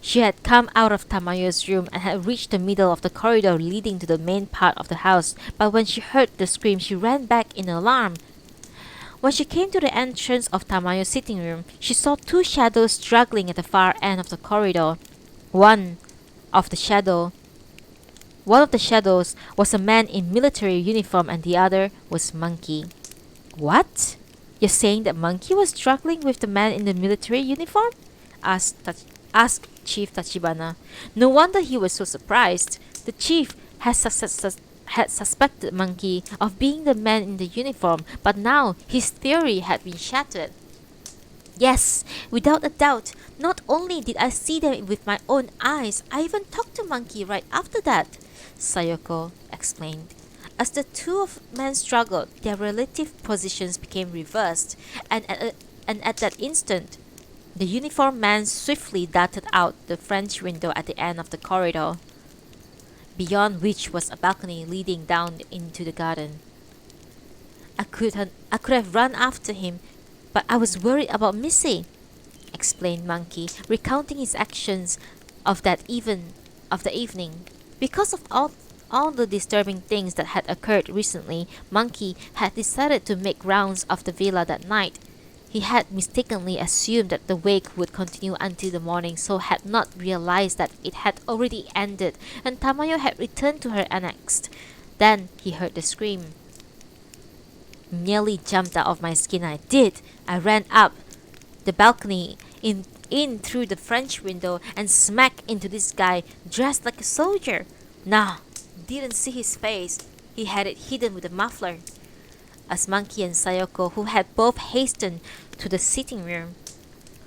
She had come out of Tamayo's room and had reached the middle of the corridor leading to the main part of the house, but when she heard the scream, she ran back in alarm. When she came to the entrance of Tamayo's sitting room, she saw 2 shadows struggling at the far end of the corridor. One of the shadows was a man in military uniform and the other was Monkey. What? You're saying that Monkey was struggling with the man in the military uniform? Asked Chief Tachibana. No wonder he was so surprised. The chief had suspected Monkey of being the man in the uniform, but now his theory had been shattered. Yes, without a doubt. Not only did I see them with my own eyes, I even talked to Monkey right after that, Sayoko explained. As the 2 men struggled, their relative positions became reversed, and at that instant, the uniformed man swiftly darted out the French window at the end of the corridor, beyond which was a balcony leading down into the garden. I could have run after him, but I was worried about Missy, explained Monkey, recounting his actions of the evening. Because of all the disturbing things that had occurred recently, Monkey had decided to make rounds of the villa that night. He had mistakenly assumed that the wake would continue until the morning, so had not realized that it had already ended and Tamayo had returned to her annex. Then he heard the scream. Nearly jumped out of my skin, I did. I ran up the balcony in through the French window and smack into this guy dressed like a soldier. Nah, didn't see his face. He had it hidden with a muffler. As Monkey and Sayoko, who had both hastened to the sitting room,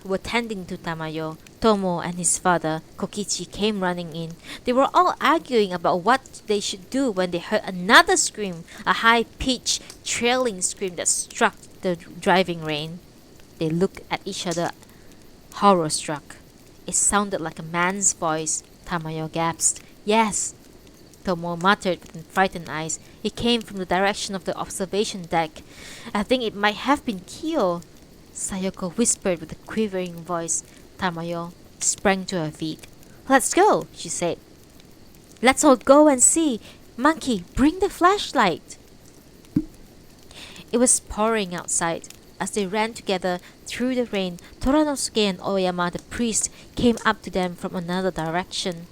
were tending to Tamayo, Tomo and his father, Kokichi, came running in. They were all arguing about what they should do when they heard another scream, a high-pitched, trailing scream that struck the driving rain. They looked at each other, horror-struck. It sounded like a man's voice, Tamayo gasped. Yes, Tomo muttered with frightened eyes. It came from the direction of the observation deck. I think it might have been Kyo, Sayoko whispered with a quivering voice. Tamayo sprang to her feet. Let's go, she said. Let's all go and see. Monkey, bring the flashlight. It was pouring outside. As they ran together through the rain, Toranosuke and Oyama, the priest, came up to them from another direction.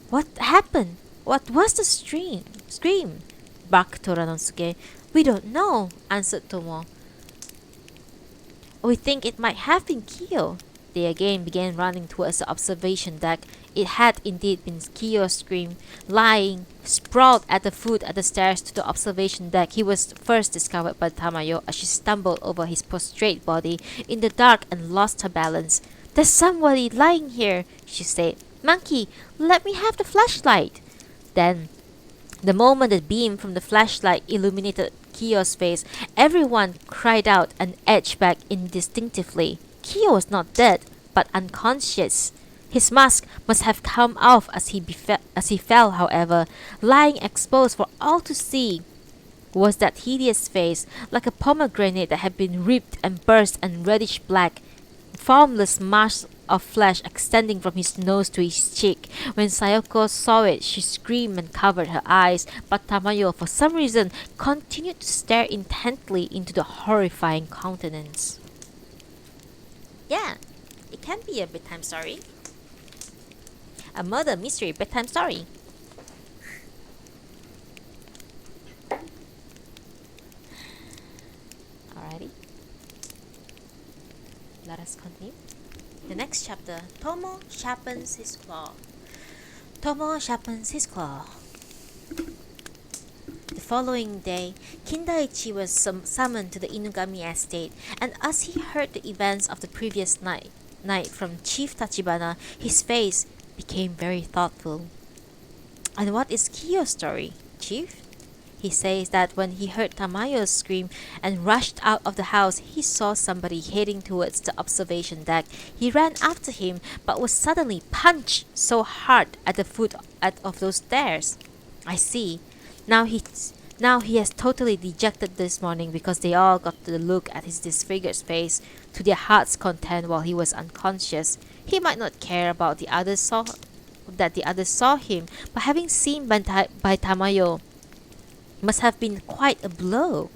What happened? What was the scream? Barked Toranosuke. We don't know, answered Tomo. We think it might have been Kiyo. They again began running towards the observation deck. It had indeed been Kiyo's scream. Lying, sprawled at the foot of the stairs to the observation deck, he was first discovered by Tamayo as she stumbled over his prostrate body in the dark and lost her balance. There's somebody lying here, she said. Monkey, let me have the flashlight. Then, the moment the beam from the flashlight illuminated Kiyo's face, everyone cried out and edged back indistinctively. Kiyo was not dead, but unconscious. His mask must have come off as he fell, however. Lying exposed for all to see was that hideous face, like a pomegranate that had been ripped and burst and reddish black, formless mass of flesh extending from his nose to his cheek. When Sayoko saw it, she screamed and covered her eyes, but Tamayo, for some reason, continued to stare intently into the horrifying countenance. Yeah, it can be a bedtime story. A murder mystery bedtime story. Alrighty. Let us continue. The next chapter, Tomo sharpens his claw. Tomo sharpens his claw. The following day, Kindaichi was summoned to the Inugami estate, and as he heard the events of the previous night from Chief Tachibana, his face became very thoughtful. And what is Kiyo's story, Chief? He says that when he heard Tamayo's scream and rushed out of the house, he saw somebody heading towards the observation deck. He ran after him, but was suddenly punched so hard at the foot of those stairs. I see. Now he has totally dejected this morning because they all got to look at his disfigured face to their heart's content while he was unconscious. He might not care about the others saw him, but having seen by Tamayo must have been quite a blow.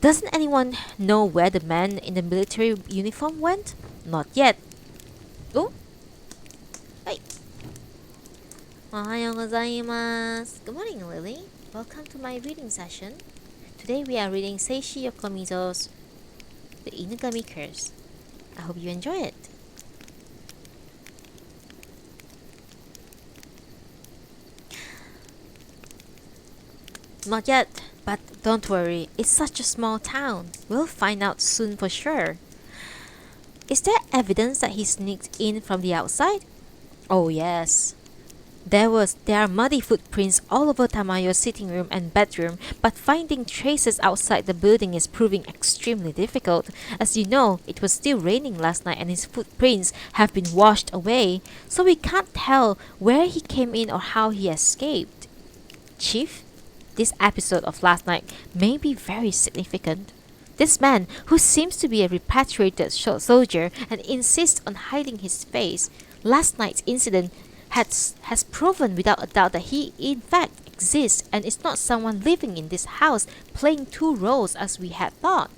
Doesn't anyone know where the man in the military uniform went? Not yet. Oh? Hey. Ohayou gozaimasu. Good morning, Lily. Welcome to my reading session. Today we are reading Seishi Yokomizo's The Inugami Curse. I hope you enjoy it. Not yet, but don't worry. It's such a small town. We'll find out soon for sure. Is there evidence that he sneaked in from the outside? Oh yes. There are muddy footprints all over Tamayo's sitting room and bedroom, but finding traces outside the building is proving extremely difficult. As you know, it was still raining last night and his footprints have been washed away, so we can't tell where he came in or how he escaped. Chief, this episode of last night may be very significant. This man, who seems to be a repatriated soldier and insists on hiding his face, last night's incident has proven without a doubt that he in fact exists and is not someone living in this house playing two roles as we had thought.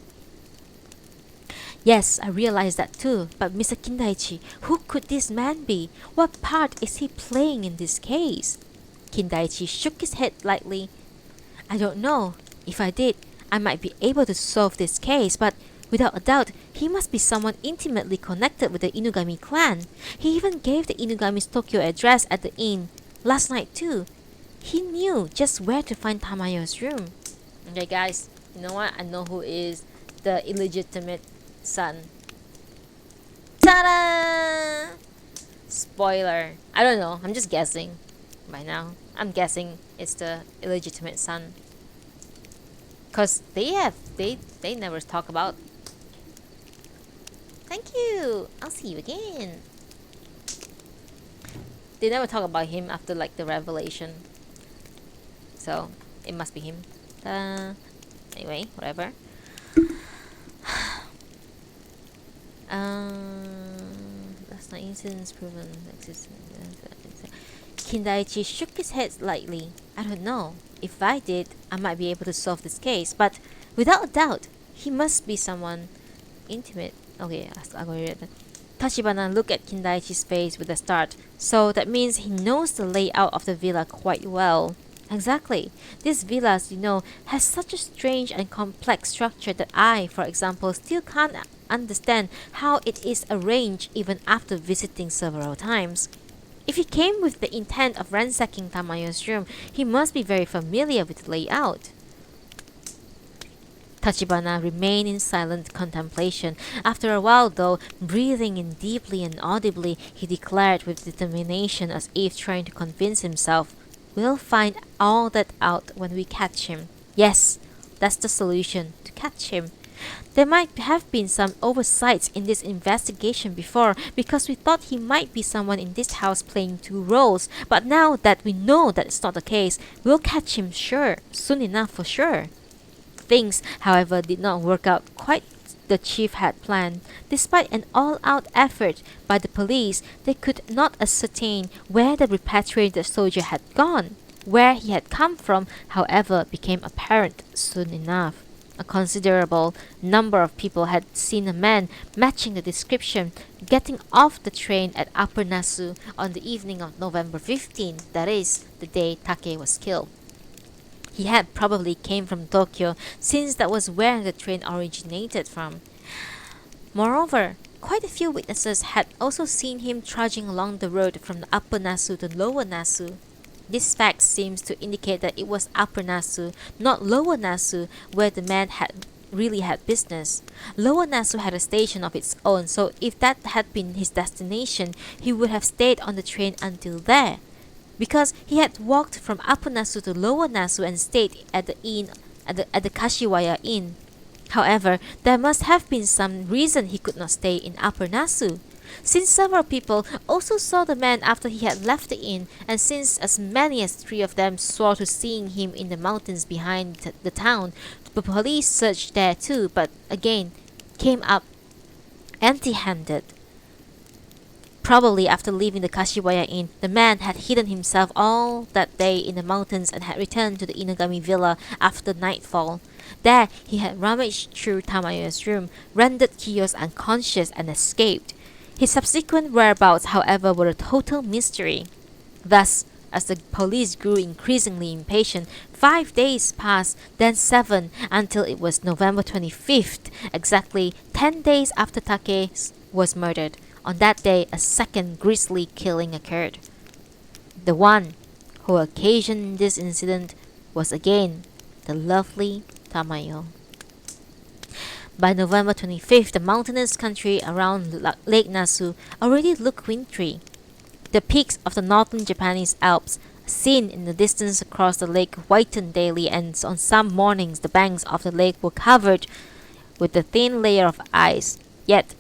Yes, I realize that too, but Mr. Kindaichi, who could this man be? What part is he playing in this case? Kindaichi shook his head lightly. I don't know. If I did, I might be able to solve this case, but without a doubt, he must be someone intimately connected with the Inugami clan. He even gave the Inugami's Tokyo address at the inn last night too. He knew just where to find Tamayo's room. Okay guys, you know what? I know who is the illegitimate son. Ta-da! Spoiler. I don't know. I'm just guessing by now. I'm guessing it's the illegitimate son. Cause they never talk about. Thank you. I'll see you again. They never talk about him after like the revelation. So it must be him. Anyway, whatever. Last night incidents proven existence. Kindaichi shook his head slightly. I don't know. If I did, I might be able to solve this case, but without a doubt, He must be someone intimate. Okay, I'm going to read that. Tachibana looked at Kindaichi's face with a start. So that means he knows the layout of the villa quite well. Exactly. This villa, has such a strange and complex structure that I, for example, still can't understand how it is arranged even after visiting several times. If he came with the intent of ransacking Tamayo's room, he must be very familiar with the layout. Tachibana remained in silent contemplation. After a while, though, breathing in deeply and audibly, he declared with determination as if trying to convince himself, "We'll find all that out when we catch him. Yes, that's the solution, to catch him. There might have been some oversights in this investigation before, because we thought he might be someone in this house playing two roles, but now that we know that it's not the case, we'll catch him soon enough for sure." Things, however, did not work out quite the chief had planned. Despite an all-out effort by the police, they could not ascertain where the repatriated soldier had gone. Where he had come from, however, became apparent soon enough. A considerable number of people had seen a man matching the description getting off the train at Upper Nasu on the evening of November 15, that is, the day Take was killed. He had probably came from Tokyo, since that was where the train originated from. Moreover, quite a few witnesses had also seen him trudging along the road from the Upper Nasu to Lower Nasu. This fact seems to indicate that it was Upper Nasu, not Lower Nasu, where the man had really had business. Lower Nasu had a station of its own, so if that had been his destination, he would have stayed on the train until there. Because he had walked from Upper Nasu to Lower Nasu and stayed at the inn at the Kashiwaya Inn. However, there must have been some reason he could not stay in Upper Nasu. Since several people also saw the man after he had left the inn, and since as many as 3 of them swore to seeing him in the mountains behind the town, the police searched there too, but again came up empty-handed. Probably after leaving the Kashiwaya Inn, the man had hidden himself all that day in the mountains and had returned to the Inugami villa after nightfall. There he had rummaged through Tamayo's room, rendered Kiyos unconscious, and escaped. His subsequent whereabouts, however, were a total mystery. Thus, as the police grew increasingly impatient, 5 days passed, then 7, until it was November 25th, exactly 10 days after Take was murdered. On that day, a second grisly killing occurred. The one who occasioned this incident was again the lovely Tamayo. By November 25th, the mountainous country around Lake Nasu already looked wintry. The peaks of the northern Japanese Alps, seen in the distance across the lake, whitened daily, and on some mornings the banks of the lake were covered with a thin layer of ice. Yet,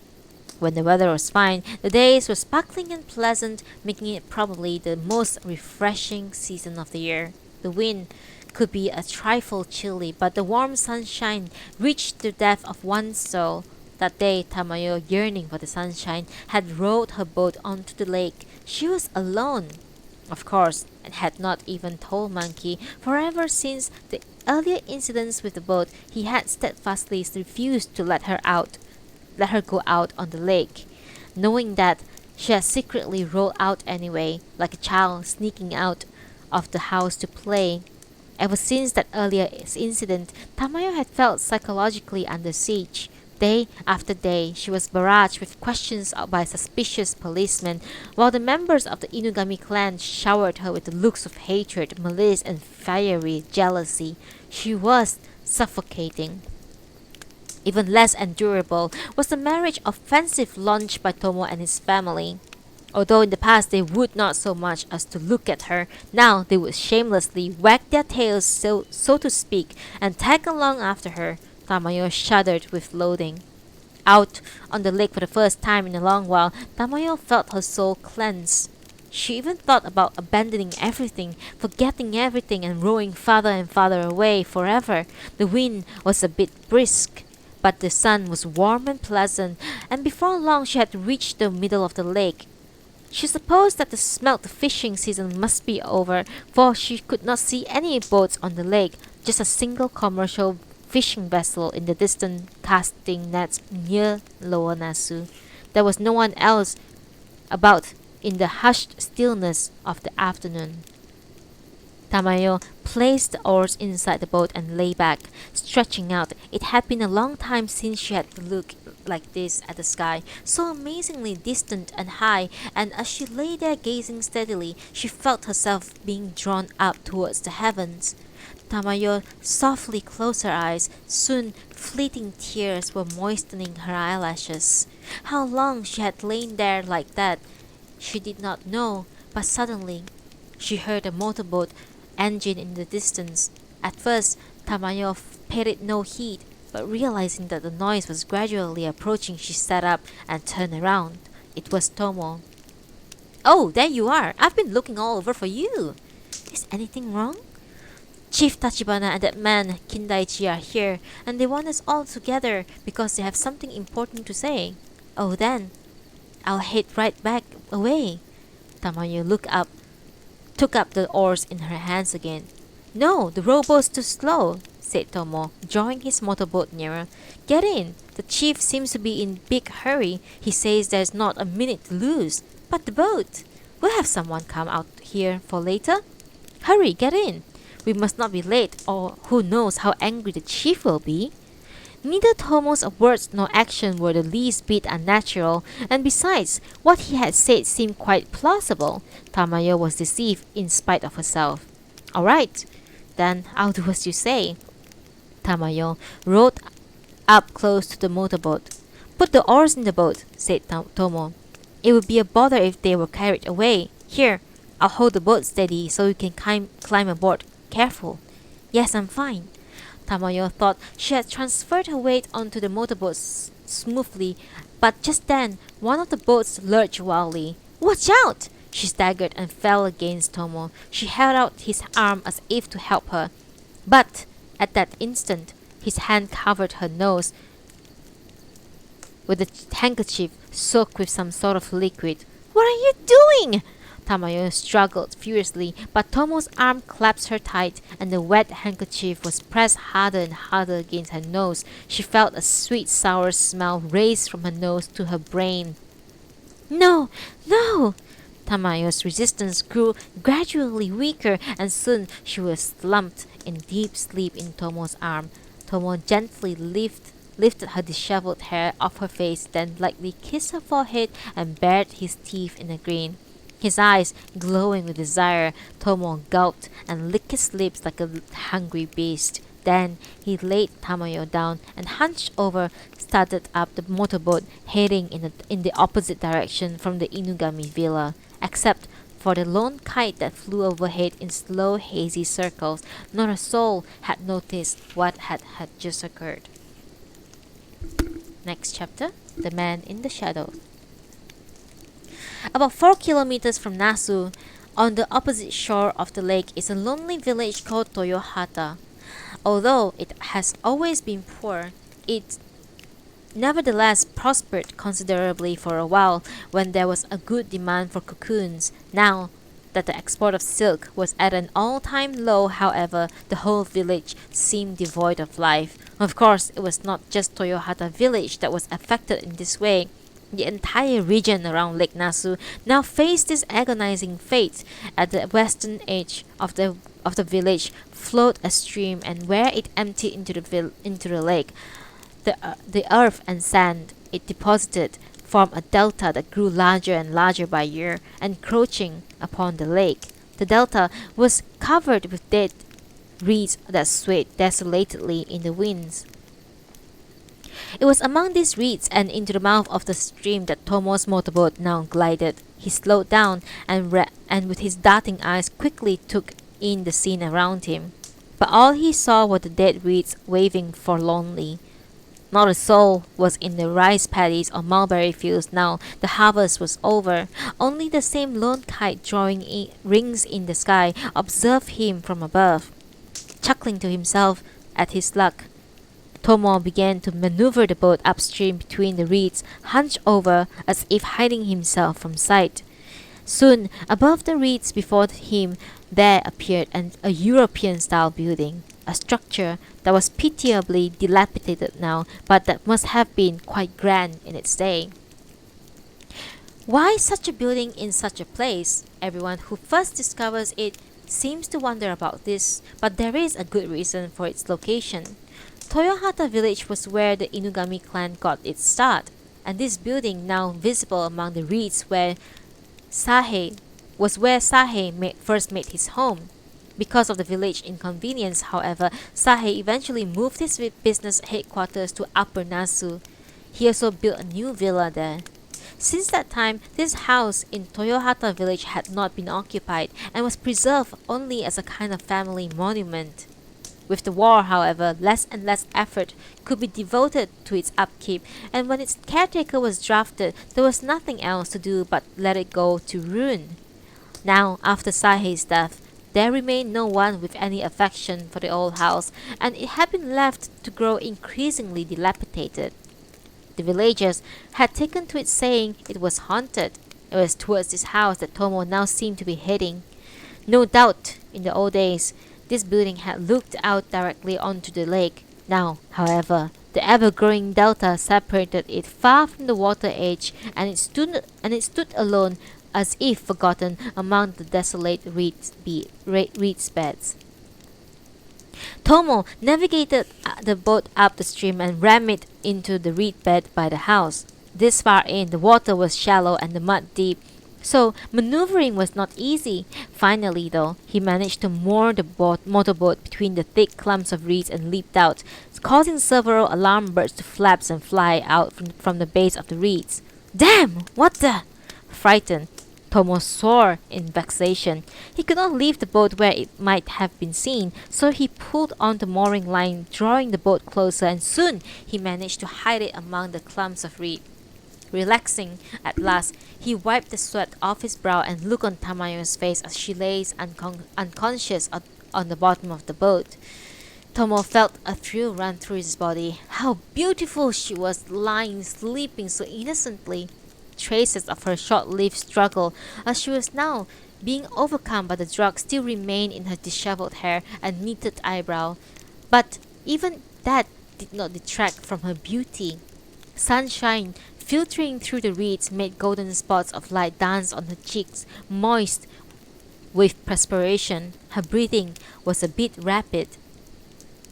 when the weather was fine, the days were sparkling and pleasant, making it probably the most refreshing season of the year. The wind could be a trifle chilly, but the warm sunshine reached the depth of one's soul. That day, Tamayo, yearning for the sunshine, had rowed her boat onto the lake. She was alone, of course, and had not even told Monkey, for ever since the earlier incidents with the boat, he had steadfastly refused to let her go out on the lake, knowing that she had secretly rolled out anyway, like a child sneaking out of the house to play. Ever since that earlier incident, Tamayo had felt psychologically under siege. Day after day, she was barraged with questions by suspicious policemen, while the members of the Inugami clan showered her with the looks of hatred, malice, and fiery jealousy. She was suffocating. Even less endurable was the marriage offensive launched by Tomo and his family. Although in the past they would not so much as to look at her, now they would shamelessly wag their tails, so to speak, and tag along after her. Tamayo shuddered with loathing. Out on the lake for the first time in a long while, Tamayo felt her soul cleanse. She even thought about abandoning everything, forgetting everything, and rowing farther and farther away forever. The wind was a bit brisk, but the sun was warm and pleasant, and before long she had reached the middle of the lake. She supposed that the smelt fishing season must be over, for she could not see any boats on the lake, just a single commercial fishing vessel in the distant casting nets near Lower Nasu. There was no one else about in the hushed stillness of the afternoon. Tamayo placed the oars inside the boat and lay back, stretching out. It had been a long time since she had looked like this at the sky, so amazingly distant and high, and as she lay there gazing steadily, she felt herself being drawn up towards the heavens. Tamayo softly closed her eyes. Soon fleeting tears were moistening her eyelashes. How long she had lain there like that, she did not know, but suddenly she heard a motorboat engine in the distance. At first, Tamayo paid it no heed, but realizing that the noise was gradually approaching, she sat up and turned around. It was Tomo. "Oh, there you are! I've been looking all over for you! Is anything wrong? Chief Tachibana and that man Kindaichi are here, and they want us all together because they have something important to say." "Oh, then I'll head right back away." Tamayo took up the oars in her hands again. "No, the rowboat's too slow," said Tomo, drawing his motorboat nearer. "Get in. The chief seems to be in big hurry. He says there's not a minute to lose. But the boat? We'll have someone come out here for later. Hurry, get in. We must not be late, or who knows how angry the chief will be." Neither Tomo's words nor action were the least bit unnatural, and besides, what he had said seemed quite plausible. Tamayo was deceived in spite of herself. "All right, then I'll do as you say." Tamayo rowed up close to the motorboat. "Put the oars in the boat," said Tomo. "It would be a bother if they were carried away. Here, I'll hold the boat steady so you can climb aboard. Careful." "Yes, I'm fine." Tamayo thought she had transferred her weight onto the motorboat smoothly, but just then one of the boats lurched wildly. "Watch out!" She staggered and fell against Tomo. She held out his arm as if to help her, but at that instant his hand covered her nose with a handkerchief soaked with some sort of liquid. "What are you doing?" Tamayo struggled furiously, but Tomo's arm clasped her tight, and the wet handkerchief was pressed harder and harder against her nose. She felt a sweet, sour smell race from her nose to her brain. "No, no!" Tamayo's resistance grew gradually weaker, and soon she was slumped in deep sleep in Tomo's arm. Tomo gently lifted her disheveled hair off her face, then lightly kissed her forehead and bared his teeth in a grin. His eyes glowing with desire, Tomo gulped and licked his lips like a hungry beast. Then he laid Tamayo down and hunched over, started up the motorboat, heading in the opposite direction from the Inugami villa. Except for the lone kite that flew overhead in slow, hazy circles, not a soul had noticed what had just occurred. Next chapter, The Man in the Shadows. About 4 kilometers from Nasu, on the opposite shore of the lake, is a lonely village called Toyohata. Although it has always been poor, it nevertheless prospered considerably for a while when there was a good demand for cocoons. Now that the export of silk was at an all-time low, however, the whole village seemed devoid of life. Of course, it was not just Toyohata village that was affected in this way. The entire region around Lake Nasu now faced this agonizing fate. At the western edge of the village flowed a stream, and where it emptied into the lake, the earth and sand it deposited formed a delta that grew larger and larger by year, encroaching upon the lake. The delta was covered with dead reeds that swayed desolately in the winds. It was among these reeds and into the mouth of the stream that Tomo's motorboat now glided. He slowed down and with his darting eyes quickly took in the scene around him. But all he saw were the dead reeds waving forlornly. Not a soul was in the rice paddies or mulberry fields now. The harvest was over. Only the same lone kite drawing rings in the sky observed him from above. Chuckling to himself at his luck, Tomo began to maneuver the boat upstream between the reeds, hunched over as if hiding himself from sight. Soon, above the reeds before him, there appeared a European-style building. a structure that was pitiably dilapidated now, but that must have been quite grand in its day. Why such a building in such a place? Everyone who first discovers it seems to wonder about this, but there is a good reason for its location. Toyohata village was where the Inugami clan got its start, and this building, now visible among the reeds Sahe where Sahe first made his home. Because of the village inconvenience, however, Sahe eventually moved his business headquarters to Upper Nasu. He also built a new villa there. Since that time, this house in Toyohata village had not been occupied and was preserved only as a kind of family monument. With the war, however, less and less effort could be devoted to its upkeep, and when its caretaker was drafted, there was nothing else to do but let it go to ruin. Now, after Sahe's death, there remained no one with any affection for the old house, and it had been left to grow increasingly dilapidated. The villagers had taken to it, saying it was haunted. It was towards this house that Tomo now seemed to be heading. No doubt, in the old days, this building had looked out directly onto the lake. Now, however, the ever-growing delta separated it far from the water edge, and it stood alone, as if forgotten among the desolate reeds beds. Tomo navigated the boat up the stream and rammed it into the reed bed by the house. This far in, the water was shallow and the mud deep, so maneuvering was not easy. Finally, though, he managed to moor the motorboat between the thick clumps of reeds and leaped out, causing several alarm birds to flap and fly out from the base of the reeds. Damn! What the? Frightened, Tomo swore in vexation. He could not leave the boat where it might have been seen, so he pulled on the mooring line, drawing the boat closer, and soon he managed to hide it among the clumps of reed. Relaxing at last, he wiped the sweat off his brow and looked on Tamayo's face as she lay unconscious on the bottom of the boat. Tomo felt a thrill run through his body. How beautiful she was, lying, sleeping so innocently. Traces of her short-lived struggle, as she was now being overcome by the drug, still remained in her disheveled hair and knitted eyebrow. But even that did not detract from her beauty. Sunshine filtering through the reeds made golden spots of light dance on her cheeks, moist with perspiration. Her breathing was a bit rapid.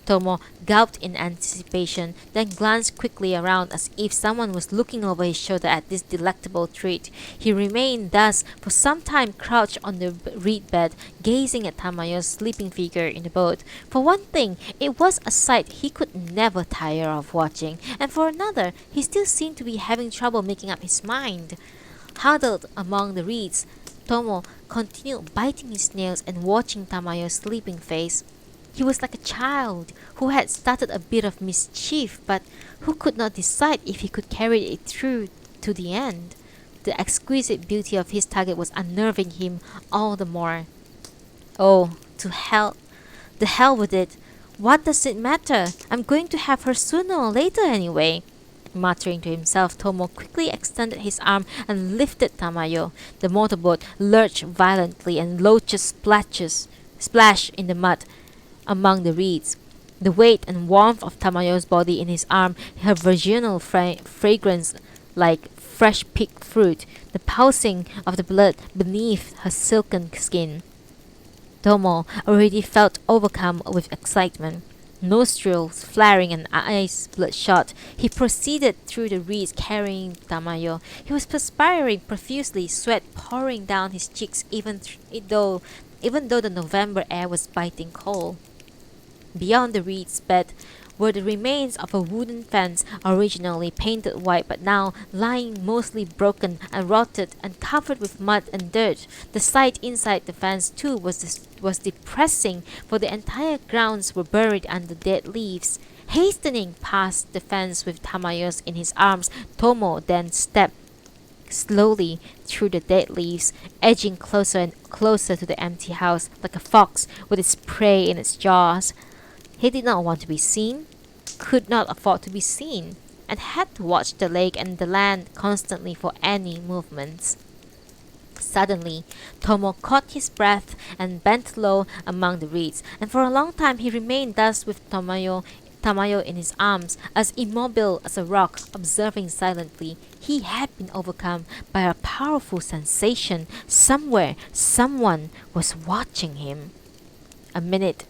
Tomo gulped in anticipation, then glanced quickly around as if someone was looking over his shoulder at this delectable treat. He remained thus for some time crouched on the reed bed, gazing at Tamayo's sleeping figure in the boat. For one thing, it was a sight he could never tire of watching, and for another, he still seemed to be having trouble making up his mind. Huddled among the reeds, Tomo continued biting his nails and watching Tamayo's sleeping face. He was like a child who had started a bit of mischief, but who could not decide if he could carry it through to the end. The exquisite beauty of his target was unnerving him all the more. Oh, to hell! The hell with it! What does it matter? I'm going to have her sooner or later anyway. Muttering to himself, Tomo quickly extended his arm and lifted Tamayo. The motorboat lurched violently and loaches splashed in the mud among the reeds. The weight and warmth of Tamayo's body in his arm, her virginal fragrance like fresh picked fruit, the pulsing of the blood beneath her silken skin. Tomo already felt overcome with excitement. Nostrils flaring and eyes bloodshot, he proceeded through the reeds carrying Tamayo. He was perspiring profusely, sweat pouring down his cheeks even though the November air was biting cold. Beyond the reeds bed were the remains of a wooden fence, originally painted white but now lying mostly broken and rotted and covered with mud and dirt. The sight inside the fence too was depressing, for the entire grounds were buried under dead leaves. Hastening past the fence with Tamayo in his arms, Tomo then stepped slowly through the dead leaves, edging closer and closer to the empty house, like a fox with its prey in its jaws. He did not want to be seen, could not afford to be seen, and had to watch the lake and the land constantly for any movements. Suddenly, Tomo caught his breath and bent low among the reeds, and for a long time he remained thus with Tamayo in his arms, as immobile as a rock, observing silently. He had been overcome by a powerful sensation. Somewhere, someone was watching him. A minute,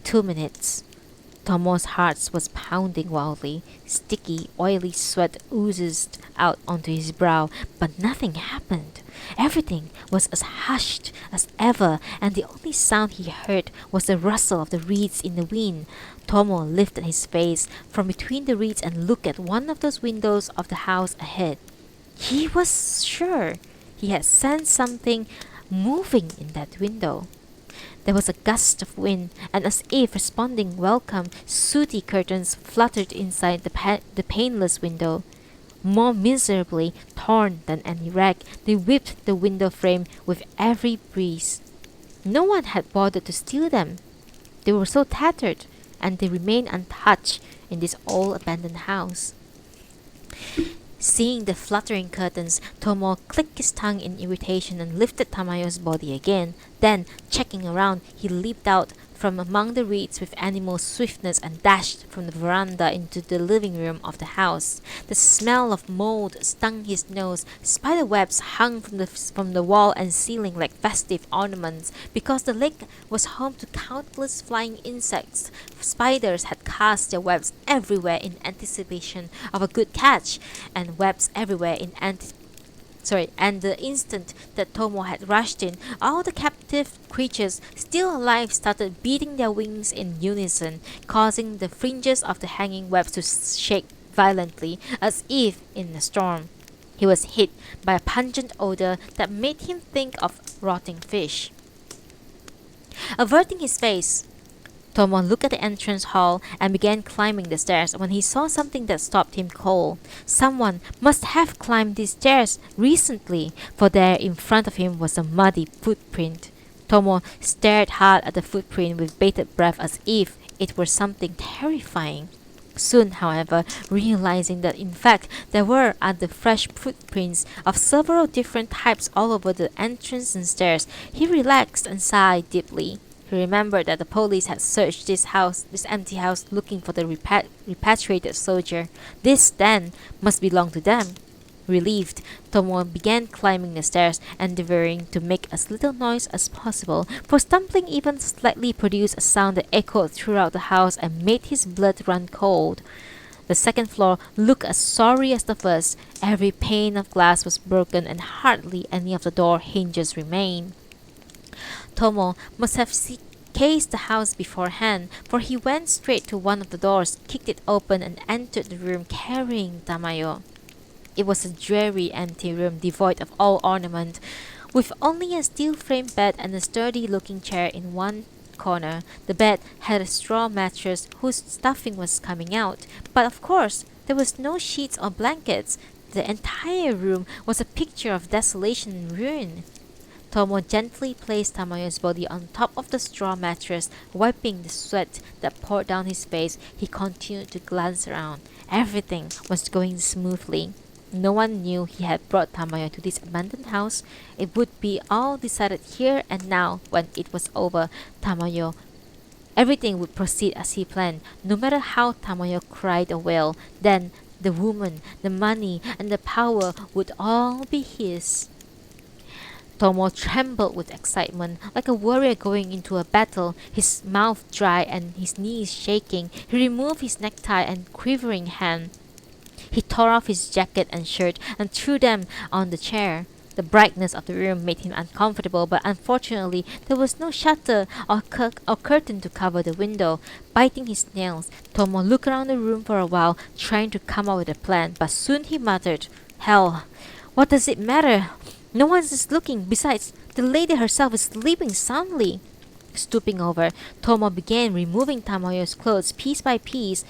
2 minutes. Tomo's heart was pounding wildly. Sticky, oily sweat oozed out onto his brow, but nothing happened. Everything was as hushed as ever, and the only sound he heard was the rustle of the reeds in the wind. Tomo lifted his face from between the reeds and looked at one of those windows of the house ahead. He was sure he had sensed something moving in that window. There was a gust of wind, and as if responding welcome, sooty curtains fluttered inside the paneless window. More miserably torn than any rag, they whipped the window frame with every breeze. No one had bothered to steal them. They were so tattered, and they remained untouched in this old abandoned house. Seeing the fluttering curtains, Tomo clicked his tongue in irritation and lifted Tamayo's body again. Then, checking around, he leaped out from among the reeds with animal swiftness and dashed from the veranda into the living room of the house. The smell of mold stung his nose. Spider webs hung from the wall and ceiling like festive ornaments. Because the lake was home to countless flying insects, spiders had cast their webs everywhere in anticipation of a good catch, and webs everywhere and the instant that Tomo had rushed in, all the captive creatures still alive started beating their wings in unison, causing the fringes of the hanging webs to shake violently, as if in a storm. He was hit by a pungent odor that made him think of rotting fish. Averting his face, Tomo looked at the entrance hall and began climbing the stairs when he saw something that stopped him cold. Someone must have climbed these stairs recently, for there in front of him was a muddy footprint. Tomo stared hard at the footprint with bated breath as if it were something terrifying. Soon, however, realizing that in fact there were other fresh footprints of several different types all over the entrance and stairs, he relaxed and sighed deeply. He remembered that the police had searched this empty house, looking for the repatriated soldier. This, then, must belong to them. Relieved, Tomo began climbing the stairs, endeavoring to make as little noise as possible, for stumbling even slightly produced a sound that echoed throughout the house and made his blood run cold. The second floor looked as sorry as the first. Every pane of glass was broken, and hardly any of the door hinges remained. Tomo must have cased the house beforehand, for he went straight to one of the doors, kicked it open, and entered the room carrying Tamayo. It was a dreary, empty room devoid of all ornament, with only a steel-framed bed and a sturdy-looking chair in one corner. The bed had a straw mattress whose stuffing was coming out, but of course there was no sheets or blankets. The entire room was a picture of desolation and ruin. Tomo gently placed Tamayo's body on top of the straw mattress. Wiping the sweat that poured down his face, he continued to glance around. Everything was going smoothly. No one knew he had brought Tamayo to this abandoned house. It would be all decided here and now. When it was over, everything would proceed as he planned. No matter how Tamayo cried or wailed, then the woman, the money, and the power would all be his. Tomo trembled with excitement, like a warrior going into a battle, his mouth dry and his knees shaking. He removed his necktie and quivering hand. He tore off his jacket and shirt and threw them on the chair. The brightness of the room made him uncomfortable, but unfortunately there was no shutter or curtain to cover the window. Biting his nails, Tomo looked around the room for a while, trying to come up with a plan, but soon he muttered, "Hell, what does it matter? No one is looking. Besides, the lady herself is sleeping soundly." Stooping over, Tomo began removing Tamayo's clothes piece by piece.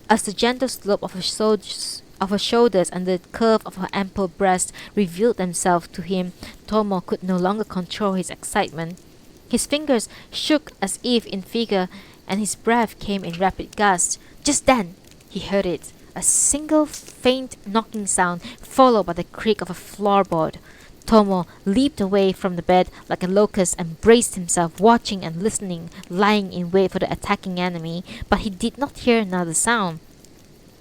As the gentle slope of her shoulders and the curve of her ample breast revealed themselves to him, Tomo could no longer control his excitement. His fingers shook as if in figure, and his breath came in rapid gusts. Just then, he heard it. A single faint knocking sound, followed by the creak of a floorboard. Tomo leaped away from the bed like a locust and braced himself, watching and listening, lying in wait for the attacking enemy, but he did not hear another sound.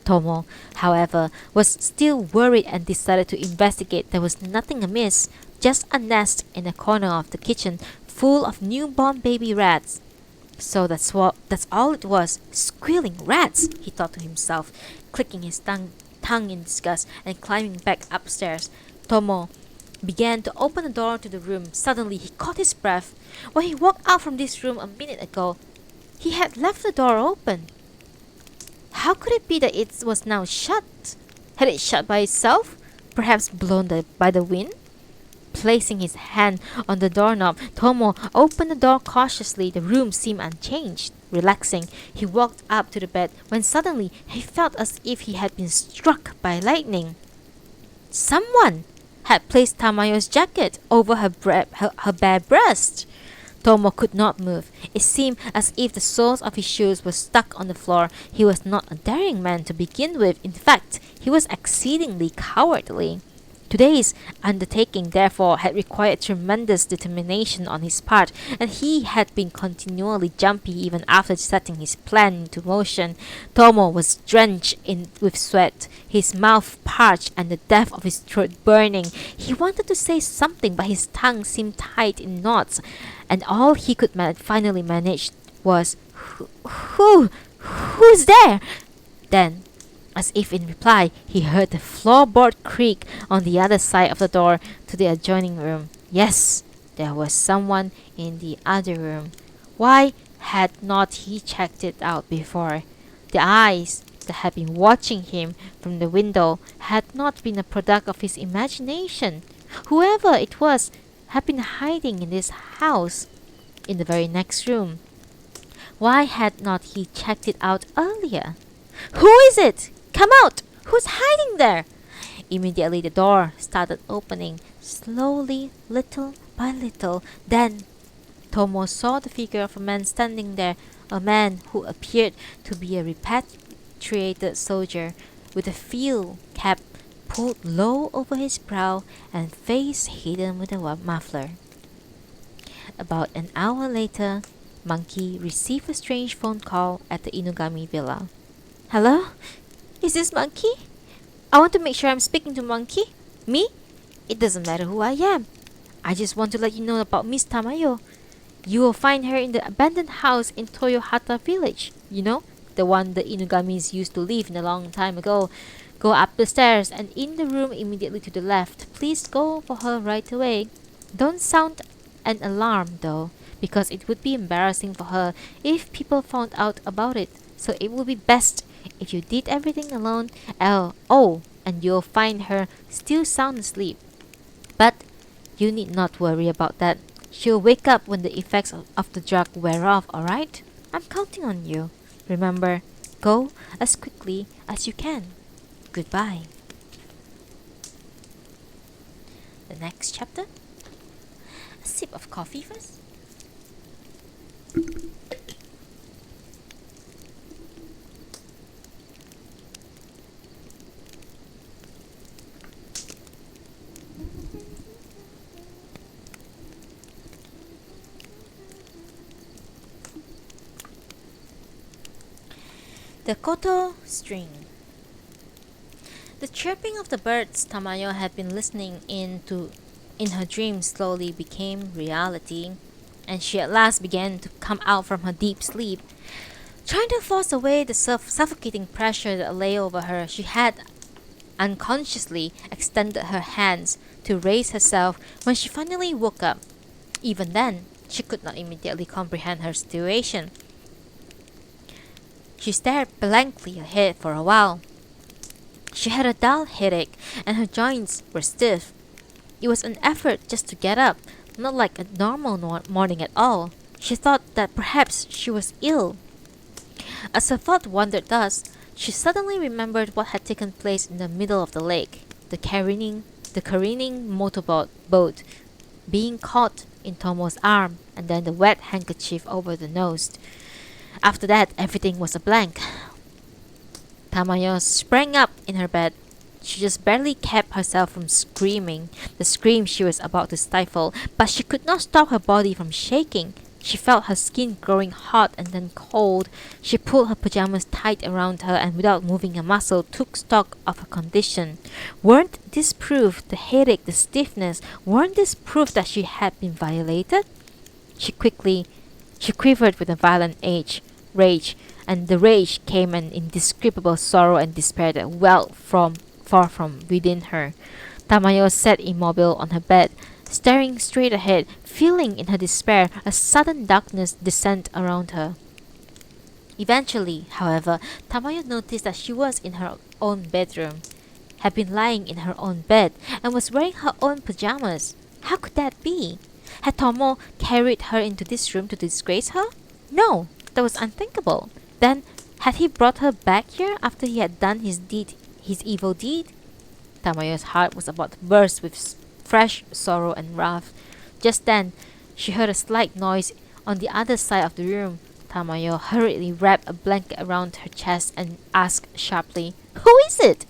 Tomo, however, was still worried and decided to investigate. There was nothing amiss, just a nest in a corner of the kitchen full of newborn baby rats. So that's all it was. Squealing rats, he thought to himself, clicking his tongue in disgust and climbing back upstairs. Tomo began to open the door to the room. Suddenly he caught his breath. When he walked out from this room a minute ago, he had left the door open. How could it be that it was now shut? Had it shut by itself? Perhaps blown by the wind? Placing his hand on the doorknob, Tomo opened the door cautiously. The room seemed unchanged. Relaxing, he walked up to the bed when suddenly he felt as if he had been struck by lightning. Someone had placed Tamayo's jacket over her bare breast. Tomo could not move. It seemed as if the soles of his shoes were stuck on the floor. He was not a daring man to begin with. In fact, he was exceedingly cowardly. Today's undertaking, therefore, had required tremendous determination on his part, and he had been continually jumpy even after setting his plan into motion. Tomo was drenched with sweat, his mouth parched and the depth of his throat burning. He wanted to say something, but his tongue seemed tied in knots, and all he could finally manage was, Who's there?" Then, as if in reply, he heard the floorboard creak on the other side of the door to the adjoining room. Yes, there was someone in the other room. Why had not he checked it out before? The eyes that had been watching him from the window had not been a product of his imagination. Whoever it was had been hiding in this house, in the very next room. Why had not he checked it out earlier? "Who is it? Come out! Who's hiding there?" Immediately the door started opening, slowly, little by little. Then Tomo saw the figure of a man standing there, a man who appeared to be a repatriated soldier, with a field cap pulled low over his brow and face hidden with a muffler. About an hour later, Monkey received a strange phone call at the Inugami villa. "Hello? Is this Monkey? I want to make sure I'm speaking to Monkey. Me? It doesn't matter who I am. I just want to let you know about Miss Tamayo. You will find her in the abandoned house in Toyohata village. You know, the one the Inugamis used to live in a long time ago. Go up the stairs and in the room immediately to the left. Please go for her right away. Don't sound an alarm though, because it would be embarrassing for her if people found out about it. So it would be best if you did everything alone. Oh, and you'll find her still sound asleep. But you need not worry about that. She'll wake up when the effects of the drug wear off, alright? I'm counting on you. Remember, go as quickly as you can. Goodbye." The next chapter? A sip of coffee first. The Koto String. The chirping of the birds Tamayo had been listening in her dreams slowly became reality, and she at last began to come out from her deep sleep. Trying to force away the suffocating pressure that lay over her, she had unconsciously extended her hands to raise herself when she finally woke up. Even then, she could not immediately comprehend her situation. She stared blankly ahead for a while. She had a dull headache and her joints were stiff. It was an effort just to get up, not like a normal morning at all. She thought that perhaps she was ill. As her thought wandered thus, she suddenly remembered what had taken place in the middle of the lake, the careening motorboat being caught in Tomo's arm, and then the wet handkerchief over the nose. After that, everything was a blank. Tamayo sprang up in her bed. She just barely kept herself from screaming, the scream she was about to stifle, but she could not stop her body from shaking. She felt her skin growing hot and then cold. She pulled her pajamas tight around her and without moving a muscle took stock of her condition. Weren't this proof, the headache, the stiffness, weren't this proof that she had been violated? She quivered with a violent rage, and the rage came an indescribable sorrow and despair that welled from far from within her. Tamayo sat immobile on her bed, staring straight ahead, feeling in her despair a sudden darkness descend around her. Eventually, however, Tamayo noticed that she was in her own bedroom, had been lying in her own bed, and was wearing her own pajamas. How could that be? Had Tomo carried her into this room to disgrace her? No, that was unthinkable. Then, had he brought her back here after he had done his evil deed? Tamayo's heart was about to burst with fresh sorrow and wrath. Just then, she heard a slight noise on the other side of the room. Tamayo hurriedly wrapped a blanket around her chest and asked sharply, "Who is it?"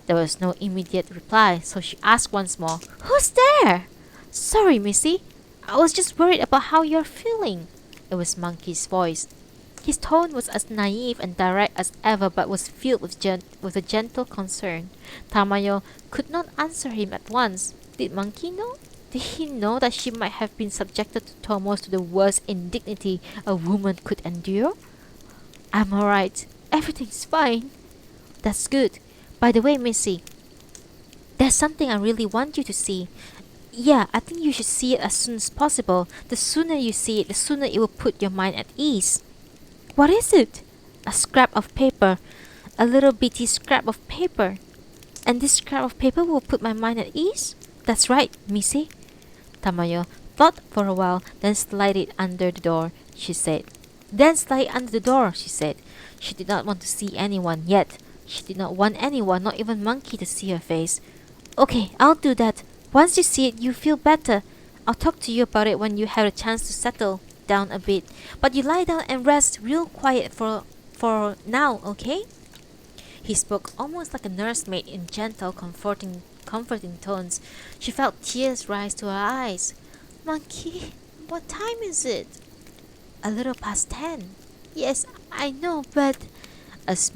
There was no immediate reply, so she asked once more, "Who's there?" "Sorry, Missy. I was just worried about how you're feeling." It was Monkey's voice. His tone was as naive and direct as ever, but was filled with a gentle concern. Tamayo could not answer him at once. Did Monkey know? Did he know that she might have been subjected to Tomos to the worst indignity a woman could endure? "I'm alright. Everything's fine." "That's good. By the way, Missy, there's something I really want you to see. Yeah, I think you should see it as soon as possible. The sooner you see it, the sooner it will put your mind at ease." "What is it?" "A scrap of paper. A little bitty scrap of paper." "And this scrap of paper will put my mind at ease?" "That's right, Missy." Tamayo thought for a while, then slid it under the door, she said. She did not want to see anyone yet. She did not want anyone, not even Monkey, to see her face. "Okay, I'll do that. Once you see it, you feel better. I'll talk to you about it when you have a chance to settle down a bit. But you lie down and rest real quiet for now, okay?" He spoke almost like a nursemaid in gentle, comforting tones. She felt tears rise to her eyes. "Monkey, what time is it?" "A little past 10. "Yes, I know, but..." As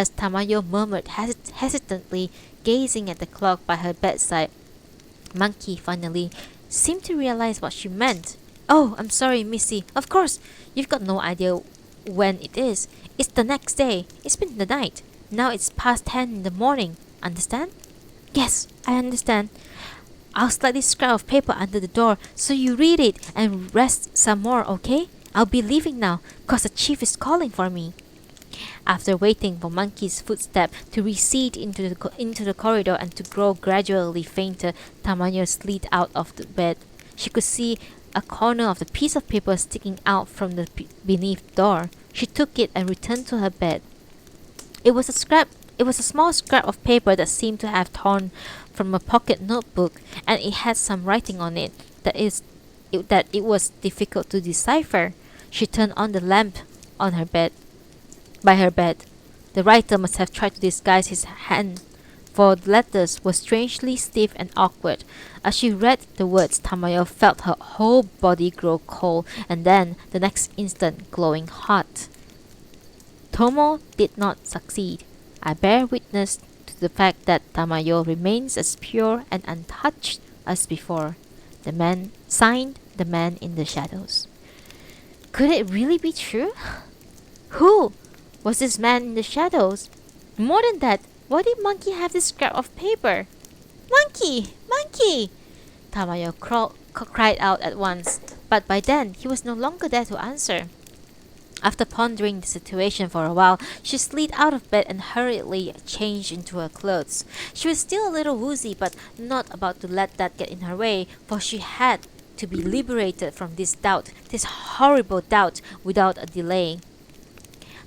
Tamayo murmured hesitantly, gazing at the clock by her bedside, Monkey finally seemed to realize what she meant. "Oh, I'm sorry, Missy. Of course, you've got no idea when it is. It's the next day. It's been the night. Now it's past 10 in the morning. Understand?" "Yes, I understand. I'll slide this scrap of paper under the door so you read it and rest some more, okay? I'll be leaving now, 'cause the chief is calling for me." After waiting for Monkey's footstep to recede into the corridor and to grow gradually fainter, Tamayo slid out of the bed. She could see a corner of the piece of paper sticking out from the beneath the door. She took it and returned to her bed. It was a small scrap of paper that seemed to have torn from a pocket notebook, and it had some writing on it that it was difficult to decipher. She turned on the lamp on her bed. By her bed, the writer must have tried to disguise his hand, for the letters were strangely stiff and awkward. As she read the words, Tamayo felt her whole body grow cold, and then, the next instant, glowing hot. "Tomo did not succeed. I bear witness to the fact that Tamayo remains as pure and untouched as before. The man signed, the man in the shadows." Could it really be true? Who was this man in the shadows? More than that, why did Monkey have this scrap of paper? "Monkey! Monkey!" Tamayo cried out at once, but by then he was no longer there to answer. After pondering the situation for a while, she slid out of bed and hurriedly changed into her clothes. She was still a little woozy, but not about to let that get in her way, for she had to be liberated from this doubt, this horrible doubt, without a delay.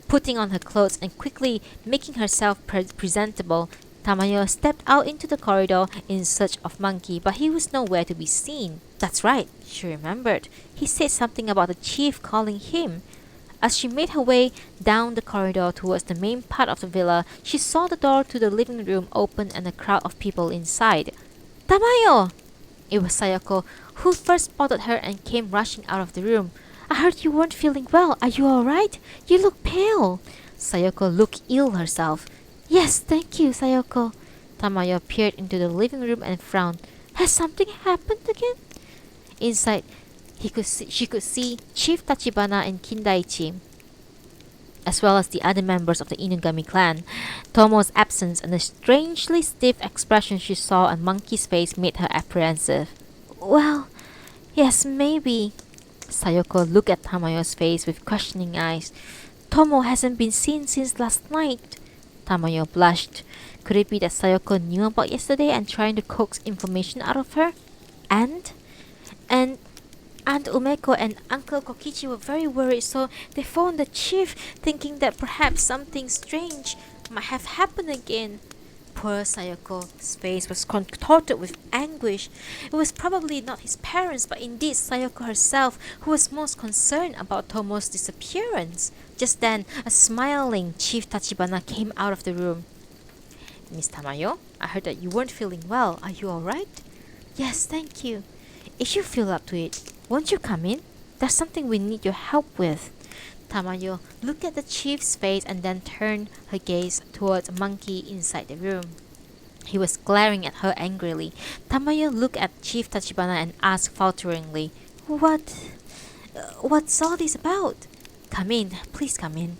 Putting on her clothes and quickly making herself presentable, Tamayo stepped out into the corridor in search of Monkey, but he was nowhere to be seen. That's right, she remembered. He said something about the chief calling him. As she made her way down the corridor towards the main part of the villa, she saw the door to the living room open and a crowd of people inside. Tamayo! It was Sayoko, who first spotted her and came rushing out of the room. I heard you weren't feeling well. Are you alright? You look pale. Sayoko looked ill herself. Yes, thank you, Sayoko. Tamayo peered into the living room and frowned. Has something happened again? Inside, she could see Chief Tachibana and Kindaichi, as well as the other members of the Inugami clan. Tomo's absence and the strangely stiff expression she saw on Monkey's face made her apprehensive. Well, yes, maybe. Sayoko looked at Tamayo's face with questioning eyes. Tomo hasn't been seen since last night. Tamayo blushed. Could it be that Sayoko knew about yesterday and trying to coax information out of her? And Aunt Umeko and Uncle Kokichi were very worried, so they phoned the chief, thinking that perhaps something strange might have happened again. Poor Sayoko's face was contorted with anguish. It was probably not his parents, but indeed Sayoko herself, who was most concerned about Tomo's disappearance. Just then, a smiling Chief Tachibana came out of the room. Miss Tamayo, I heard that you weren't feeling well. Are you alright? Yes, thank you. If you feel up to it, won't you come in? There's something we need your help with. Tamayo looked at the chief's face and then turned her gaze towards a monkey inside the room. He was glaring at her angrily. Tamayo looked at Chief Tachibana and asked falteringly, What's all this about? Come in, please come in.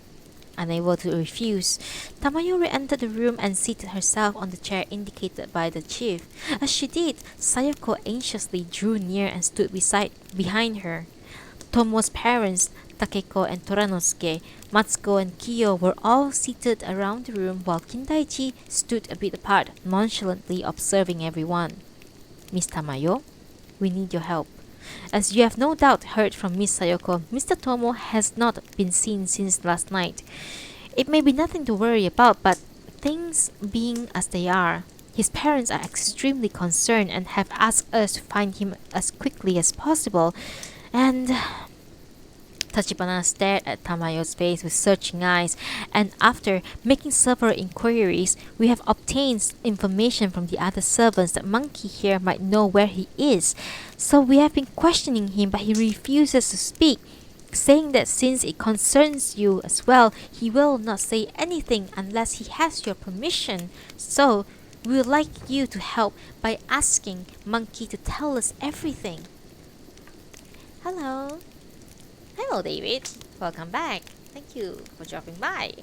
Unable to refuse, Tamayo re-entered the room and seated herself on the chair indicated by the chief. As she did, Sayoko anxiously drew near and stood behind her. Tomo's parents, Takeko and Toranosuke, Matsuko and Kiyo were all seated around the room while Kindaichi stood a bit apart, nonchalantly observing everyone. Miss Tamayo, we need your help. As you have no doubt heard from Miss Sayoko, Mr. Tomo has not been seen since last night. It may be nothing to worry about, but things being as they are, his parents are extremely concerned and have asked us to find him as quickly as possible. And Tachibana stared at Tamayo's face with searching eyes, and after making several inquiries, we have obtained information from the other servants that Monkey here might know where he is. So we have been questioning him, but he refuses to speak, saying that since it concerns you as well, he will not say anything unless he has your permission. So we would like you to help by asking Monkey to tell us everything. Hello. Hello, David. Welcome back. Thank you for dropping by.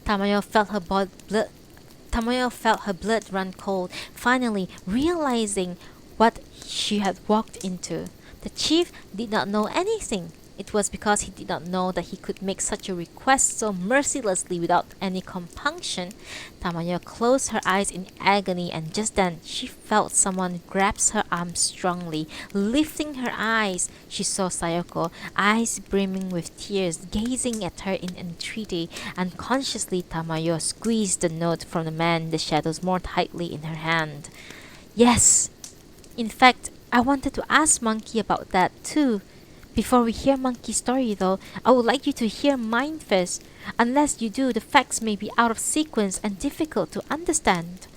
Tamayo felt her blood run cold, finally realizing what she had walked into. The chief did not know anything. It was because he did not know that he could make such a request so mercilessly without any compunction. Tamayo closed her eyes in agony, and just then she felt someone grasp her arm strongly. Lifting her eyes, she saw Sayoko, eyes brimming with tears, gazing at her in entreaty. Unconsciously, Tamayo squeezed the note from the man in the shadows more tightly in her hand. Yes, in fact, I wanted to ask Monkey about that too. Before we hear Monkey's story though, I would like you to hear mine first. Unless you do, the facts may be out of sequence and difficult to understand.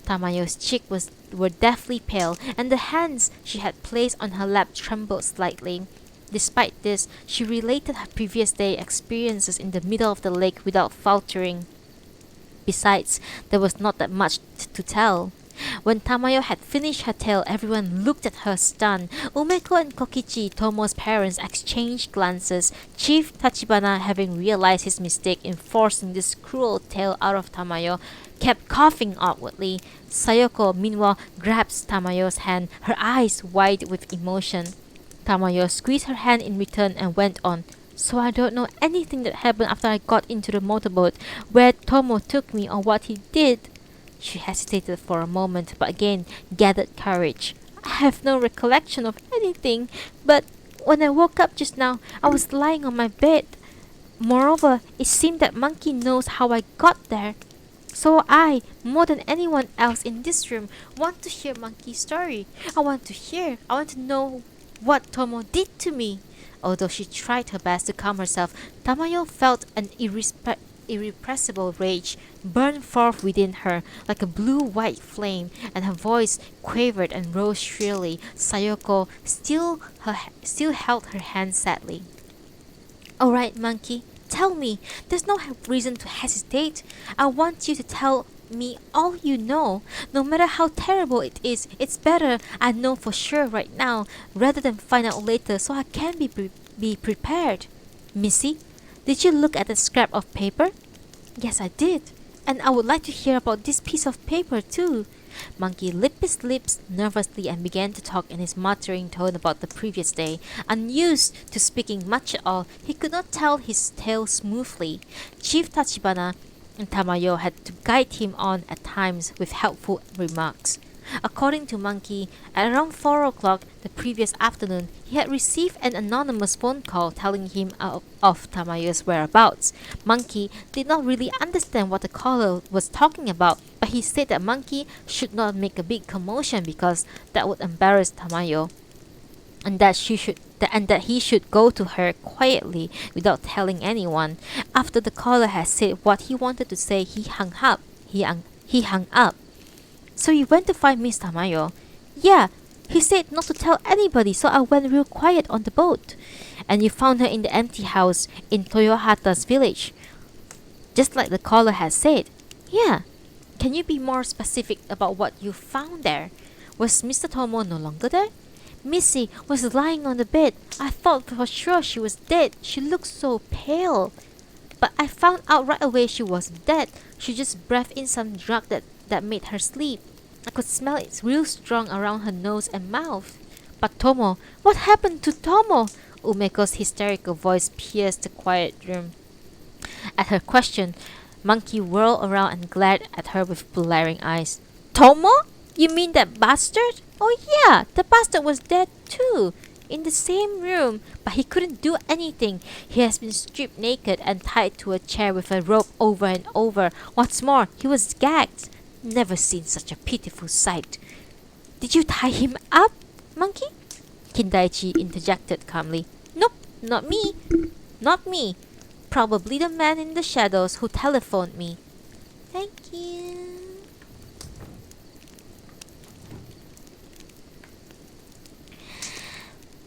Tamayo's cheeks were deathly pale, and the hands she had placed on her lap trembled slightly. Despite this, she related her previous day experiences in the middle of the lake without faltering. Besides, there was not that much to tell. When Tamayo had finished her tale, everyone looked at her stunned. Umeko and Kokichi, Tomo's parents, exchanged glances. Chief Tachibana, having realized his mistake in forcing this cruel tale out of Tamayo, kept coughing awkwardly. Sayoko, meanwhile, grasped Tamayo's hand, her eyes wide with emotion. Tamayo squeezed her hand in return and went on. So I don't know anything that happened after I got into the motorboat, where Tomo took me or what he did. She hesitated for a moment, but again gathered courage. I have no recollection of anything, but when I woke up just now, I was lying on my bed. Moreover, it seemed that Monkey knows how I got there. So I, more than anyone else in this room, want to hear Monkey's story. I want to know what Tomo did to me. Although she tried her best to calm herself, Tamayo felt an irrepressible rage burn forth within her like a blue-white flame, and her voice quavered and rose shrilly. Sayoko still held her hand sadly. All right, monkey, tell me. There's no reason to hesitate. I want you to tell me all you know. No matter how terrible it is, it's better I know for sure right now rather than find out later so I can be prepared. Missy, did you look at the scrap of paper? Yes, I did. And I would like to hear about this piece of paper too. Monkey lipped his lips nervously and began to talk in his muttering tone about the previous day. Unused to speaking much at all, he could not tell his tale smoothly. Chief Tachibana and Tamayo had to guide him on at times with helpful remarks. According to Monkey, at around 4 o'clock the previous afternoon, he had received an anonymous phone call telling him of Tamayo's whereabouts. Monkey did not really understand what the caller was talking about, but he said that Monkey should not make a big commotion because that would embarrass Tamayo, and that he should go to her quietly without telling anyone. After the caller had said what he wanted to say, he hung up. He hung up. So you went to find Miss Tamayo? Yeah, he said not to tell anybody, so I went real quiet on the boat. And you found her in the empty house in Toyohata's village, just like the caller had said. Yeah. Can you be more specific about what you found there? Was Mr. Tomo no longer there? Missy was lying on the bed. I thought for sure she was dead. She looked so pale. But I found out right away she wasn't dead. She just breathed in some drug that made her sleep. I could smell it real strong around her nose and mouth. But Tomo, what happened to Tomo? Umeko's hysterical voice pierced the quiet room. At her question, Monkey whirled around and glared at her with glaring eyes. Tomo? You mean that bastard? Oh yeah, the bastard was dead too. In the same room, but he couldn't do anything. He has been stripped naked and tied to a chair with a rope over and over. What's more, he was gagged. Never seen such a pitiful sight. Did you tie him up, Monkey? Kindaichi interjected calmly. Nope, not me. Not me. Probably the man in the shadows who telephoned me. Thank you.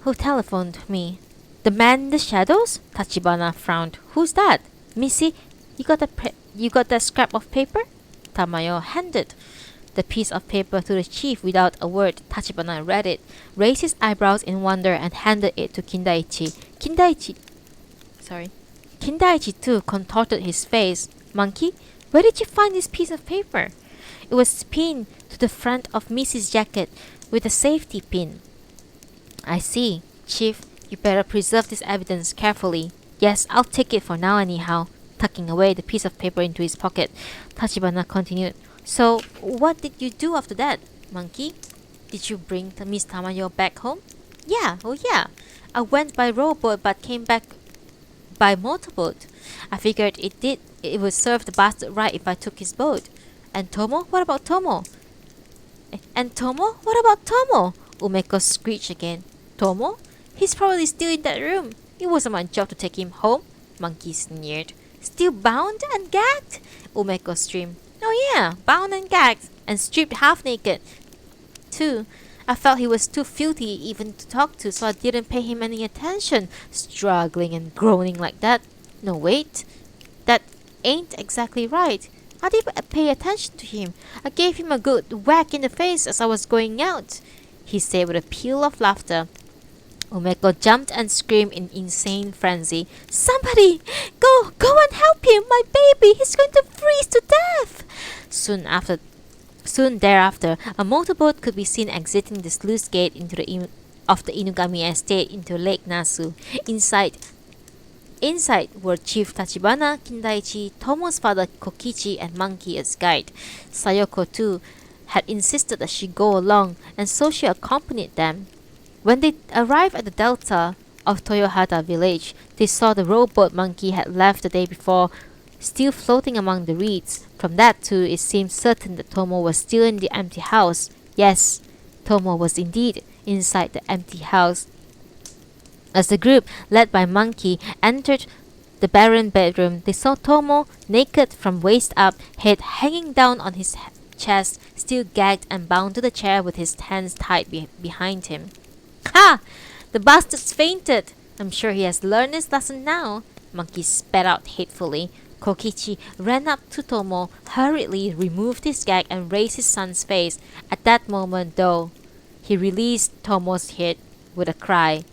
Who telephoned me? The man in the shadows? Tachibana frowned. Who's that? Missy, you got that scrap of paper? Tamayo handed the piece of paper to the chief without a word. Tachibana read it, raised his eyebrows in wonder, and handed it to Kindaichi. Kindaichi too contorted his face. Monkey, where did you find this piece of paper? It was pinned to the front of Missy's jacket with a safety pin. I see. Chief, you better preserve this evidence carefully. Yes, I'll take it for now anyhow. Tucking away the piece of paper into his pocket, Tachibana continued. So, what did you do after that, Monkey? Did you bring Miss Tamayo back home? Yeah, oh yeah. I went by rowboat but came back by motorboat. I figured it would serve the bastard right if I took his boat. And Tomo? What about Tomo? And Tomo? What about Tomo? Umeko screeched again. Tomo? He's probably still in that room. It wasn't my job to take him home. Monkey sneered. Still bound and gagged? Umeko screamed. Oh yeah, bound and gagged. And stripped half naked. Too. I felt he was too filthy even to talk to, so I didn't pay him any attention. Struggling and groaning like that. No, wait. That ain't exactly right. I did pay attention to him. I gave him a good whack in the face as I was going out, he said with a peal of laughter. Umeko jumped and screamed in insane frenzy. Somebody! Go and help him! My baby! He's going to freeze to death! Soon thereafter, a motorboat could be seen exiting the sluice gate of the Inugami estate into Lake Nasu. Inside were Chief Tachibana, Kindaichi, Tomo's father Kokichi, and Monkey as guide. Sayoko too had insisted that she go along, and so she accompanied them. When they arrived at the delta of Toyohata village, they saw the rowboat Monkey had left the day before still floating among the reeds. From that too, it seemed certain that Tomo was still in the empty house. Yes, Tomo was indeed inside the empty house. As the group, led by Monkey, entered the barren bedroom, they saw Tomo, naked from waist up, head hanging down on his chest, still gagged and bound to the chair with his hands tied behind him. Ha! The bastard's fainted! I'm sure he has learned his lesson now. Monkey spat out hatefully. Kokichi ran up to Tomo, hurriedly removed his gag and raised his son's face. At that moment, though, he released Tomo's head with a cry,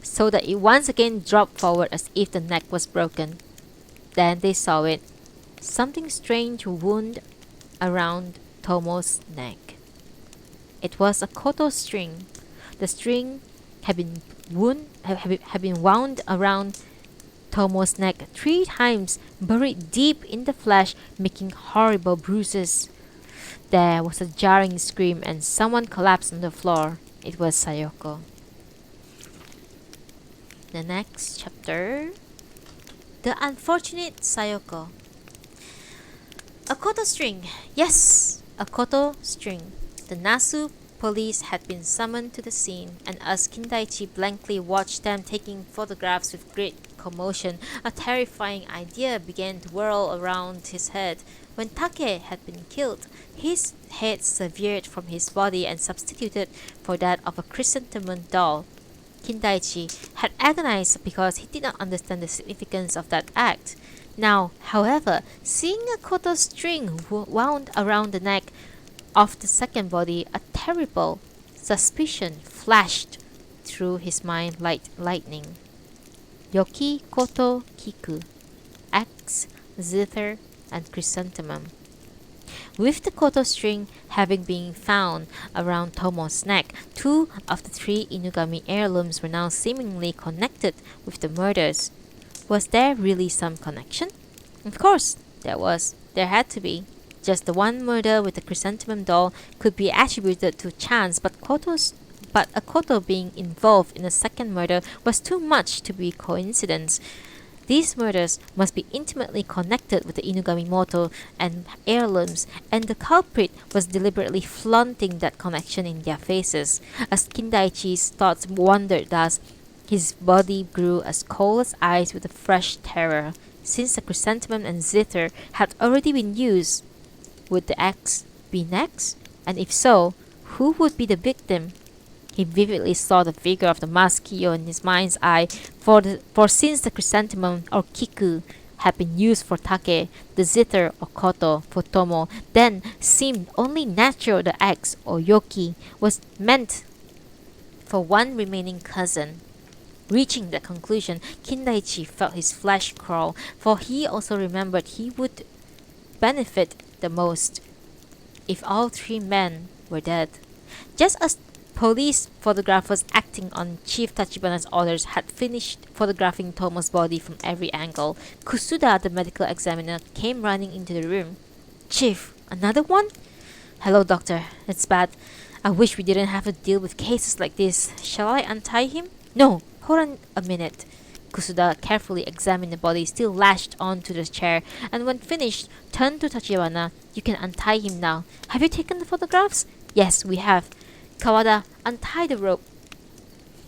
so that it once again dropped forward as if the neck was broken. Then they saw it. Something strange wound around Tomo's neck. It was a koto string. The string had been wound around Tomo's neck 3 times, buried deep in the flesh, making horrible bruises. There was a jarring scream and someone collapsed on the floor. It was Sayoko. The next chapter. The unfortunate Sayoko. A koto string. Yes, a koto string. The Nasu police had been summoned to the scene, and as Kindaichi blankly watched them taking photographs with great commotion, a terrifying idea began to whirl around his head. When Take had been killed, his head severed from his body and substituted for that of a chrysanthemum doll. Kindaichi had agonized because he did not understand the significance of that act. Now, however, seeing a koto string wound around the neck of the second body, a terrible suspicion flashed through his mind like lightning. Yoki koto kiku, axe, zither, and chrysanthemum. With the koto string having been found around Tomo's neck, 2 of the 3 Inugami heirlooms were now seemingly connected with the murders. Was there really some connection? Of course, there was. There had to be. Just the one murder with the chrysanthemum doll could be attributed to chance, but a koto being involved in a second murder was too much to be coincidence. These murders must be intimately connected with the Inugami motto and heirlooms, and the culprit was deliberately flaunting that connection in their faces. As Kindaichi's thoughts wandered thus, his body grew as cold as ice with a fresh terror. Since the chrysanthemum and zither had already been used, would the axe be next? And if so, who would be the victim? He vividly saw the figure of the masked Kyo in his mind's eye, for since the chrysanthemum or kiku had been used for Take, the zither or koto for Tomo, then seemed only natural the axe or yoki was meant for one remaining cousin. Reaching that conclusion, Kindaichi felt his flesh crawl, for he also remembered he would benefit the most if all 3 men were dead. Just as police photographers acting on Chief Tachibana's orders had finished photographing Tomo's body from every angle, Kusuda, the medical examiner, came running into the room. Chief, another one? Hello, doctor. It's bad. I wish we didn't have to deal with cases like this. Shall I untie him? No, hold on a minute. Kusuda carefully examined the body still lashed onto the chair, and when finished, turned to Tachibana. You can untie him now. Have you taken the photographs? Yes, we have. Kawada, untie the rope.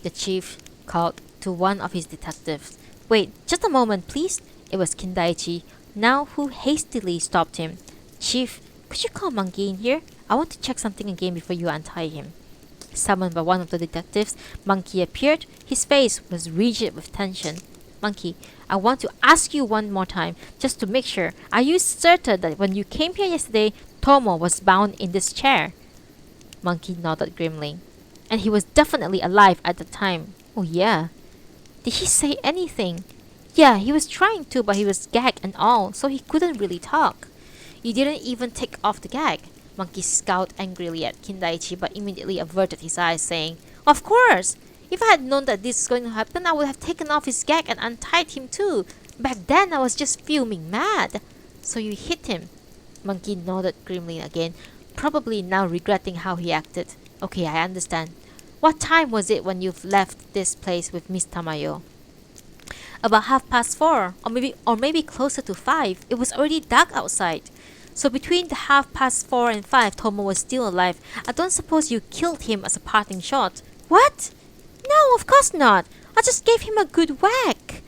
The chief called to one of his detectives. Wait, just a moment, please. It was Kindaichi, now who hastily stopped him. Chief, could you call Monkey in here? I want to check something again before you untie him. Summoned by one of the detectives, Monkey appeared. His face was rigid with tension. Monkey, I want to ask you one more time, just to make sure. Are you certain that when you came here yesterday, Tomo was bound in this chair? Monkey nodded grimly. And he was definitely alive at the time. Oh yeah. Did he say anything? Yeah, he was trying to, but he was gagged and all, so he couldn't really talk. You didn't even take off the gag. Monkey scowled angrily at Kindaichi, but immediately averted his eyes, saying, Of course! If I had known that this was going to happen, I would have taken off his gag and untied him too. Back then, I was just fuming mad. So you hit him? Monkey nodded grimly again, probably now regretting how he acted. Okay, I understand. What time was it when you left this place with Miss Tamayo? About 4:30, or maybe closer to 5. It was already dark outside. So between the 4:30 and 5, Tomo was still alive. I don't suppose you killed him as a parting shot. What? No, of course not. I just gave him a good whack.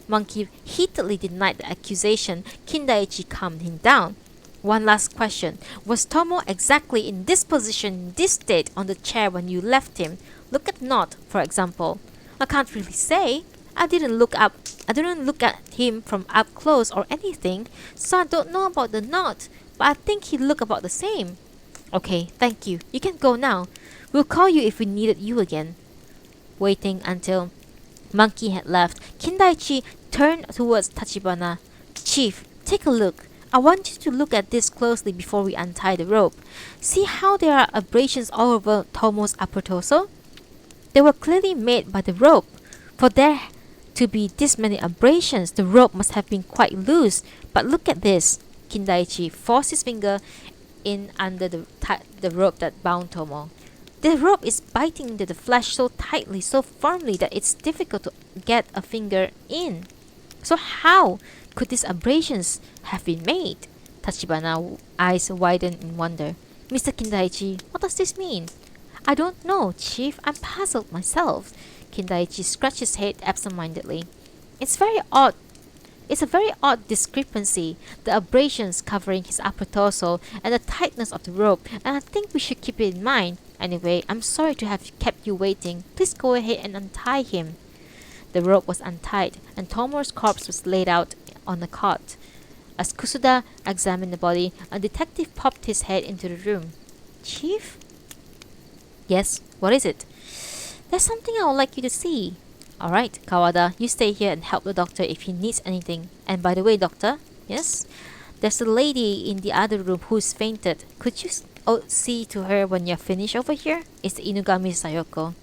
Monkey heatedly denied the accusation. Kindaichi calmed him down. One last question. Was Tomo exactly in this position, in this state, on the chair when you left him? Look at Knot, for example. I can't really say. I didn't look at him from up close or anything, so I don't know about the knot, but I think he looked about the same. Okay, thank you. You can go now. We'll call you if we needed you again. Waiting until Monkey had left, Kindaichi turned towards Tachibana. Chief, take a look. I want you to look at this closely before we untie the rope. See how there are abrasions all over Tomo's upper torso? They were clearly made by the rope. For there to be this many abrasions, the rope must have been quite loose. But look at this. Kindaichi forced his finger in under the rope that bound Tomo. The rope is biting into the flesh so tightly, so firmly that it's difficult to get a finger in. So how could these abrasions have been made? Tachibana's eyes widened in wonder. Mr. Kindaichi, what does this mean? I don't know, Chief. I'm puzzled myself. Kindaichi scratched his head absent-mindedly. It's a very odd discrepancy, the abrasions covering his upper torso and the tightness of the rope, and I think we should keep it in mind. Anyway, I'm sorry to have kept you waiting. Please go ahead and untie him. The rope was untied, and Tomo's corpse was laid out on a cot. As Kusuda examined the body, a detective popped his head into the room. Chief? Yes, what is it? There's something I would like you to see. Alright, Kawada, you stay here and help the doctor if he needs anything. And by the way, doctor, yes? There's a lady in the other room who's fainted. Could you see to her when you're finished over here? It's the Inugami Sayoko.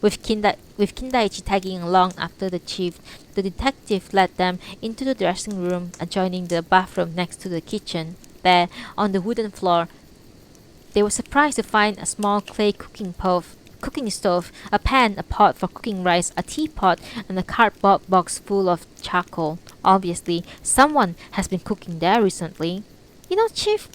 With Kindaichi tagging along after the chief, the detective led them into the dressing room adjoining the bathroom next to the kitchen. There, on the wooden floor, they were surprised to find a small clay cooking stove, a pan, a pot for cooking rice, a teapot, and a cardboard box full of charcoal. Obviously, someone has been cooking there recently. You know, Chief,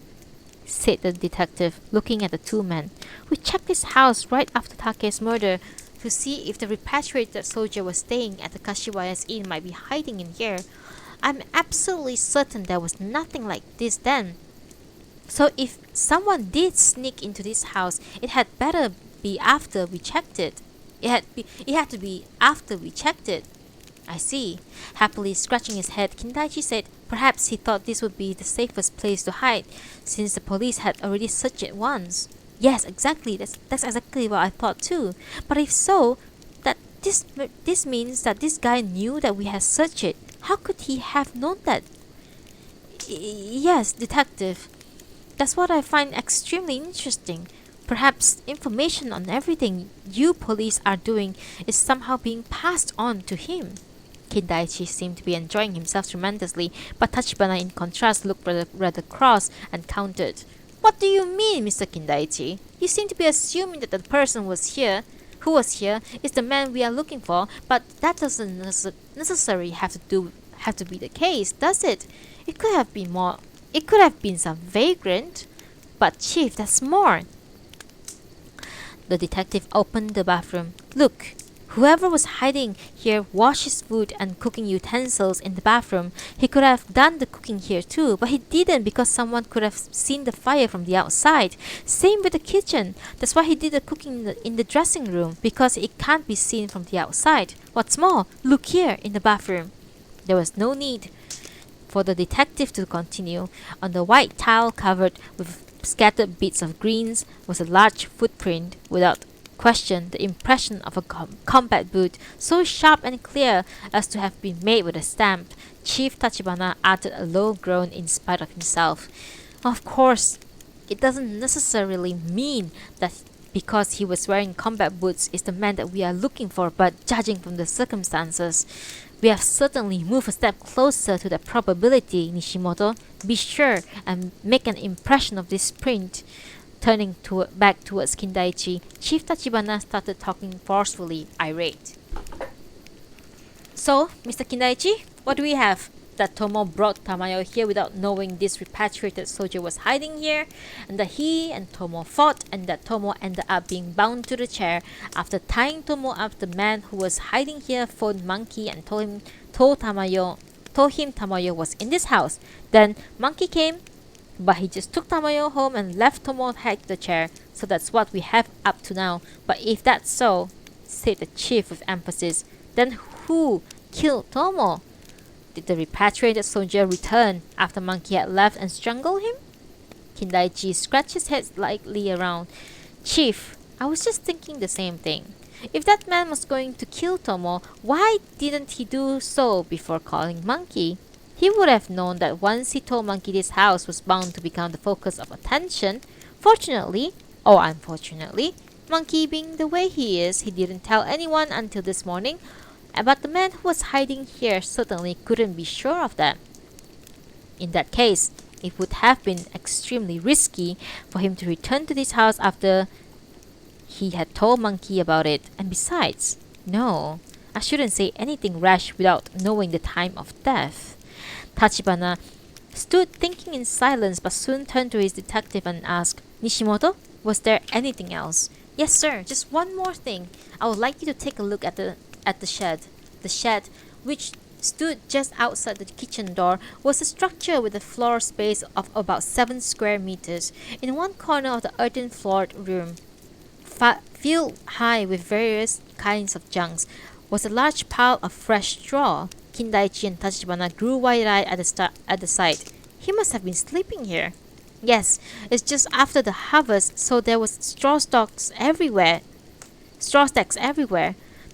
said the detective, looking at the two men. We checked this house right after Take's murder to see if the repatriated soldier was staying at the Kashiwaya's Inn might be hiding in here. I'm absolutely certain there was nothing like this then. So if someone did sneak into this house, it had better be after we checked it. It had to be after we checked it. I see. Happily scratching his head, Kindaichi said perhaps he thought this would be the safest place to hide, since the police had already searched it once. Yes, exactly. That's exactly what I thought too. But if so, that this means that this guy knew that we had searched it. How could he have known that? Yes, detective. That's what I find extremely interesting. Perhaps information on everything you police are doing is somehow being passed on to him. Kindaichi seemed to be enjoying himself tremendously, but Tachibana in contrast looked rather cross and countered. What do you mean, Mr. Kindaichi? You seem to be assuming that the person who was here is the man we are looking for, but that doesn't necessarily have to be the case, does it? It could have been some vagrant. But Chief, that's more. The detective opened the bathroom. Look, whoever was hiding here washed his food and cooking utensils in the bathroom. He could have done the cooking here too, but he didn't because someone could have seen the fire from the outside. Same with the kitchen. That's why he did the cooking in the dressing room, because it can't be seen from the outside. What's more, look here in the bathroom. There was no need for the detective to continue. On the white tile covered with scattered bits of greens was a large footprint, without question the impression of a combat boot, so sharp and clear as to have been made with a stamp. Chief Tachibana uttered a low groan in spite of himself. Of course, it doesn't necessarily mean that because he was wearing combat boots is the man that we are looking for, but judging from the circumstances, we have certainly moved a step closer to that probability, Nishimoto. Be sure and make an impression of this print. Turning back towards Kindaichi, Chief Tachibana started talking forcefully, irate. So, Mr. Kindaichi, what do we have? that Tomo brought Tamayo here without knowing this repatriated soldier was hiding here, and that he and Tomo fought, and that Tomo ended up being bound to the chair. After tying Tomo up, the man who was hiding here phoned Monkey and told him Tamayo was in this house. Then Monkey came, but he just took Tamayo home and left Tomo tied to the chair. So that's what we have up to now. But if that's so, said the chief with emphasis, then who killed Tomo? Did the repatriated soldier return after Monkey had left and strangled him? Kindaichi scratched his head slightly around. Chief, I was just thinking the same thing. If that man was going to kill Tomo, why didn't he do so before calling Monkey? He would have known that once he told Monkey this house was bound to become the focus of attention. Fortunately, or unfortunately, Monkey being the way he is, he didn't tell anyone until this morning. But the man who was hiding here certainly couldn't be sure of that. In that case, it would have been extremely risky for him to return to this house after he had told Monkey about it. And besides, no, I shouldn't say anything rash without knowing the time of death. Tachibana stood thinking in silence, but soon turned to his detective and asked, Nishimoto, was there anything else? Yes, sir, just one more thing. I would like you to take a look at the shed. The shed, which stood just outside the kitchen door, was a structure with a floor space of about 7 square meters. In one corner of the earthen-floored room, filled high with various kinds of junks, was a large pile of fresh straw. Kindaichi and Tachibana grew wide-eyed at the sight. He must have been sleeping here. Yes, it's just after the harvest, so there was straw stacks everywhere.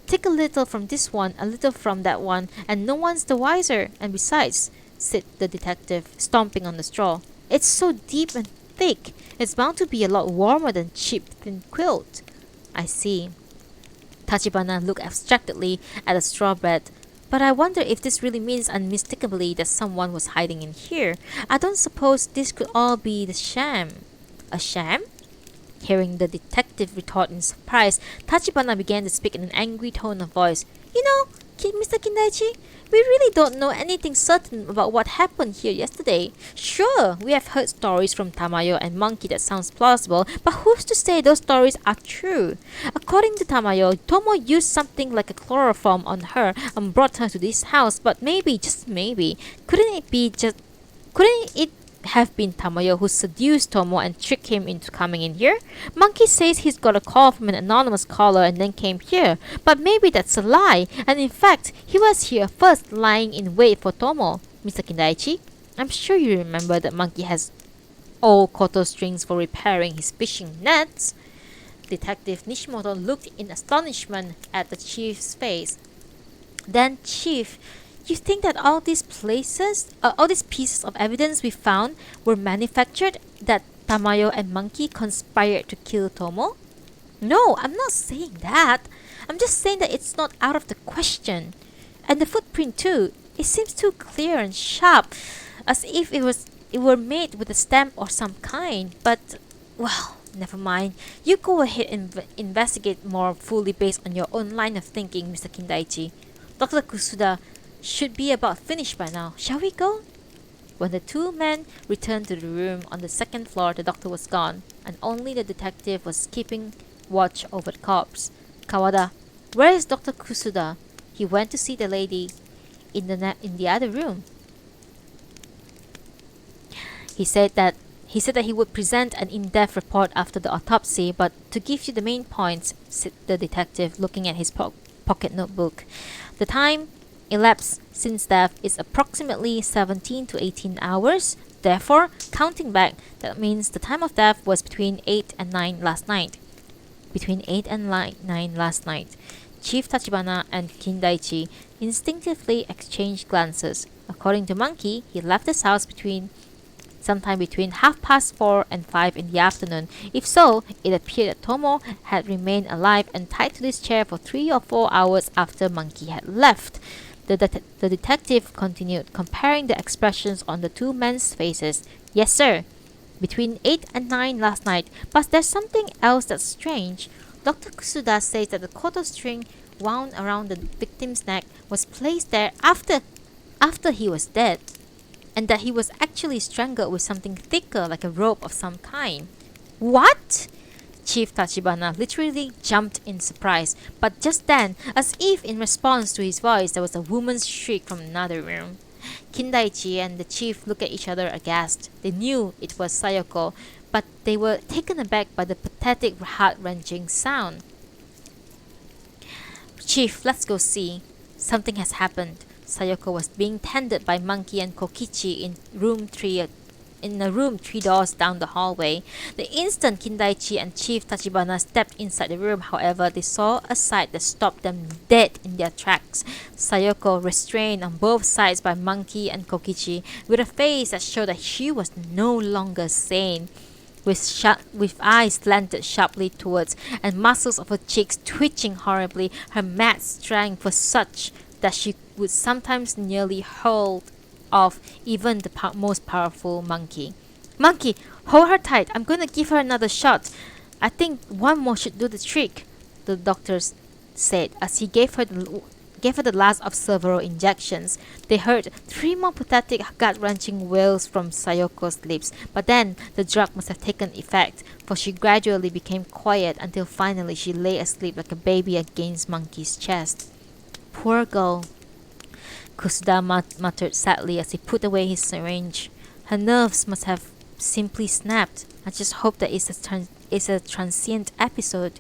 Take a little from this one, a little from that one, and no one's the wiser. And besides, said the detective, stomping on the straw, it's so deep and thick. It's bound to be a lot warmer than cheap thin quilt. I see. Tachibana looked abstractedly at the straw bed. But I wonder if this really means unmistakably that someone was hiding in here. I don't suppose this could all be the sham. A sham? Hearing the detective retort in surprise, Tachibana began to speak in an angry tone of voice. You know, Mr. Kindaichi, we really don't know anything certain about what happened here yesterday. Sure, we have heard stories from Tamayo and Monkey that sounds plausible, but who's to say those stories are true? According to Tamayo, Tomo used something like a chloroform on her and brought her to this house, but maybe, just maybe, couldn't it have been Tamayo who seduced Tomo and tricked him into coming in here? Monkey says he's got a call from an anonymous caller and then came here, but maybe that's a lie, and in fact, he was here first lying in wait for Tomo. Mr. Kindaichi, I'm sure you remember that Monkey has old koto strings for repairing his fishing nets. Detective Nishimoto looked in astonishment at the chief's face. Then, Chief, you think that all these pieces of evidence we found were manufactured, that Tamayo and Monkey conspired to kill Tomo? No, I'm not saying that. I'm just saying that it's not out of the question. And the footprint too. It seems too clear and sharp, as if it were made with a stamp or some kind. But, well, never mind. You go ahead and investigate more fully based on your own line of thinking, Mr. Kindaichi. Dr. Kusuda should be about finished by now. Shall we go? When the two men returned to the room on the second floor, the doctor was gone, and only the detective was keeping watch over the corpse. Kawada, where is Dr. Kusuda? He went to see the lady in the other room. He said that he would present an in-depth report after the autopsy, but to give you the main points, said the detective, looking at his pocket notebook. The time elapsed since death is approximately 17 to 18 hours. Therefore, counting back, that means the time of death was between 8 and 9 last night. Between 8 and 9 last night. Chief Tachibana and Kindaichi instinctively exchanged glances. According to Monkey, he left his house sometime between 4:30 and 5 in the afternoon. If so, it appeared that Tomo had remained alive and tied to this chair for 3 or 4 hours after Monkey had left. The detective continued, comparing the expressions on the two men's faces. Yes, sir. Between 8 and 9 last night, but there's something else that's strange. Dr. Kusuda says that the koto string wound around the victim's neck was placed there after after he was dead, and that he was actually strangled with something thicker like a rope of some kind. What? Chief Tachibana literally jumped in surprise, but just then, as if in response to his voice, there was a woman's shriek from another room. Kindaichi and the chief looked at each other aghast. They knew it was Sayoko, but they were taken aback by the pathetic, heart-wrenching sound. Chief, let's go see. Something has happened. Sayoko was being tended by Monkey and Kokichi in a room 3 doors down the hallway. The instant Kindaichi and Chief Tachibana stepped inside the room, however, they saw a sight that stopped them dead in their tracks. Sayoko, restrained on both sides by Monkey and Kokichi, with a face that showed that she was no longer sane. With eyes slanted sharply towards and muscles of her cheeks twitching horribly, her mad strength was such that she would sometimes nearly hurl off even the most powerful monkey. Monkey, hold her tight. I'm going to give her another shot. I think one more should do the trick, the doctor said as he gave her the last of several injections. They heard 3 more pathetic, gut-wrenching wails from Sayoko's lips, but then the drug must have taken effect, for she gradually became quiet until finally she lay asleep like a baby against Monkey's chest. Poor girl, Kusuda muttered sadly as he put away his syringe. Her nerves must have simply snapped. I just hope that it's a transient episode.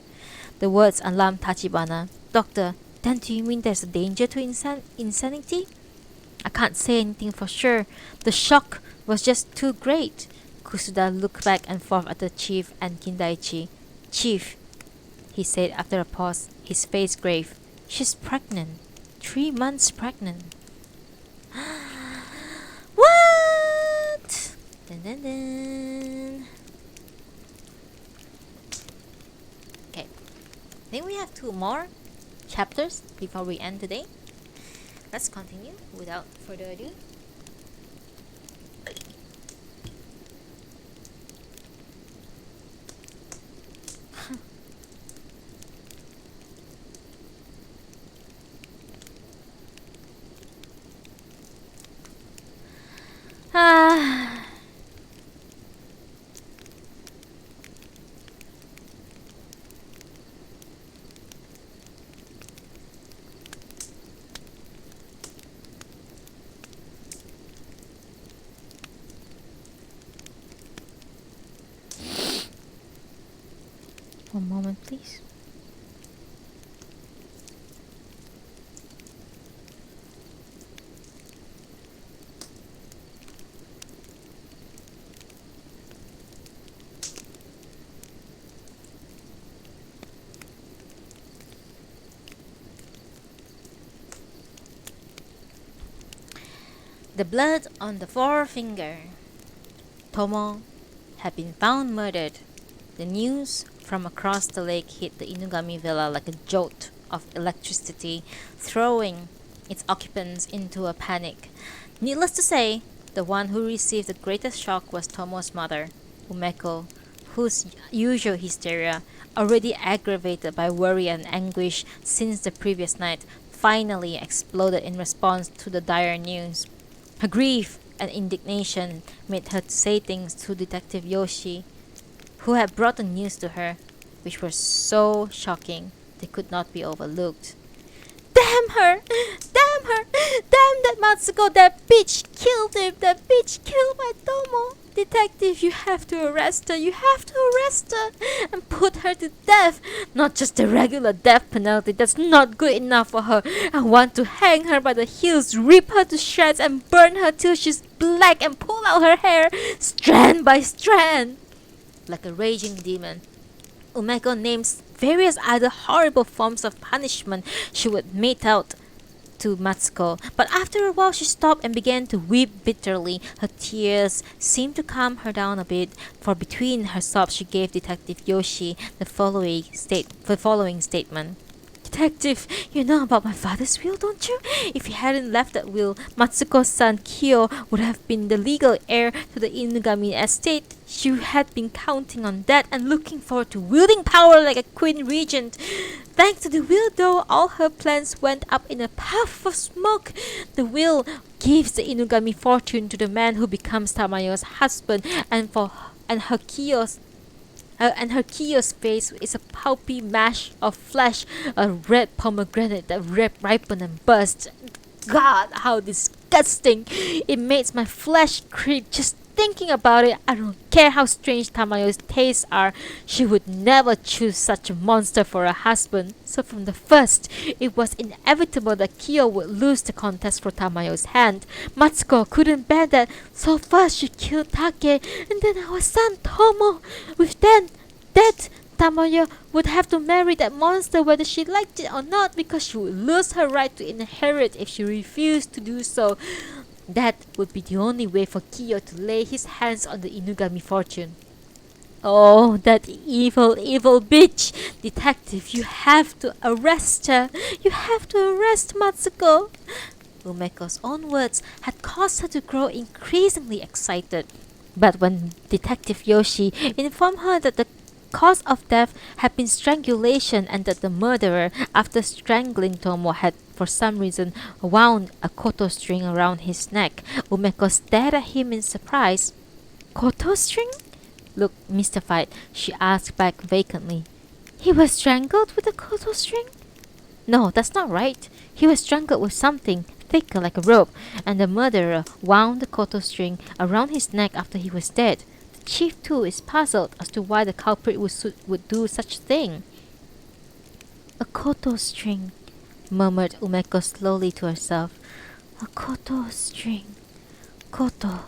The words alarmed Tachibana. Doctor, then do you mean there's a danger to insanity? I can't say anything for sure. The shock was just too great. Kusuda looked back and forth at the chief and Kindaichi. Chief, he said after a pause, his face grave. She's pregnant. 3 months pregnant. What? Dun, dun, dun. Okay. I think we have 2 more chapters before we end today. Let's continue without further ado. One moment, please. The blood on the forefinger. Tomo had been found murdered. The news from across the lake hit the Inugami villa like a jolt of electricity, throwing its occupants into a panic. Needless to say, the one who received the greatest shock was Tomo's mother, Umeko, whose usual hysteria, already aggravated by worry and anguish since the previous night, finally exploded in response to the dire news. Her grief and indignation made her say things to Detective Yoshi, who had brought the news to her, which were so shocking they could not be overlooked. Damn her! Damn her! Damn that Matsuko! That bitch killed him! That bitch killed my Tomo! Detective, you have to arrest her! You have to arrest her! And put her to death! Not just the regular death penalty, that's not good enough for her. I want to hang her by the heels, rip her to shreds and burn her till she's black and pull out her hair, strand by strand! Like a raging demon, Umeko names various other horrible forms of punishment she would mete out to Matsuko, but after a while she stopped and began to weep bitterly. Her tears seemed to calm her down a bit, for between her sobs she gave Detective Yoshi the following statement. Detective, you know about my father's will, don't you? If he hadn't left that will, Matsuko's son Kyo would have been the legal heir to the Inugami estate. She had been counting on that and looking forward to wielding power like a queen regent. Thanks to the will, though, all her plans went up in a puff of smoke. The will gives the Inugami fortune to the man who becomes Tamayo's husband, and her Kiyo's face is a pulpy mash of flesh, a red pomegranate that ripened and burst. God, how disgusting! It makes my flesh creep just thinking about it. I don't care how strange Tamayo's tastes are, she would never choose such a monster for a husband. So from the first, it was inevitable that Kiyo would lose the contest for Tamayo's hand. Matsuko couldn't bear that, so first she killed Take, and then our son Tomo. With that Tamayo would have to marry that monster whether she liked it or not, because she would lose her right to inherit if she refused to do so. That would be the only way for Kiyo to lay his hands on the Inugami fortune. Oh, that evil, evil bitch! Detective, you have to arrest her! You have to arrest Matsuko! Umeko's own words had caused her to grow increasingly excited. But when Detective Yoshi informed her that the cause of death had been strangulation and that the murderer, after strangling Tomo, had for some reason wound a koto string around his neck, Umeko stared at him in surprise. Koto string? Looked mystified, she asked back vacantly. He was strangled with a koto string? No, that's not right. He was strangled with something thicker like a rope, and the murderer wound the koto string around his neck after he was dead. The chief too is puzzled as to why the culprit would do such a thing. A koto string, murmured Umeko slowly to herself. A koto string. Koto.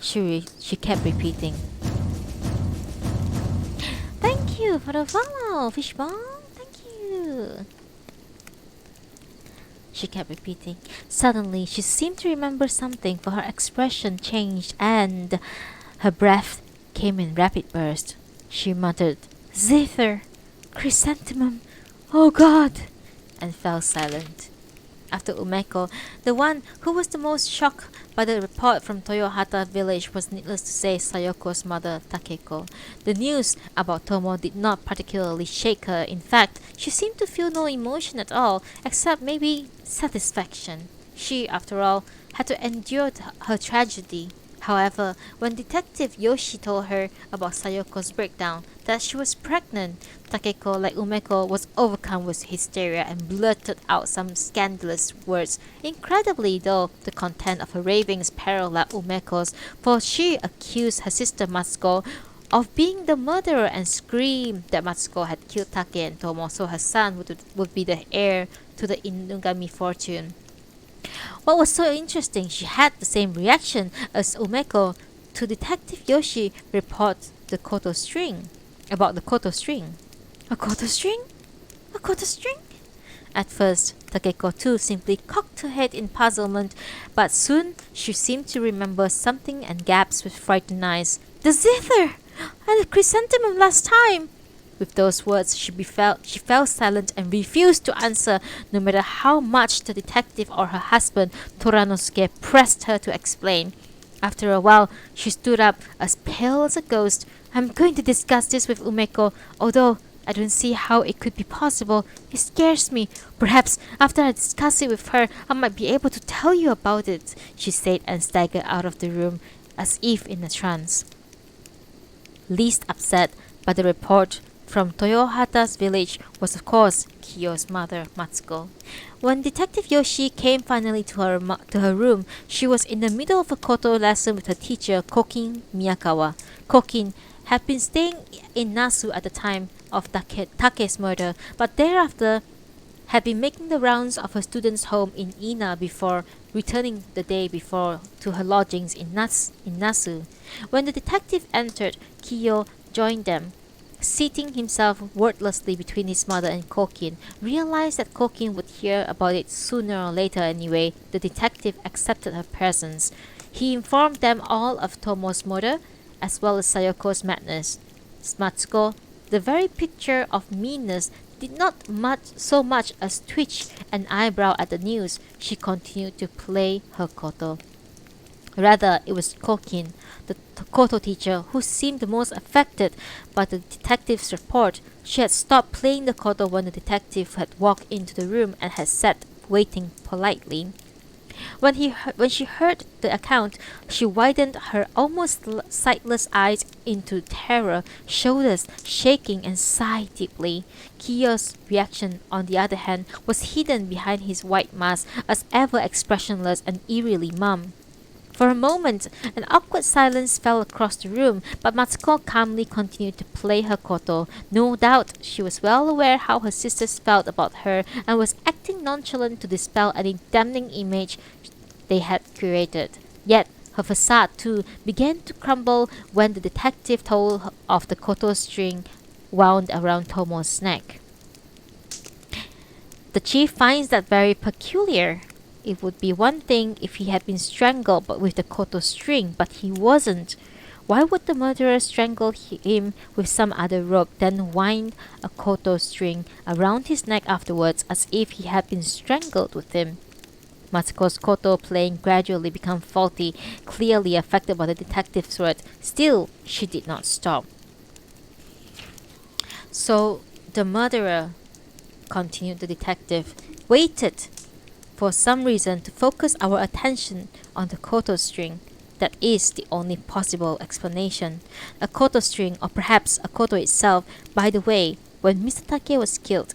She kept repeating. Thank you for the follow, Fishbone. Thank you. She kept repeating. Suddenly, she seemed to remember something, for her expression changed and her breath came in rapid bursts. She muttered, Zither! Chrysanthemum! Oh God! And fell silent. After Umeko, the one who was the most shocked by the report from Toyohata village was, needless to say, Sayoko's mother, Takeko. The news about Tomo did not particularly shake her. In fact, she seemed to feel no emotion at all, except maybe satisfaction. She, after all, had to endure her tragedy. However, when Detective Yoshi told her about Sayoko's breakdown, that she was pregnant, Takeko, like Umeko, was overcome with hysteria and blurted out some scandalous words. Incredibly, though, the content of her ravings paralleled Umeko's, for she accused her sister Matsuko of being the murderer and screamed that Matsuko had killed Take and Tomo, so her son would be the heir to the Inugami fortune. What was so interesting, she had the same reaction as Umeko to Detective Yoshi report the koto string. About the koto string. A koto string? A koto string? At first, Takeko too simply cocked her head in puzzlement, but soon she seemed to remember something and gasped with frightened eyes. The zither! And the chrysanthemum last time! With those words, she fell silent and refused to answer, no matter how much the detective or her husband, Toranosuke, pressed her to explain. After a while, she stood up, as pale as a ghost. I'm going to discuss this with Umeko, although I don't see how it could be possible. It scares me. Perhaps after I discuss it with her, I might be able to tell you about it, she said, and staggered out of the room, as if in a trance. Least upset by the report from Toyohata's village was, of course, Kiyo's mother, Matsuko. When Detective Yoshi came finally to her room, she was in the middle of a koto lesson with her teacher, Kokin Miyakawa. Kokin had been staying in Nasu at the time of Take's murder, but thereafter had been making the rounds of her student's home in Ina before returning the day before to her lodgings in Nasu. When the detective entered, Kiyo joined them. Seating himself wordlessly between his mother and Kokin, realized that Kokin would hear about it sooner or later anyway. The detective accepted her presence. He informed them all of Tomo's murder, as well as Sayoko's madness. Matsuko, the very picture of meanness, did not so much as twitch an eyebrow at the news. She continued to play her koto. Rather, it was Kokin, the koto teacher, who seemed the most affected by the detective's report. She had stopped playing the koto when the detective had walked into the room and had sat waiting politely. When she heard the account, she widened her almost sightless eyes into terror, shoulders shaking, and sighed deeply. Kiyo's reaction, on the other hand, was hidden behind his white mask, as ever expressionless and eerily mum. For a moment, an awkward silence fell across the room, but Matsuko calmly continued to play her koto. No doubt she was well aware how her sisters felt about her and was acting nonchalant to dispel any damning image they had created. Yet, her facade too began to crumble when the detective told her of the koto string wound around Tomo's neck. The chief finds that very peculiar. It would be one thing if he had been strangled but with the koto string, but he wasn't. Why would the murderer strangle him with some other rope, then wind a koto string around his neck afterwards as if he had been strangled with him? Matsuko's koto playing gradually became faulty, clearly affected by the detective's words. Still, she did not stop. So, the murderer, continued the detective, waited for some reason to focus our attention on the koto string. That is the only possible explanation. A koto string, or perhaps a koto itself. By the way, when Mr. Take was killed,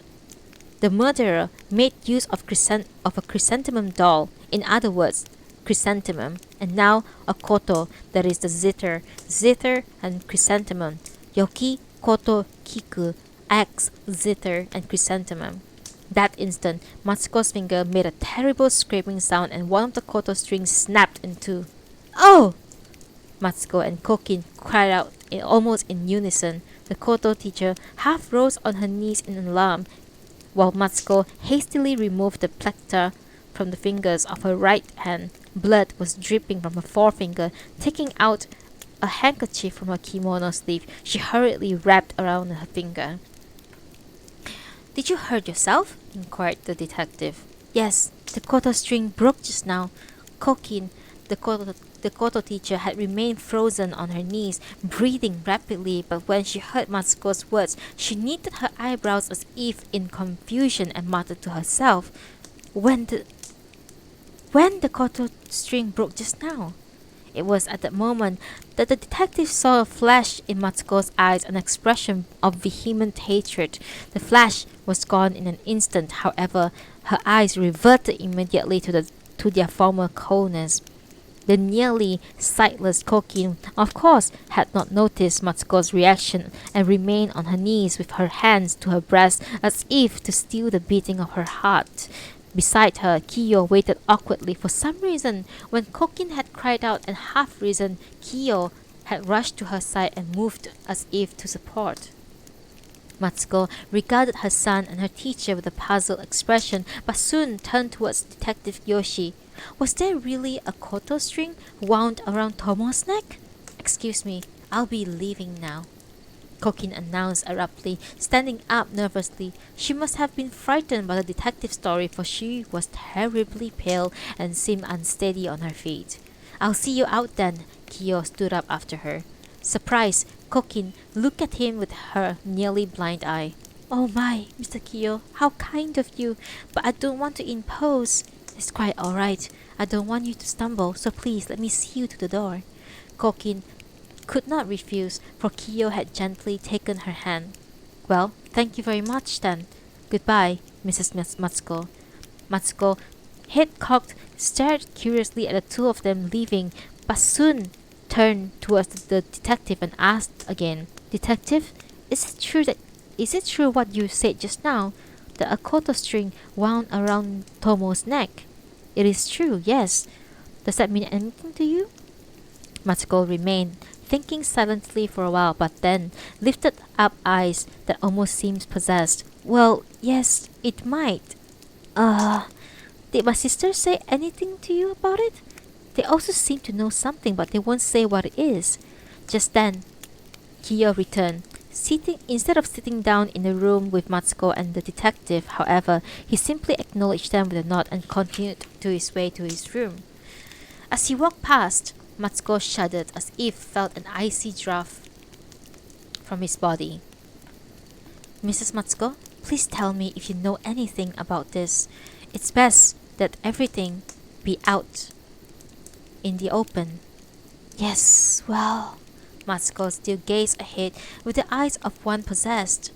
the murderer made use of a chrysanthemum doll, in other words, chrysanthemum, and now a koto, that is the zither and chrysanthemum. Yoki, koto, kiku, axe, zither, and chrysanthemum. That instant, Matsuko's finger made a terrible scraping sound and one of the koto strings snapped in two. Oh! Matsuko and Kokin cried out almost in unison. The koto teacher half rose on her knees in alarm, while Matsuko hastily removed the plecta from the fingers of her right hand. Blood was dripping from her forefinger. Taking out a handkerchief from her kimono sleeve, she hurriedly wrapped around her finger. "Did you hurt yourself?" inquired the detective. "Yes, the koto string broke just now." Kokin, the koto teacher, had remained frozen on her knees, breathing rapidly, but when she heard Matsuko's words, she knitted her eyebrows as if in confusion and muttered to herself, When the koto string broke just now?" It was at that moment that the detective saw a flash in Matsuko's eyes, an expression of vehement hatred. The flash was gone in an instant, however. Her eyes reverted immediately to their former coldness. The nearly sightless Kokin, of course, had not noticed Matsuko's reaction and remained on her knees with her hands to her breast as if to still the beating of her heart. Beside her, Kiyo waited awkwardly. For some reason, when Kokin had cried out and half risen, Kiyo had rushed to her side and moved as if to support. Matsuko regarded her son and her teacher with a puzzled expression, but soon turned towards Detective Yoshi. "Was there really a koto string wound around Tomo's neck?" "Excuse me, I'll be leaving now," Kokin announced abruptly, standing up nervously. She must have been frightened by the detective's story, for she was terribly pale and seemed unsteady on her feet. "I'll see you out then." Kiyo stood up after her. Surprised, Kokin looked at him with her nearly blind eye. "Oh my, Mr. Kiyo, how kind of you, but I don't want to impose." "It's quite all right. I don't want you to stumble, so please let me see you to the door." Kokin could not refuse, for Kiyo had gently taken her hand. "Well, thank you very much then. Goodbye, Mrs. Matsuko." Matsuko, head cocked, stared curiously at the two of them leaving, but soon turned towards the detective and asked again, "Detective, is it true what you said just now, that a koto string wound around Tomo's neck?" "It is true, yes. Does that mean anything to you?" Matsuko remained thinking silently for a while, but then lifted up eyes that almost seemed possessed. "Well, yes, it might. Did my sister say anything to you about it? They also seem to know something, but they won't say what it is." Just then, Kiyo returned. Instead of sitting down in the room with Matsuko and the detective, however, he simply acknowledged them with a nod and continued to his way to his room. As he walked past, Matsuko shuddered as if felt an icy draught from his body. "Mrs. Matsuko, please tell me if you know anything about this. It's best that everything be out in the open. Yes, well, Matsuko still gazed ahead with the eyes of one possessed.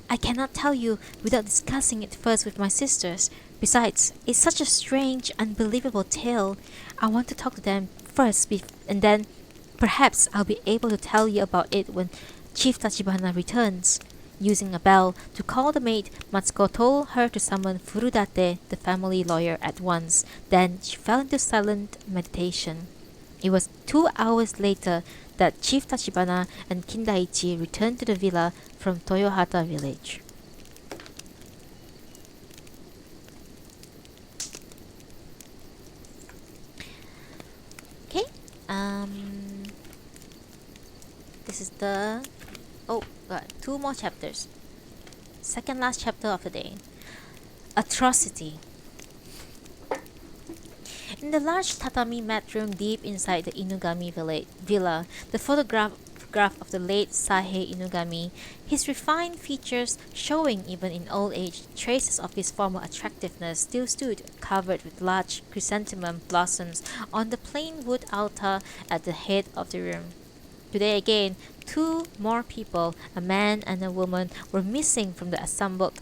I cannot tell you without discussing it first with my sisters. Besides, it's such a strange, unbelievable tale. I want to talk to them first, and then perhaps I'll be able to tell you about it when Chief Tachibana returns. Using a bell to call the maid, Matsuko told her to summon Furudate, the family lawyer, at once. Then she fell into silent meditation. It was 2 hours later that Chief Tachibana and Kindaichi returned to the villa from Toyohata village. Okay, this is the two more chapters. Second last chapter of the day. Atrocity. In the large tatami mat room deep inside the Inugami villa, the photograph of the late Saihei Inugami, his refined features showing even in old age traces of his former attractiveness, still stood covered with large chrysanthemum blossoms on the plain wood altar at the head of the room. Today again, 2 more people, a man and a woman, were missing from the assembled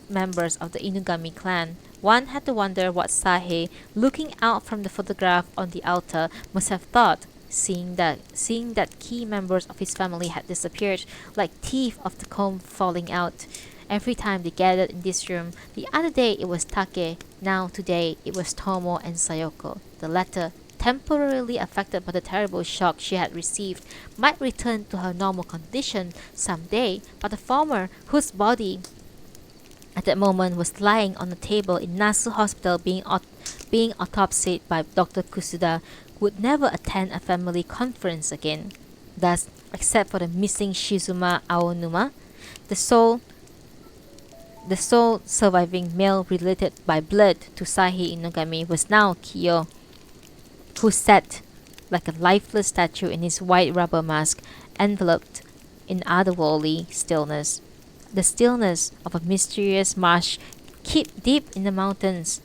members of the Inugami clan. One had to wonder what Saihei, looking out from the photograph on the altar, must have thought, seeing that key members of his family had disappeared, like teeth of the comb falling out. Every time they gathered in this room, the other day it was Take, now today it was Tomo and Sayoko. The latter, temporarily affected by the terrible shock she had received, might return to her normal condition some day, but the former, whose body at that moment was lying on a table in Nasu Hospital being autopsied by Dr. Kusuda, would never attend a family conference again. Thus, except for the missing Shizuma Aonuma, the sole surviving male related by blood to Saihei Inugami was now Kiyo, who sat like a lifeless statue in his white rubber mask, enveloped in otherworldly stillness. The stillness of a mysterious marsh deep in the mountains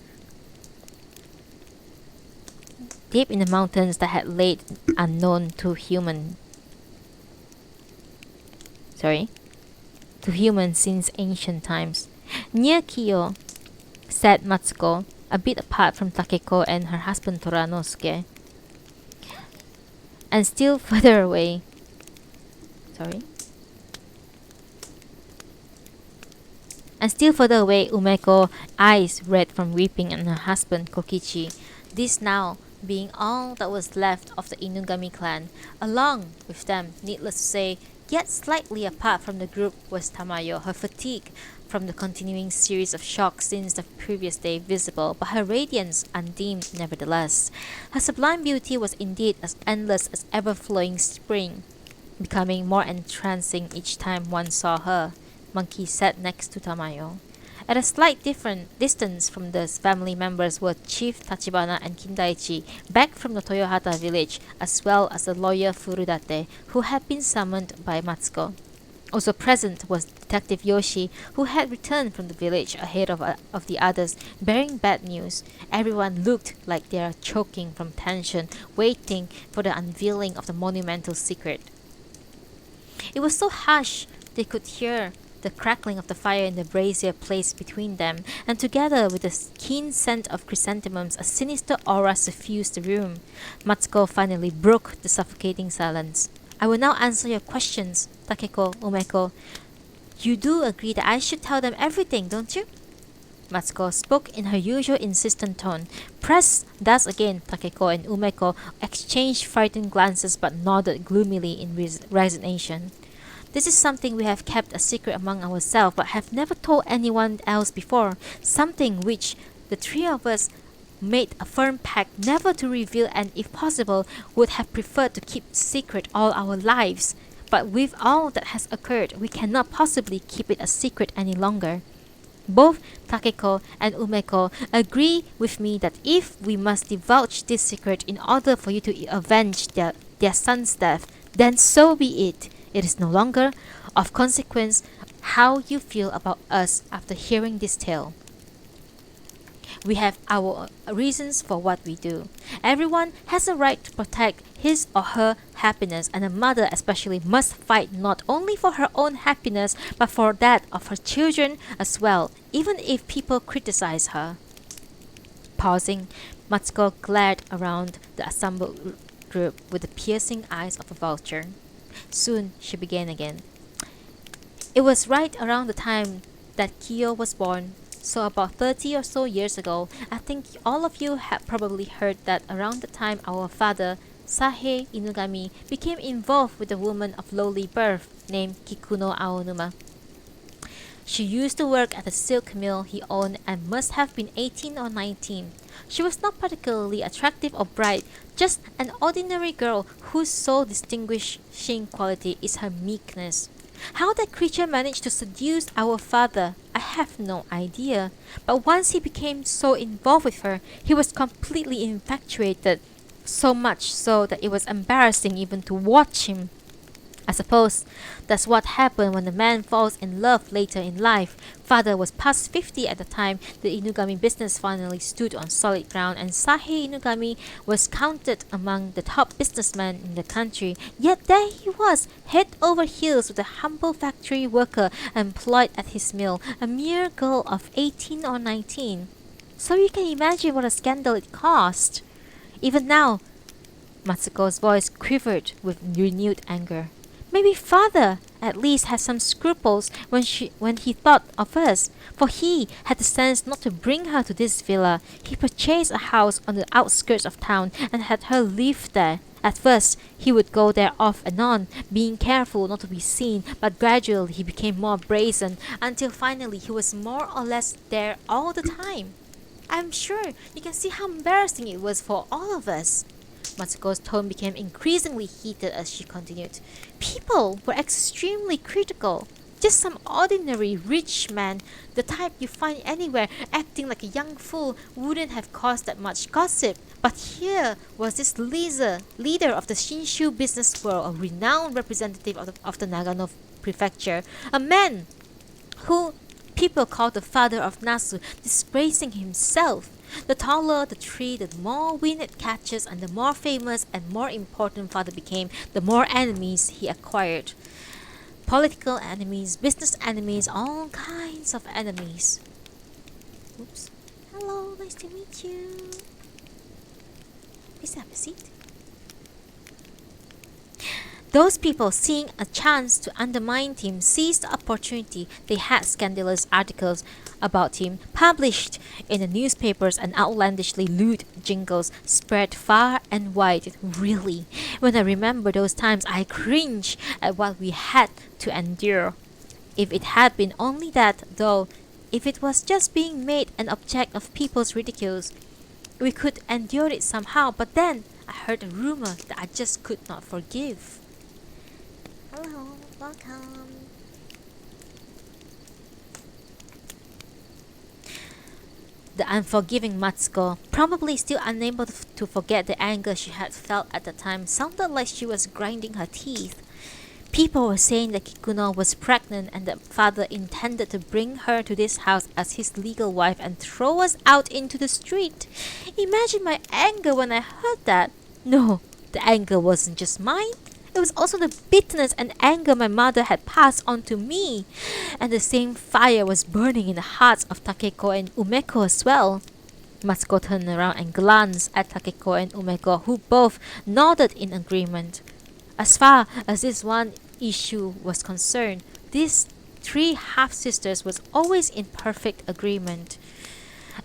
that had laid unknown to humans since ancient times. Near Kiyo sat Matsuko, a bit apart from Takeko and her husband Toranosuke. And still further away Umeko, eyes red from weeping, and her husband Kokichi. This now being all that was left of the Inugami clan. Along with them, needless to say, yet slightly apart from the group, was Tamayo, her fatigue from the continuing series of shocks since the previous day visible, but her radiance undimmed nevertheless. Her sublime beauty was indeed as endless as ever-flowing spring, becoming more entrancing each time one saw her. Monkey sat next to Tamayo. At a slight different distance from the family members were Chief Tachibana and Kindaichi, back from the Toyohata village, as well as the lawyer Furudate, who had been summoned by Matsuko. Also present was Detective Yoshi, who had returned from the village ahead of the others, bearing bad news. Everyone looked like they are choking from tension, waiting for the unveiling of the monumental secret. It was so hushed they could hear the crackling of the fire in the brazier placed between them, and together with the keen scent of chrysanthemums, a sinister aura suffused the room. Matsuko finally broke the suffocating silence. I will now answer your questions, Takeko, Umeko. You do agree that I should tell them everything, don't you? Matsuko spoke in her usual insistent tone. Pressed thus again, Takeko and Umeko exchanged frightened glances but nodded gloomily in resignation. This is something we have kept a secret among ourselves, but have never told anyone else before. Something which the 3 of us made a firm pact never to reveal, and if possible, would have preferred to keep secret all our lives. But with all that has occurred, we cannot possibly keep it a secret any longer. Both Takeko and Umeko agree with me that if we must divulge this secret in order for you to avenge their son's death, then so be it. It is no longer of consequence how you feel about us after hearing this tale. We have our reasons for what we do. Everyone has a right to protect his or her happiness, and a mother especially must fight not only for her own happiness but for that of her children as well, even if people criticize her. Pausing, Matsuko glared around the assembled group with the piercing eyes of a vulture. Soon she began again. It was right around the time that Kyo was born, so about 30 or so years ago. I think all of you have probably heard that around the time our father, Sahe Inugami, became involved with a woman of lowly birth named Kikuno Aonuma. She used to work at the silk mill he owned and must have been 18 or 19. She was not particularly attractive or bright, just an ordinary girl whose sole distinguishing quality is her meekness. How that creature managed to seduce our father, I have no idea. But once he became so involved with her, he was completely infatuated, so much so that it was embarrassing even to watch him. I suppose that's what happened when a man falls in love later in life. Father was past 50 at the time the Inugami business finally stood on solid ground, and Sahe Inugami was counted among the top businessmen in the country. Yet there he was, head over heels with a humble factory worker employed at his mill, a mere girl of 18 or 19. So you can imagine what a scandal it caused. Even now, Matsuko's voice quivered with renewed anger. Maybe father at least had some scruples when he thought of us, for he had the sense not to bring her to this villa. He purchased a house on the outskirts of town and had her live there. At first, he would go there off and on, being careful not to be seen, but gradually he became more brazen, until finally he was more or less there all the time. I'm sure you can see how embarrassing it was for all of us. Matsuko's tone became increasingly heated as she continued. People were extremely critical. Just some ordinary rich man, the type you find anywhere, acting like a young fool wouldn't have caused that much gossip. But here was this leader of the Shinshu business world, a renowned representative of the Nagano prefecture, a man who people called the father of Nasu, disgracing himself. The taller the tree, the more wind it catches, and the more famous and more important father became, the more enemies he acquired. Political enemies, business enemies, all kinds of enemies. Oops. Hello, nice to meet you. Please have a seat. Those people, seeing a chance to undermine him, seized the opportunity. They had scandalous articles about him published in the newspapers, and outlandishly lewd jingles spread far and wide. Really, when I remember those times, I cringe at what we had to endure. If it had been only that, though, if it was just being made an object of people's ridicules, we could endure it somehow. But then I heard a rumor that I just could not forgive. Hello, welcome. The unforgiving Matsuko, probably still unable to forget the anger she had felt at the time, sounded like she was grinding her teeth. People were saying that Kikuno was pregnant and that father intended to bring her to this house as his legal wife and throw us out into the street. Imagine my anger when I heard that. No, the anger wasn't just mine. It was also the bitterness and anger my mother had passed on to me. And the same fire was burning in the hearts of Takeko and Umeko as well. Matsuko turned around and glanced at Takeko and Umeko, who both nodded in agreement. As far as this one issue was concerned, these three half-sisters was always in perfect agreement.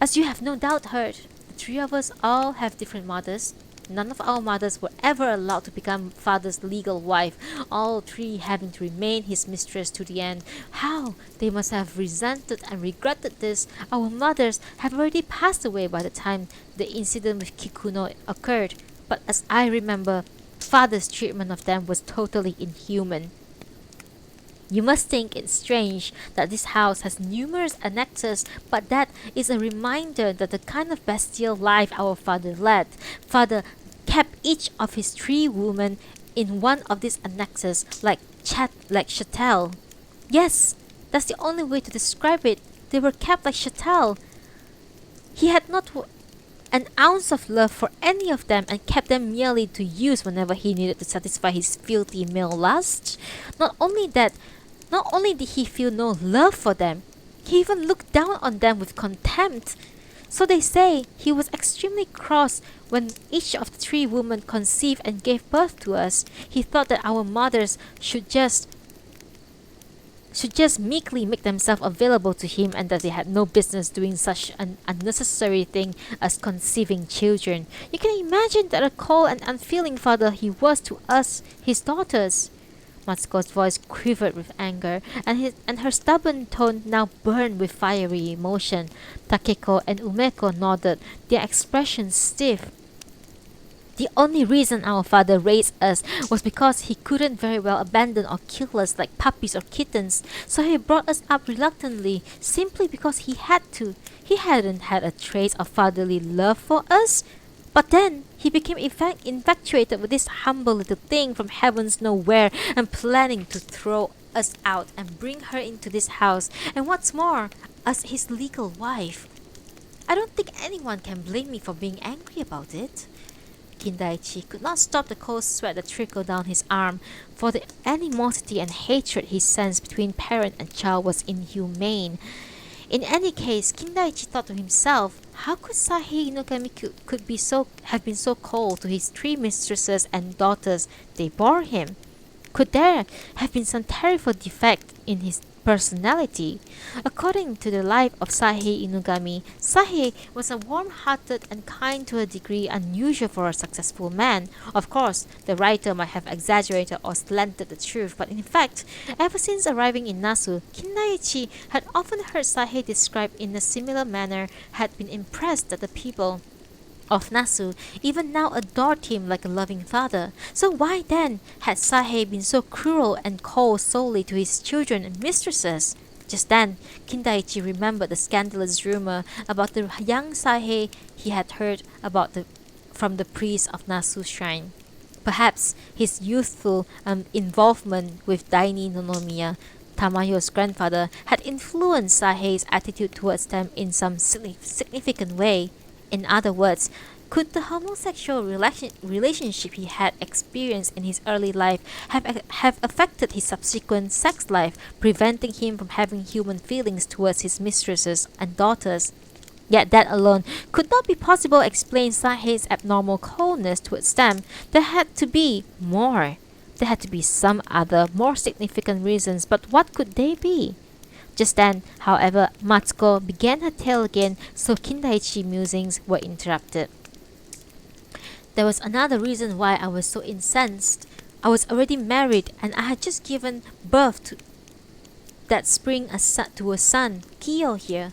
As you have no doubt heard, the three of us all have different mothers. None of our mothers were ever allowed to become father's legal wife, all three having to remain his mistress to the end. How they must have resented and regretted this. Our mothers have already passed away by the time the incident with Kikuno occurred, but as I remember, father's treatment of them was totally inhuman. You must think it's strange that this house has numerous annexes, but that is a reminder that the kind of bestial life our father led. Father kept each of his three women in one of these annexes, like chattel. Yes, that's the only way to describe it. They were kept like chattel. He had not an ounce of love for any of them and kept them merely to use whenever he needed to satisfy his filthy male lust. Not only that, not only did he feel no love for them, he even looked down on them with contempt. So they say he was extremely cross when each of the three women conceived and gave birth to us. He thought that our mothers should just meekly make themselves available to him and that they had no business doing such an unnecessary thing as conceiving children. You can imagine that a cold and unfeeling father he was to us, his daughters. Matsuko's voice quivered with anger, and her stubborn tone now burned with fiery emotion. Takeko and Umeko nodded, their expressions stiff. The only reason our father raised us was because he couldn't very well abandon or kill us like puppies or kittens, so he brought us up reluctantly, simply because he had to. He hadn't had a trace of fatherly love for us. But then he became infatuated with this humble little thing from heavens nowhere and planning to throw us out and bring her into this house, and what's more, as his legal wife. I don't think anyone can blame me for being angry about it. Kindaichi could not stop the cold sweat that trickled down his arm, for the animosity and hatred he sensed between parent and child was inhumane. In any case, Kindaichi thought to himself, how could Sahi Inugami have been so cold to his three mistresses and daughters they bore him? Could there have been some terrible defect in his personality? According to the life of Sahi Inugami, Sahi was a warm-hearted and kind to a degree unusual for a successful man. Of course, the writer might have exaggerated or slanted the truth, but in fact, ever since arriving in Nasu, Kindaichi had often heard Sahi described in a similar manner, had been impressed that the people of Nasu even now adored him like a loving father. So why then had Sahe been so cruel and cold solely to his children and mistresses? Just then, Kindaichi remembered the scandalous rumor about the young Sahe he had heard from the priest of Nasu shrine. Perhaps his youthful involvement with Daini Nonomiya, Tamayo's grandfather, had influenced Sahe's attitude towards them in some significant way. In other words, could the homosexual relationship he had experienced in his early life have affected his subsequent sex life, preventing him from having human feelings towards his mistresses and daughters? Yet that alone could not be possible to explain Sahe's abnormal coldness towards them. There had to be more. There had to be some other, more significant reasons, but what could they be? Just then, however, Matsuko began her tale again, so Kindaichi's musings were interrupted. There was another reason why I was so incensed. I was already married, and I had just given birth that spring to a son, Kiyo here.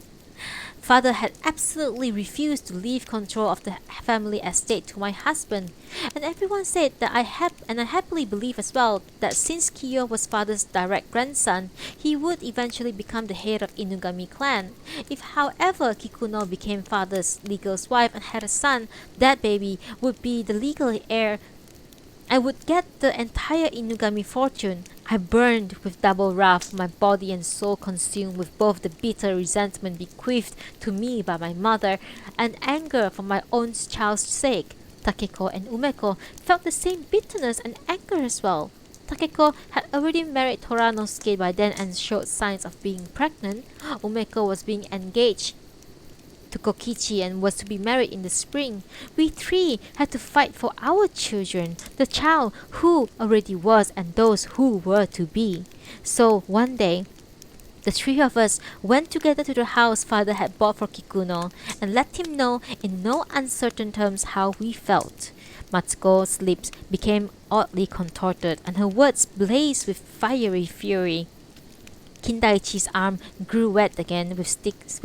Father had absolutely refused to leave control of the family estate to my husband, and everyone said that I happily believe as well that since Kiyo was father's direct grandson, he would eventually become the head of Inugami clan. If however Kikuno became father's legal wife and had a son, that baby would be the legal heir I would get the entire Inugami fortune. I burned with double wrath, my body and soul consumed with both the bitter resentment bequeathed to me by my mother and anger for my own child's sake. Takeko and Umeko felt the same bitterness and anger as well. Takeko had already married Toranosuke by then and showed signs of being pregnant. Umeko was being engaged to Kokichi and was to be married in the spring. We three had to fight for our children, the child who already was and those who were to be. So one day, the three of us went together to the house father had bought for Kikuno and let him know in no uncertain terms how we felt. Matsuko's lips became oddly contorted and her words blazed with fiery fury. Kindaichi's arm grew wet again with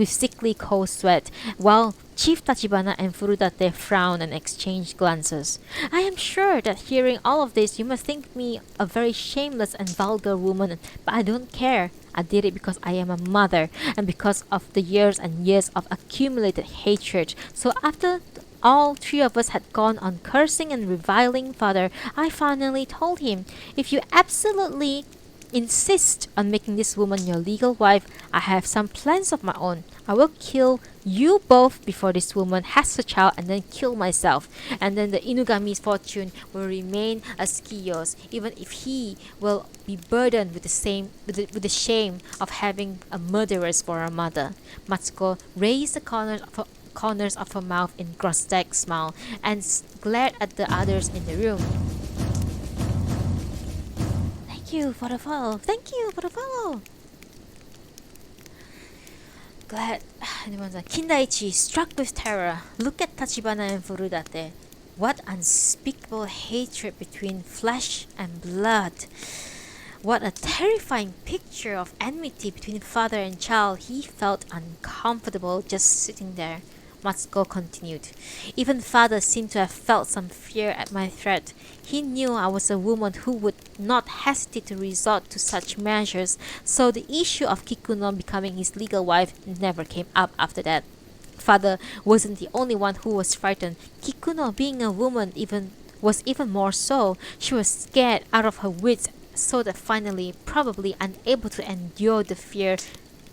sickly cold sweat, while Chief Tachibana and Furudate frowned and exchanged glances. I am sure that hearing all of this you must think me a very shameless and vulgar woman, but I don't care. I did it because I am a mother, and because of the years and years of accumulated hatred. So after all three of us had gone on cursing and reviling father, I finally told him, if you absolutely insist on making this woman your legal wife, I have some plans of my own. I will kill you both before this woman has a child and then kill myself. And then the Inugami's fortune will remain as Kiyo's, even if he will be burdened with the shame of having a murderess for a mother. Matsuko raised the corners of her mouth in grotesque smile and glared at the others in the room. Thank you for the follow. Thank you for the follow. Glad. Kindaichi, struck with terror, look at Tachibana and Furudate. What unspeakable hatred between flesh and blood. What a terrifying picture of enmity between father and child. He felt uncomfortable just sitting there. Matsuko continued. Even father seemed to have felt some fear at my threat. He knew I was a woman who would not hesitate to resort to such measures, so the issue of Kikuno becoming his legal wife never came up after that. Father wasn't the only one who was frightened. Kikuno, being a woman, was even more so. She was scared out of her wits, so that finally, probably unable to endure the fear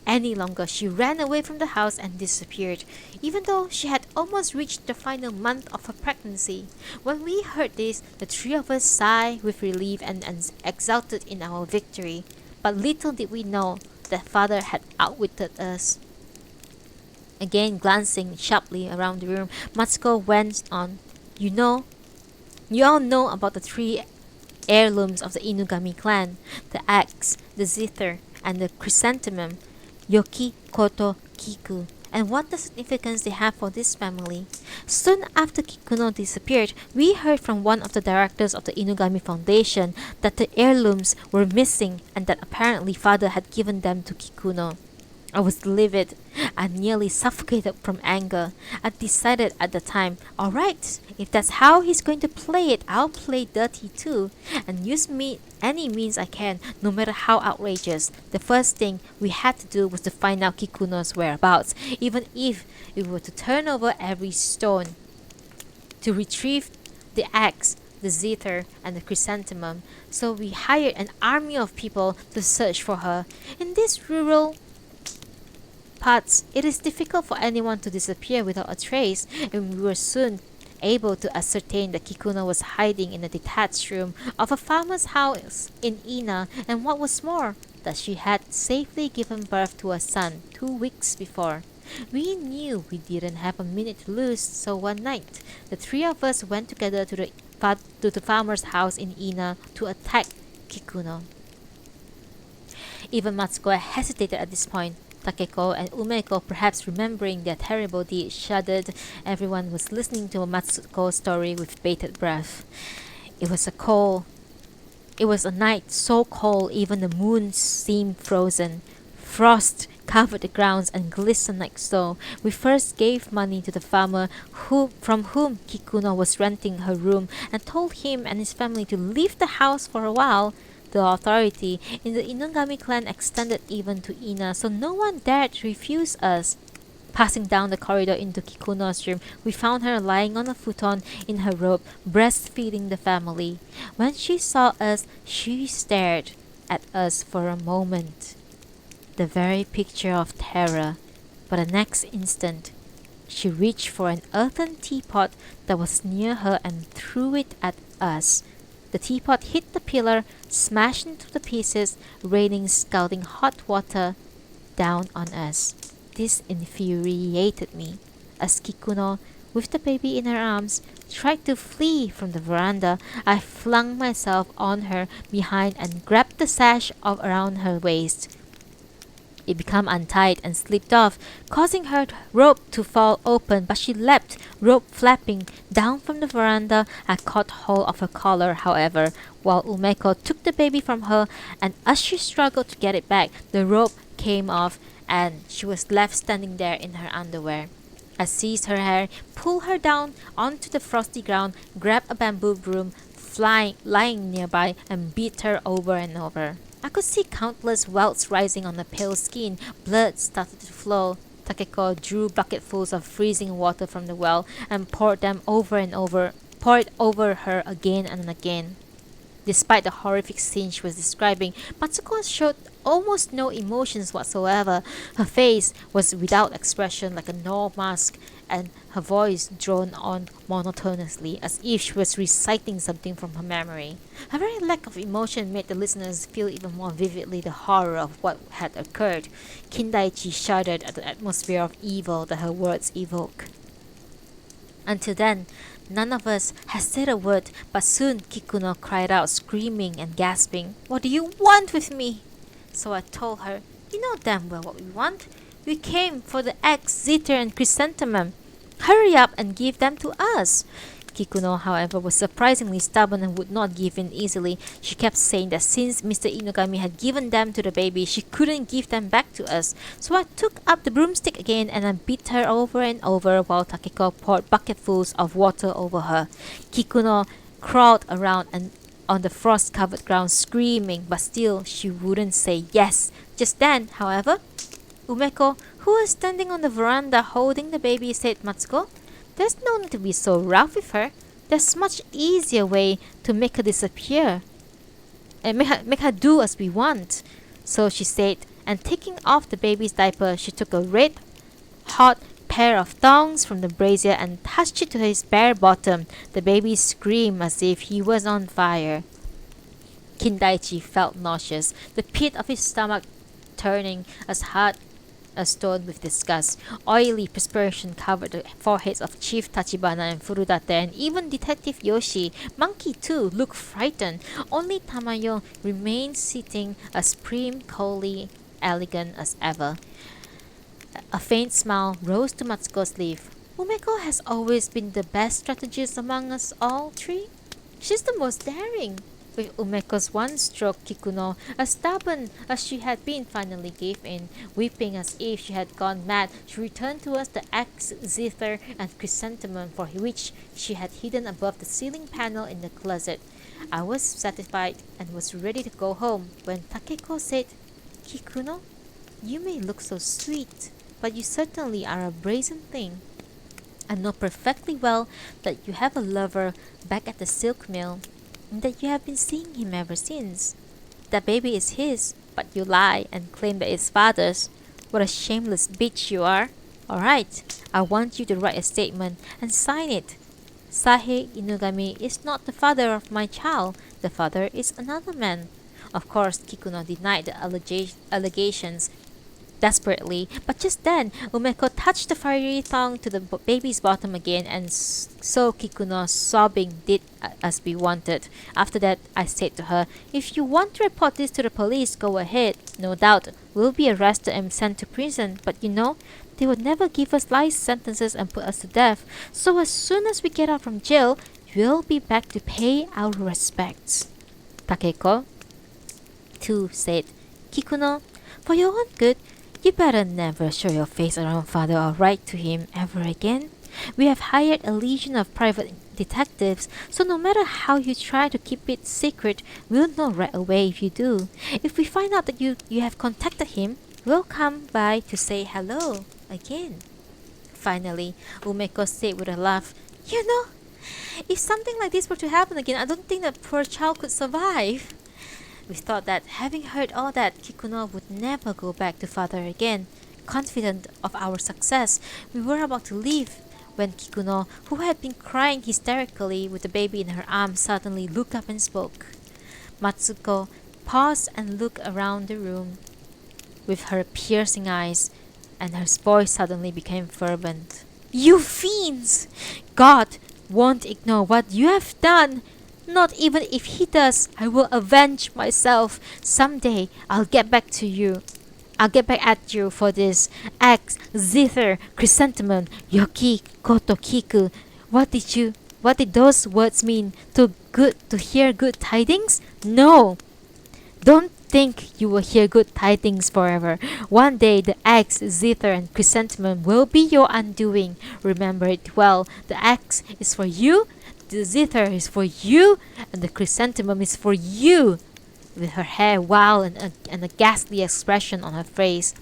any longer, she ran away from the house and disappeared, even though she had almost reached the final month of her pregnancy. When we heard this, the three of us sighed with relief and exulted in our victory. But little did we know that father had outwitted us. Again glancing sharply around the room, Matsuko went on. You all know about the three heirlooms of the Inugami clan, the axe, the zither, and the chrysanthemum. Yoki, Koto, Kiku, and what the significance they have for this family. Soon after Kikuno disappeared, we heard from one of the directors of the Inugami Foundation that the heirlooms were missing and that apparently father had given them to Kikuno. I was livid. I nearly suffocated from anger. I decided at the time, alright, if that's how he's going to play it, I'll play dirty too, and use any means I can, no matter how outrageous. The first thing we had to do was to find out Kikuno's whereabouts, even if we were to turn over every stone. To retrieve the axe, the zither, and the chrysanthemum, so we hired an army of people to search for her. In this rural parts, it is difficult for anyone to disappear without a trace, and we were soon able to ascertain that Kikuno was hiding in a detached room of a farmer's house in Ina, and what was more, that she had safely given birth to a son 2 weeks before. We knew we didn't have a minute to lose, so one night, the three of us went together to the farmer's house in Ina to attack Kikuno. Even Matsuko hesitated at this point. Takeko and Umeko, perhaps remembering their terrible deed, shuddered. Everyone was listening to Matsuko's story with bated breath. It was a night so cold even the moon seemed frozen. Frost covered the grounds and glistened like snow. We first gave money to the farmer from whom Kikuno was renting her room and told him and his family to leave the house for a while. The authority in the Inugami clan extended even to Ina, so no one dared refuse us. Passing down the corridor into Kikuno's room, we found her lying on a futon in her robe, breastfeeding the family. When she saw us, she stared at us for a moment. The very picture of terror. But the next instant, she reached for an earthen teapot that was near her and threw it at us. The teapot hit the pillar, smashed into the pieces, raining scalding hot water down on us. This infuriated me. As Kikuno, with the baby in her arms, tried to flee from the veranda, I flung myself on her behind and grabbed the sash around her waist. It became untied and slipped off, causing her robe to fall open, but she leapt, rope flapping, down from the veranda. I caught hold of her collar, however, while Umeko took the baby from her, and as she struggled to get it back, the rope came off, and she was left standing there in her underwear. I seized her hair, pulled her down onto the frosty ground, grabbed a bamboo broom lying nearby, and beat her over and over. I could see countless welts rising on the pale skin. Blood started to flow. Takeko drew bucketfuls of freezing water from the well and poured it over her again and again. Despite the horrific scene she was describing, Matsuko showed almost no emotions whatsoever. Her face was without expression like a no mask, and her voice droned on monotonously as if she was reciting something from her memory. Her very lack of emotion made the listeners feel even more vividly the horror of what had occurred. Kindaichi shuddered at the atmosphere of evil that her words evoke. Until then, none of us had said a word, but soon Kikuno cried out, screaming and gasping, "What do you want with me?" So I told her, "You know damn well what we want. We came for the eggs, zither and chrysanthemum. Hurry up and give them to us." Kikuno, however, was surprisingly stubborn and would not give in easily. She kept saying that since Mr. Inugami had given them to the baby, she couldn't give them back to us. So I took up the broomstick again and I beat her over and over while Takeko poured bucketfuls of water over her. Kikuno crawled around and on the frost-covered ground screaming, but still she wouldn't say yes. Just then, however, Umeko, who was standing on the veranda holding the baby, said, "Matsuko, there's no need to be so rough with her. There's much easier way to make her disappear and make her do as we want." So she said, and taking off the baby's diaper, she took a red hot pair of tongs from the brazier and touched it to his bare bottom. The baby screamed as if he was on fire. Kindaichi felt nauseous, the pit of his stomach turning as hot as stone with disgust. Oily perspiration covered the foreheads of Chief Tachibana and Furudate, and even Detective Yoshi, Monkey too, looked frightened. Only Tamayo remained sitting as prim, coolly elegant as ever. A faint smile rose to Matsuko's lips. "Umeko has always been the best strategist among us all three. She's the most daring." With Umeko's one stroke, Kikuno, as stubborn as she had been, finally gave in. Weeping as if she had gone mad, she returned to us the axe, zither, and chrysanthemum for which she had hidden above the ceiling panel in the closet. I was satisfied and was ready to go home when Takeko said, "Kikuno, you may look so sweet, but you certainly are a brazen thing. I know perfectly well that you have a lover back at the silk mill, and that you have been seeing him ever since. That baby is his, but you lie and claim that it's father's. What a shameless bitch you are. Alright, I want you to write a statement and sign it. Sahe Inugami is not the father of my child. The father is another man." Of course, Kikuno denied the allegations desperately, but just then Umeko touched the fiery tongue to the baby's bottom again, and so Kikuno, sobbing, did as we wanted. After that, I said to her, "If you want to report this to the police, go ahead. No doubt we'll be arrested and sent to prison, but you know, they would never give us life sentences and put us to death. So as soon as we get out from jail, we'll be back to pay our respects." Takeko, too, said, "Kikuno, for your own good, you better never show your face around father or write to him ever again. We have hired a legion of private detectives, so no matter how you try to keep it secret, we'll know right away if you do. If we find out that you have contacted him, we'll come by to say hello again." Finally, Umeko said with a laugh, "You know, if something like this were to happen again, I don't think that poor child could survive." We thought that, having heard all that, Kikuno would never go back to father again. Confident of our success, we were about to leave when Kikuno, who had been crying hysterically with the baby in her arms, suddenly looked up and spoke. Matsuko paused and looked around the room with her piercing eyes, and her voice suddenly became fervent. "You fiends! God won't ignore what you have done. Not even if he does, I will avenge myself. Someday I'll get back to you. I'll get back at you for this. Axe, zither, chrysanthemum, yoki, koto, kiku. What did those words mean? To hear good tidings? No! Don't think you will hear good tidings forever. One day the axe, zither, and chrysanthemum will be your undoing. Remember it well. The axe is for you, the zither is for you, and the chrysanthemum is for you." With her hair wild and a ghastly expression on her face,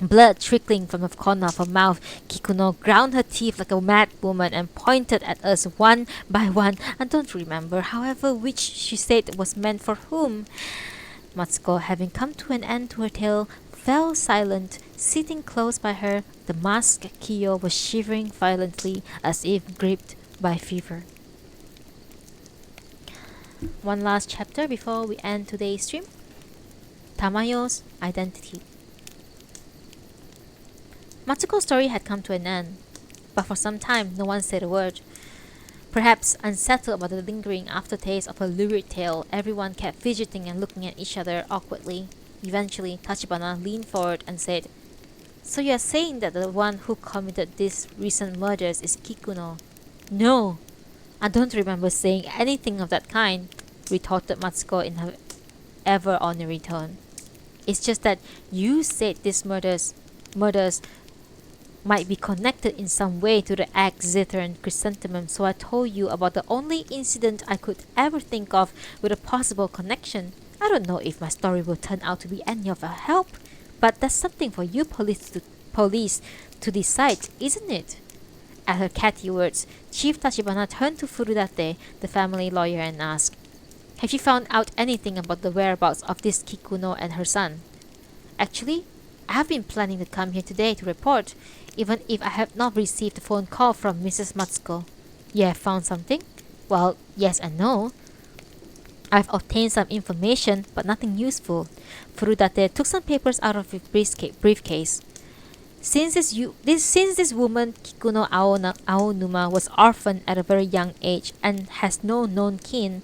Blood trickling from the corner of her mouth, Kikuno ground her teeth like a mad woman and pointed at us one by one. I don't remember, however, which she said was meant for whom. Matsuko, having come to an end to her tale, fell silent. Sitting close by her, the masked Kiyo was shivering violently as if gripped by fever. One last chapter before we end today's stream. Tamayo's identity. Matsuko's story had come to an end, but for some time no one said a word. Perhaps unsettled by the lingering aftertaste of her lurid tale, everyone kept fidgeting and looking at each other awkwardly. Eventually, Tachibana leaned forward and said, "So you are saying that the one who committed these recent murders is Kikuno?" "No, I don't remember saying anything of that kind," retorted Matsuko in her ever-honorary tone. "It's just that you said these murders might be connected in some way to the egg, zither, and chrysanthemum, so I told you about the only incident I could ever think of with a possible connection. I don't know if my story will turn out to be any of help, but that's something for you police to decide, isn't it?" At her catty words, Chief Tachibana turned to Furudate, the family lawyer, and asked, "Have you found out anything about the whereabouts of this Kikuno and her son?" "Actually, I have been planning to come here today to report, even if I have not received a phone call from Mrs. Matsuko." "You have found something?" "Well, yes and no. I've obtained some information, but nothing useful." Furudate took some papers out of his briefcase. Since this woman, Kikuno Aonuma, was orphaned at a very young age and has no known kin,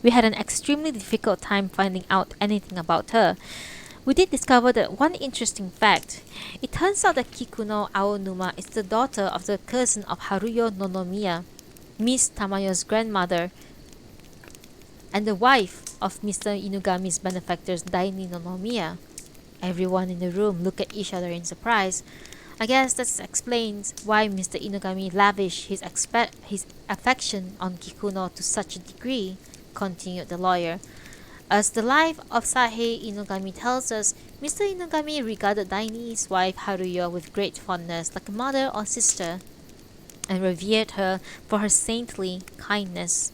we had an extremely difficult time finding out anything about her. We did discover that one interesting fact. It turns out that Kikuno Aonuma is the daughter of the cousin of Haruyo Nonomiya, Miss Tamayo's grandmother, and the wife of Mr. Inugami's benefactors Daini Nonomiya. Everyone in the room looked at each other in surprise. I guess that explains why Mr. Inugami lavished his affection on Kikuno to such a degree, continued the lawyer. As the life of Sahe Inugami tells us, Mr. Inugami regarded Daini's wife Haruyo with great fondness, like a mother or sister, and revered her for her saintly kindness.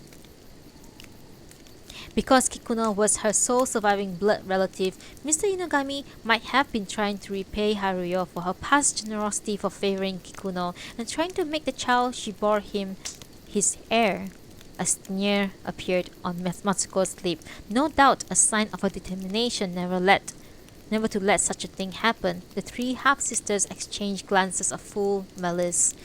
Because Kikuno was her sole surviving blood relative, Mr. Inugami might have been trying to repay Haruyo for her past generosity for favoring Kikuno and trying to make the child she bore him his heir. A sneer appeared on Matsuko's lip, no doubt a sign of her determination never to let such a thing happen. The three half-sisters exchanged glances of full malice.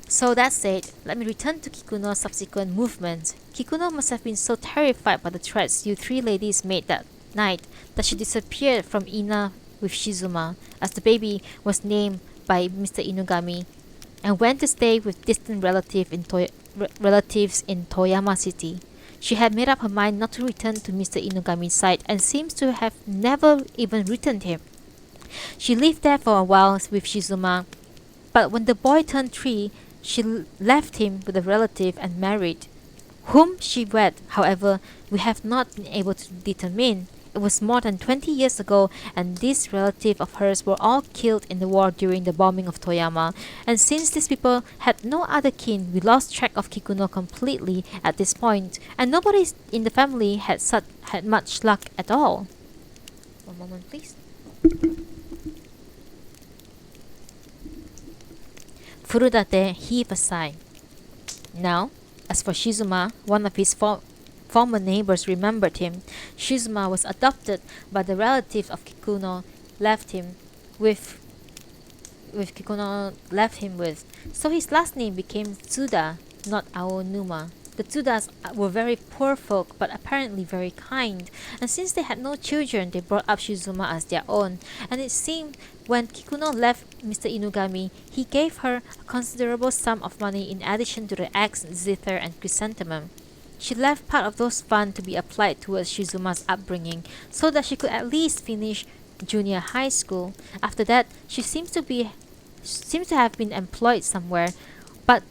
"So that said, let me return to Kikuno's subsequent movements. Kikuno must have been so terrified by the threats you three ladies made that night that she disappeared from Ina with Shizuma, as the baby was named by Mr. Inugami, and went to stay with distant relatives in Toyama City. She had made up her mind not to return to Mr. Inugami's side and seems to have never even written him. She lived there for a while with Shizuma, but when the boy turned 3, she left him with a relative and married. Whom she wed, however, we have not been able to determine. It was more than 20 years ago, and these relatives of hers were all killed in the war during the bombing of Toyama. And since these people had no other kin, we lost track of Kikuno completely at this point, and nobody in the family had much luck at all." One moment, please. Furudate heaved a sigh. Now, as for Shizuma, one of his former neighbors remembered him. Shizuma was adopted by the relatives of Kikuno left him with. So his last name became Tsuda, not Aonuma. The Tsudas were very poor folk, but apparently very kind, and since they had no children, they brought up Shizuma as their own. And it seemed when Kikuno left Mr. Inugami, he gave her a considerable sum of money in addition to the eggs, zither, and chrysanthemum. She left part of those funds to be applied towards Shizuma's upbringing, so that she could at least finish junior high school. After that, she seems to have been employed somewhere, but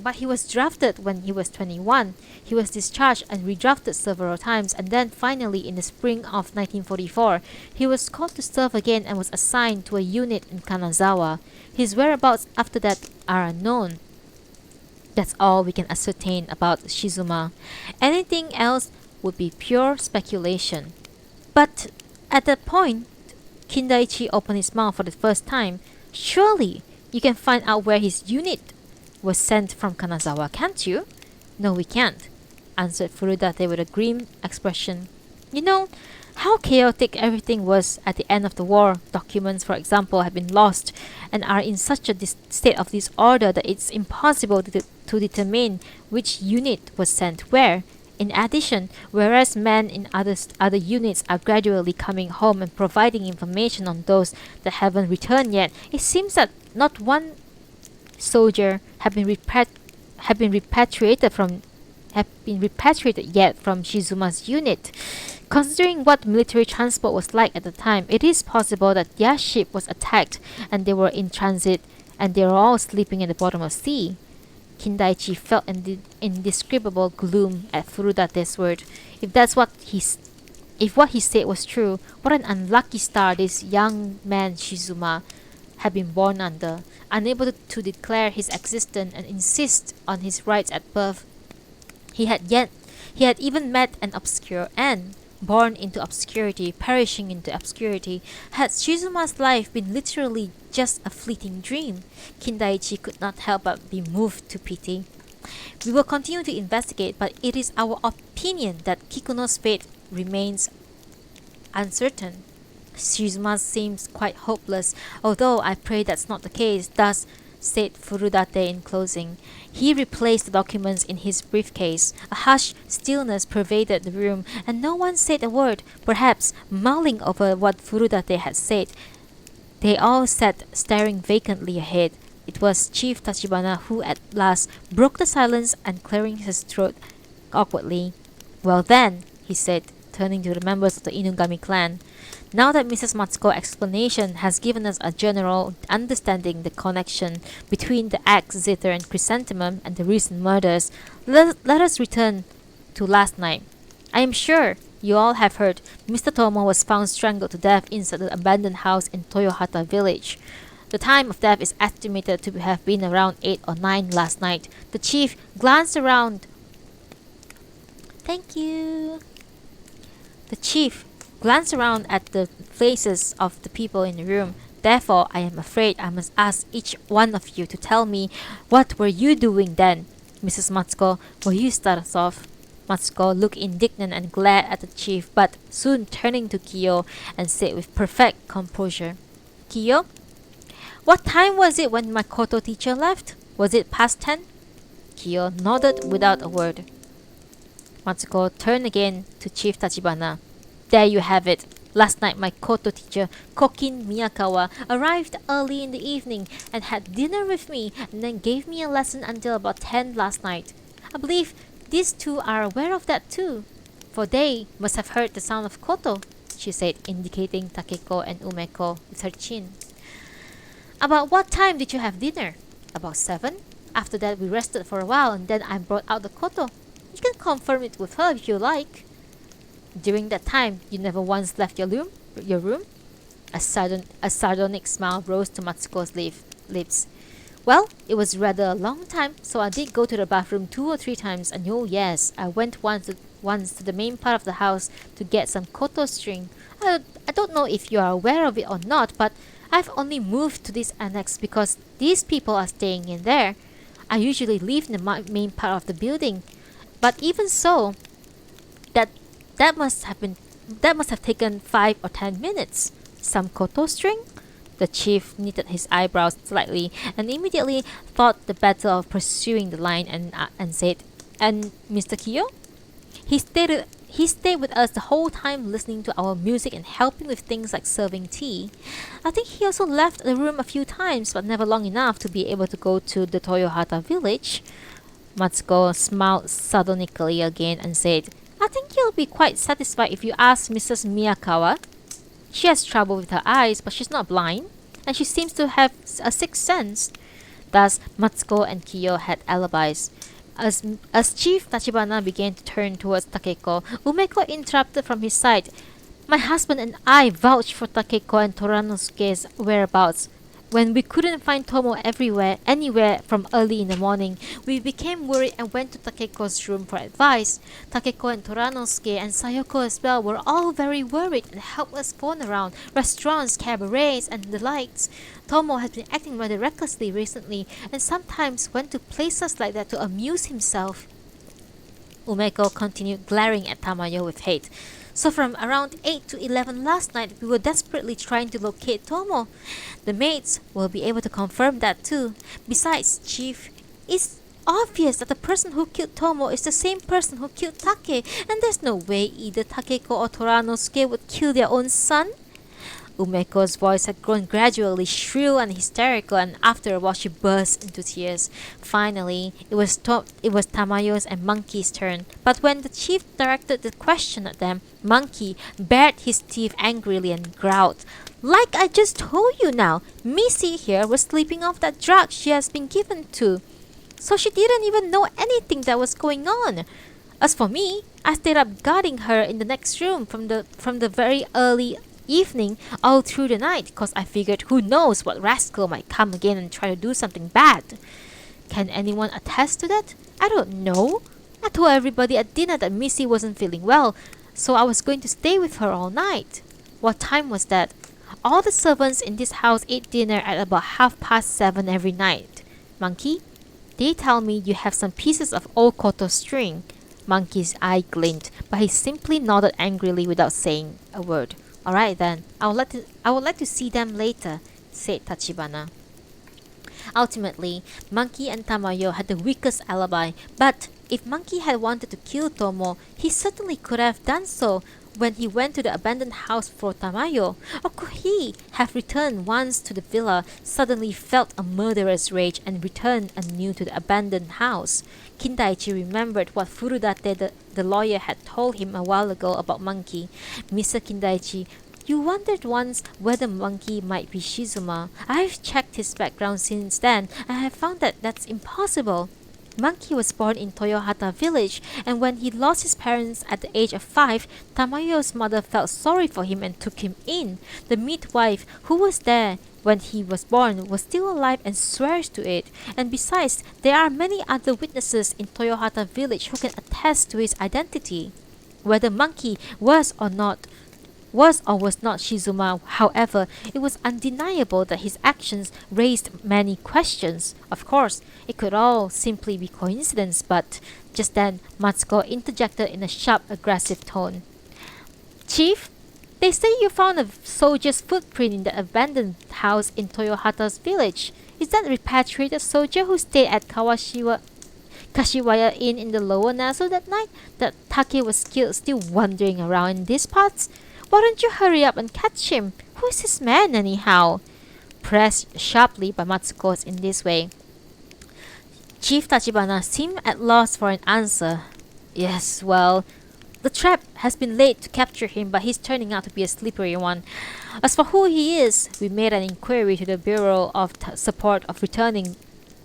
But he was drafted when he was 21. He was discharged and redrafted several times, and then finally in the spring of 1944, he was called to serve again and was assigned to a unit in Kanazawa. His whereabouts after that are unknown. That's all we can ascertain about Shizuma. Anything else would be pure speculation. But at that point, Kindaichi opened his mouth for the first time. Surely you can find out where his unit was sent from Kanazawa, can't you? No, we can't, answered Furudate with a grim expression. You know how chaotic everything was at the end of the war. Documents, for example, have been lost and are in such a state of disorder that it's impossible to determine which unit was sent where. In addition, whereas men in other units are gradually coming home and providing information on those that haven't returned yet, it seems that not one soldier have been repatriated yet from Shizuma's unit. Considering what military transport was like at the time, it is possible that their ship was attacked and they were in transit and they were all sleeping at the bottom of the sea. Kindaichi felt indescribable gloom at Furudate's word. If what he said was true, what an unlucky star this young man Shizuma had been born under. Unable to declare his existence and insist on his rights at birth, he had even met an obscure end, born into obscurity, perishing into obscurity. Had Shizuma's life been literally just a fleeting dream? Kindaichi could not help but be moved to pity. We will continue to investigate, but it is our opinion that Kikuno's fate remains uncertain. Shizuma seems quite hopeless, although I pray that's not the case. Thus said Furudate in closing. He replaced the documents in his briefcase. A hushed stillness pervaded the room, and no one said a word. Perhaps mulling over what Furudate had said, they all sat staring vacantly ahead. It was Chief Tachibana who at last broke the silence and clearing his throat awkwardly. Well then, he said, turning to the members of the Inugami clan. Now that Mrs. Matsuko's explanation has given us a general understanding the connection between the axe, zither, and chrysanthemum and the recent murders, let us return to last night. I am sure you all have heard Mr. Tomo was found strangled to death inside the abandoned house in Toyohata village. The time of death is estimated to have been around 8 or 9 last night. The chief glanced around. Thank you. The chief glanced around at the faces of the people in the room. Therefore, I am afraid I must ask each one of you to tell me, what were you doing then? Mrs. Matsuko, will you start us off? Matsuko looked indignant and glared at the chief, but soon turning to Kiyo and said with perfect composure, Kiyo, what time was it when my Koto teacher left? Was it past 10? Kiyo nodded without a word. Matsuko turned again to Chief Tachibana. There you have it. Last night my Koto teacher, Kokin Miyakawa, arrived early in the evening and had dinner with me and then gave me a lesson until about 10 last night. I believe these two are aware of that too, for they must have heard the sound of Koto, she said, indicating Takeko and Umeko with her chin. About what time did you have dinner? About 7. After that we rested for a while and then I brought out the Koto. You can confirm it with her if you like. During that time, you never once left your room? A sardonic smile rose to Matsuko's lips. Well, it was rather a long time, so I did go to the bathroom 2 or 3 times, and oh yes, I went once to the main part of the house to get some koto string. I don't know if you are aware of it or not, but I've only moved to this annex because these people are staying in there. I usually live in the main part of the building, but even so, that must have taken 5 or 10 minutes. Some koto string? The chief knitted his eyebrows slightly and immediately thought the better of pursuing the line and said, And Mr. Kiyo? He stayed with us the whole time listening to our music and helping with things like serving tea. I think he also left the room a few times, but never long enough to be able to go to the Toyohata village. Matsuko smiled sardonically again and said, I think you'll be quite satisfied if you ask Mrs. Miyakawa. She has trouble with her eyes, but she's not blind, and she seems to have a sixth sense. Thus, Matsuko and Kiyo had alibis. As Chief Tachibana began to turn towards Takeko, Umeko interrupted from his side. My husband and I vouched for Takeko and Toranosuke's whereabouts. When we couldn't find Tomo anywhere from early in the morning, we became worried and went to Takeko's room for advice. Takeko and Toranosuke and Sayoko as well were all very worried and helped us phone around restaurants, cabarets, and the likes. Tomo has been acting rather recklessly recently and sometimes went to places like that to amuse himself. Umeko continued glaring at Tamayo with hate. So from around 8 to 11 last night, we were desperately trying to locate Tomo. The maids will be able to confirm that too. Besides, Chief, it's obvious that the person who killed Tomo is the same person who killed Take, and there's no way either Takeko or Toranosuke would kill their own son. Umeko's voice had grown gradually shrill and hysterical, and after a while she burst into tears. Finally, it was Tamayo's and Monkey's turn. But when the chief directed the question at them, Monkey bared his teeth angrily and growled, "Like I just told you now, Missy here was sleeping off that drug she has been given to. So she didn't even know anything that was going on. As for me, I stayed up guarding her in the next room from the very early evening all through the night, cause I figured who knows what rascal might come again and try to do something bad. Can anyone attest to that? I don't know. I told everybody at dinner that Missy wasn't feeling well, so I was going to stay with her all night. What time was that? All the servants in this house eat dinner at about 7:30 every night. Monkey, they tell me you have some pieces of old koto string." Monkey's eye gleamed, but he simply nodded angrily without saying a word. "Alright then, I would like to see them later," said Tachibana. Ultimately, Monkey and Tamayo had the weakest alibi, but if Monkey had wanted to kill Tomo, he certainly could have done so when he went to the abandoned house for Tamayo. Or could he have returned once to the villa, suddenly felt a murderous rage, and returned anew to the abandoned house? Kindaichi remembered what Furudate the lawyer had told him a while ago about Monkey. "Mr. Kindaichi, you wondered once whether Monkey might be Shizuma. I've checked his background since then, and I have found that that's impossible. Monkey was born in Toyohata village, and when he lost his parents at the age of 5, Tamayo's mother felt sorry for him and took him in. The midwife who was there when he was born was still alive and swears to it. And besides, there are many other witnesses in Toyohata village who can attest to his identity. Whether Monkey was or was not Shizuma, however, it was undeniable that his actions raised many questions. Of course, it could all simply be coincidence, but just then Matsuko interjected in a sharp, aggressive tone. "Chief, they say you found a soldier's footprint in the abandoned house in Toyohata's village. Is that a repatriated soldier who stayed at Kashiwaya Inn in the lower Nasu that night that Take was still wandering around in these parts? Why don't you hurry up and catch him? Who is this man anyhow?" Pressed sharply by Matsuko in this way, Chief Tachibana seemed at loss for an answer. "Yes, well, the trap has been laid to capture him, but he's turning out to be a slippery one. As for who he is, we made an inquiry to the Bureau of Support of Returning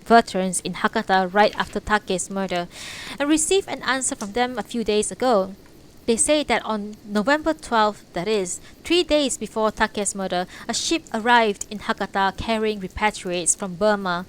Veterans in Hakata right after Take's murder, and received an answer from them a few days ago. They say that on November 12th, that is, 3 days before Take's murder, a ship arrived in Hakata carrying repatriates from Burma.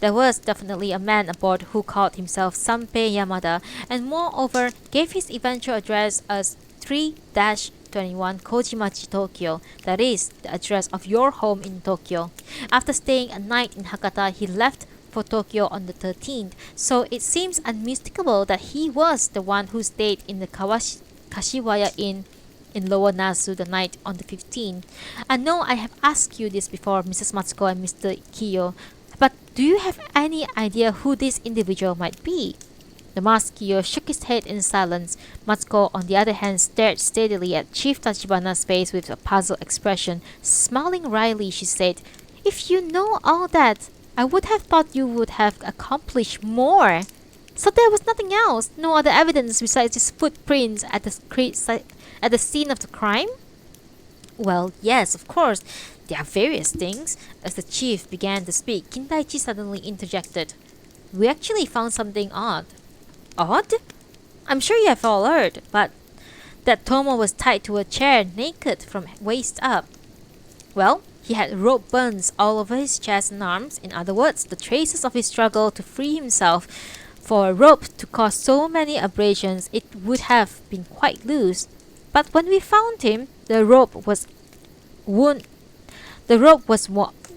There was definitely a man aboard who called himself Sanpei Yamada, and moreover gave his eventual address as 3-21 Kojimachi, Tokyo, that is, the address of your home in Tokyo. After staying a night in Hakata, he left for Tokyo on the 13th, so it seems unmistakable that he was the one who stayed in the Kashiwaya Inn in Lower Nasu the night on the 15th. I know I have asked you this before, Mrs. Matsuko and Mr. Kiyo, but do you have any idea who this individual might be?" The masked Kiyo shook his head in silence. Matsuko, on the other hand, stared steadily at Chief Tachibana's face with a puzzled expression. Smiling wryly, she said, "If you know all that, I would have thought you would have accomplished more. So there was nothing else? No other evidence besides his footprints at the scene of the crime?" "Well, yes, of course. There are various things. As the chief began to speak, Kindaichi suddenly interjected. We actually found something odd. Odd? I'm sure you have all heard, but that Tomo was tied to a chair naked from waist up. Well, he had rope burns all over his chest and arms. In other words, the traces of his struggle to free himself. For a rope to cause so many abrasions, it would have been quite loose. But when we found him, the rope was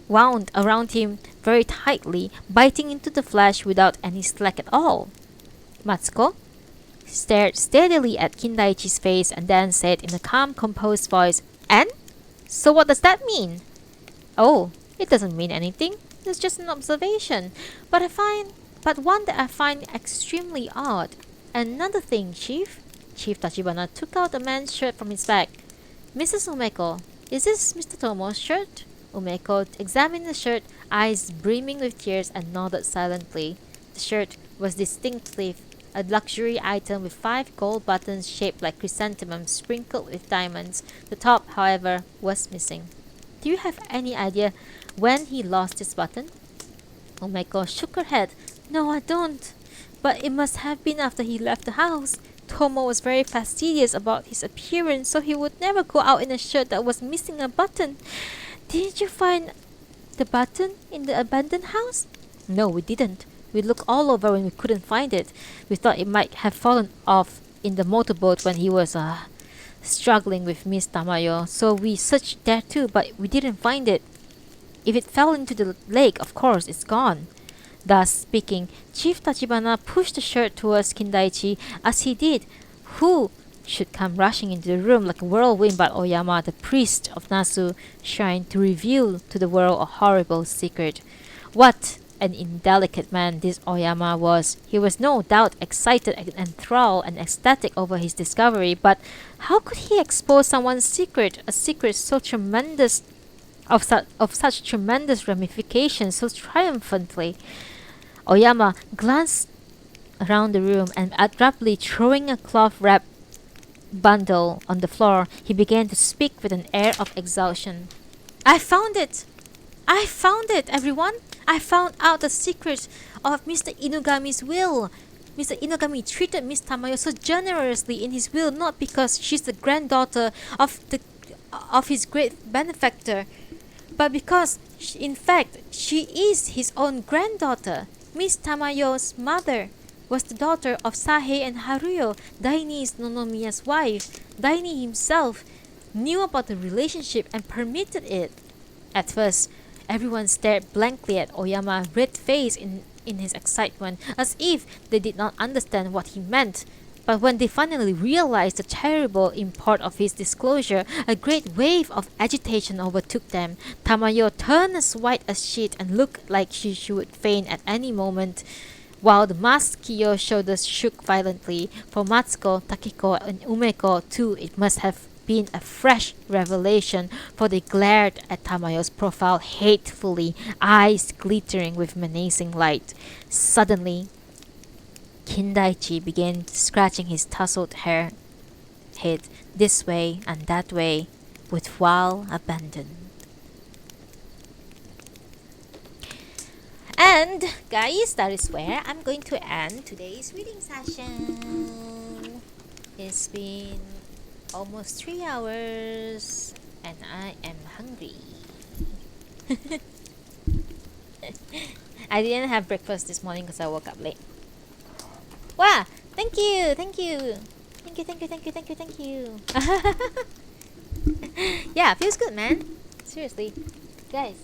wound around him very tightly, biting into the flesh without any slack at all. Matsuko stared steadily at Kindaichi's face and then said in a calm, composed voice, "And? So what does that mean?" "Oh, it doesn't mean anything. It's just an observation. But one that I find extremely odd. Another thing, Chief." Chief Tachibana took out a man's shirt from his bag. "Mrs. Umeko, is this Mr. Tomo's shirt?" Umeko examined the shirt, eyes brimming with tears, and nodded silently. The shirt was distinctly a luxury item with 5 gold buttons shaped like chrysanthemums sprinkled with diamonds. The top, however, was missing. "Do you have any idea when he lost this button?" Umeko shook her head. "No, I don't. But it must have been after he left the house. Tomo was very fastidious about his appearance, so he would never go out in a shirt that was missing a button. Didn't you find the button in the abandoned house?" "No, we didn't. We looked all over and we couldn't find it. We thought it might have fallen off in the motorboat when he was struggling with Miss Tamayo, so we searched there too, but we didn't find it. If it fell into the lake, of course, it's gone." Thus speaking, Chief Tachibana pushed the shirt towards Kindaichi. As he did, who should come rushing into the room like a whirlwind but Oyama, the priest of Nasu shrine, to reveal to the world a horrible secret. What an indelicate man this Oyama was. He was no doubt excited and enthralled and ecstatic over his discovery, but how could he expose someone's secret, a secret so tremendous, of such tremendous ramifications, so triumphantly? Oyama glanced around the room and abruptly throwing a cloth-wrapped bundle on the floor, he began to speak with an air of exhaustion. "I found it! I found it, everyone! I found out the secret of Mr. Inugami's will. Mr. Inugami treated Miss Tamayo so generously in his will not because she's the granddaughter of his great benefactor, but because, in fact, she is his own granddaughter. Miss Tamayo's mother was the daughter of Sahe and Haruyo, Daini's Nonomiya's wife. Daini himself knew about the relationship and permitted it." At first, everyone stared blankly at Oyama, red-faced in his excitement, as if they did not understand what he meant. But when they finally realized the terrible import of his disclosure, a great wave of agitation overtook them. Tamayo turned as white as sheet and looked like she would faint at any moment, while the masked Kiyo's shoulders shook violently. For Matsuko, Takiko, and Umeko too, it must have been a fresh revelation, for they glared at Tamayo's profile hatefully, eyes glittering with menacing light. Suddenly, Kindaichi began scratching his tousled head this way and that way with wild abandon. And guys, that is where I'm going to end today's reading session. It's been almost 3 hours and I am hungry. I didn't have breakfast this morning because I woke up late. Wow! Thank you! Thank you! Thank you, thank you, thank you, thank you, thank you. Yeah, feels good, man. Seriously. Guys,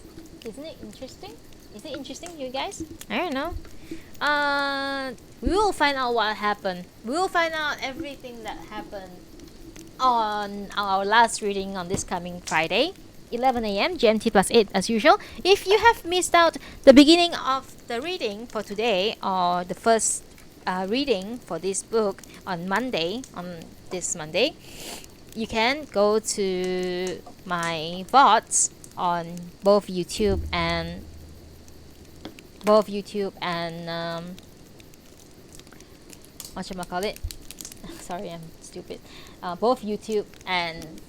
isn't it interesting? Is it interesting, you guys? I don't know. We will find out what happened. We will find out everything that happened on our last reading on this coming Friday, 11 a.m. GMT plus 8 as usual. If you have missed out the beginning of the reading for today, or the first reading for this book on this Monday, you can go to my VODs on both YouTube and whatchamacallit? Sorry, I'm stupid. Both YouTube and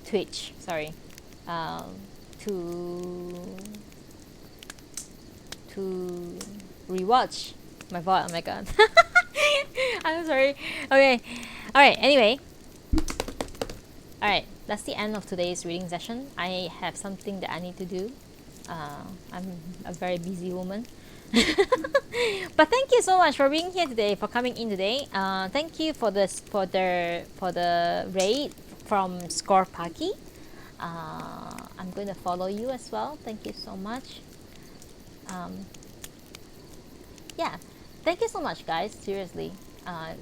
Twitch. Sorry. to rewatch my VOD. Oh my god. I'm sorry. Okay. Alright, anyway. Alright, that's the end of today's reading session. I have something that I need to do. I'm a very busy woman. But thank you so much for being here today, for coming in today. Thank you for the raid from Scorpaki. I'm going to follow you as well. Thank you so much. Yeah, thank you so much, guys. Seriously,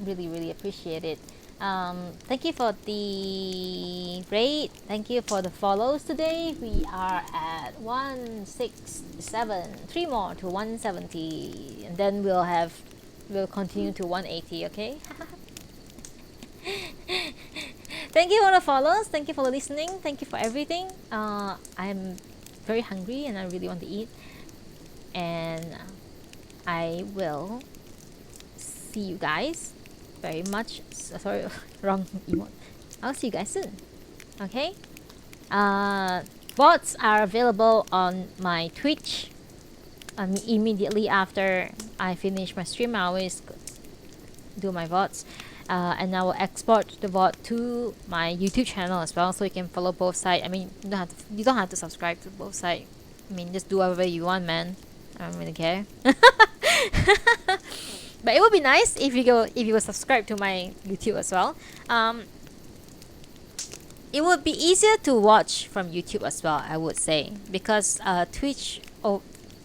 really appreciate it. Thank you for the raid. Thank you for the follows today. We are at 167. 3 more to 170, and then we'll continue to 180. Okay. Thank you for the follows. Thank you for listening. Thank you for everything. I'm very hungry and I really want to eat. And I will see you guys very much. Sorry, wrong emote. I'll see you guys soon. Okay. Bots are available on my Twitch. Immediately after I finish my stream, I always do my VODs. And I will export the VOD to my YouTube channel as well, so you can follow both sides. I mean, you don't have to subscribe to both sides. I mean, just do whatever you want, man. I don't really care. But it would be nice if you subscribe to my YouTube as well. It would be easier to watch from YouTube as well, I would say, because Twitch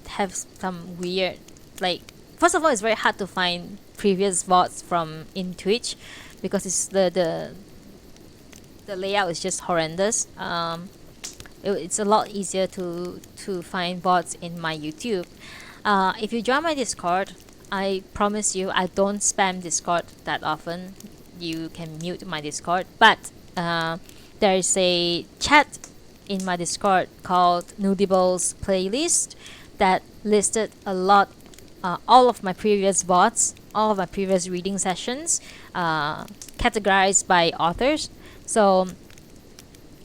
have some weird, like, first of all, it's very hard to find previous VODs from in Twitch because it's the layout is just horrendous. It's a lot easier to find VODs in my YouTube. If you join my Discord, I promise you I don't spam Discord that often. You can mute my Discord, but there is a chat in my Discord called Noodible's playlist that listed a lot, all of my previous VODs, all of my previous reading sessions, categorized by authors. So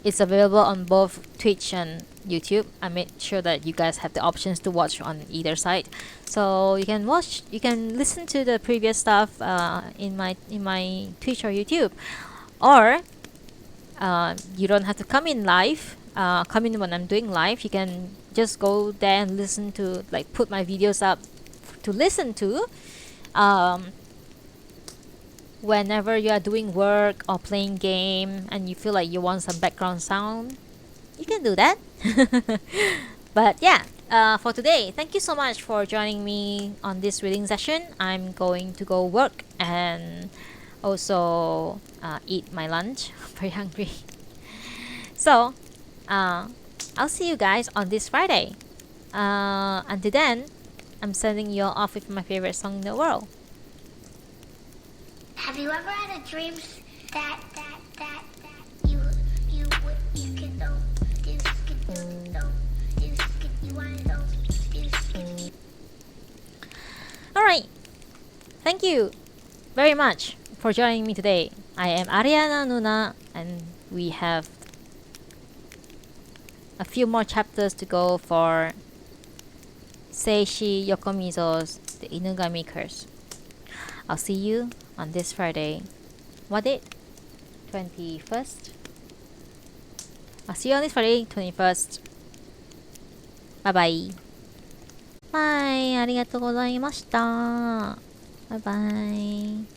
it's available on both Twitch and YouTube. I made sure that you guys have the options to watch on either side, so you can listen to the previous stuff in my Twitch or YouTube, or you don't have to come in live. Come in when I'm doing live. You can just go there and listen to, like, put my videos up to listen to whenever you are doing work or playing game and you feel like you want some background sound. You can do that. But yeah, for today, thank you so much for joining me on this reading session. I'm going to go work and also eat my lunch. I'm very hungry. So I'll see you guys on this Friday. Until then, I'm sending you all off with my favorite song in the world. Have you ever had a dream that you could know this, could know this, you wanna know this? Alright, thank you very much for joining me today. I am Ariana Nuna, and we have a few more chapters to go for Seishi Yokomizo's The Inugami Curse. I'll see you on this Friday. What date? 21st? I'll see you on this Friday, 21st. Bye bye. はい、ありがとうございました。バイバイ。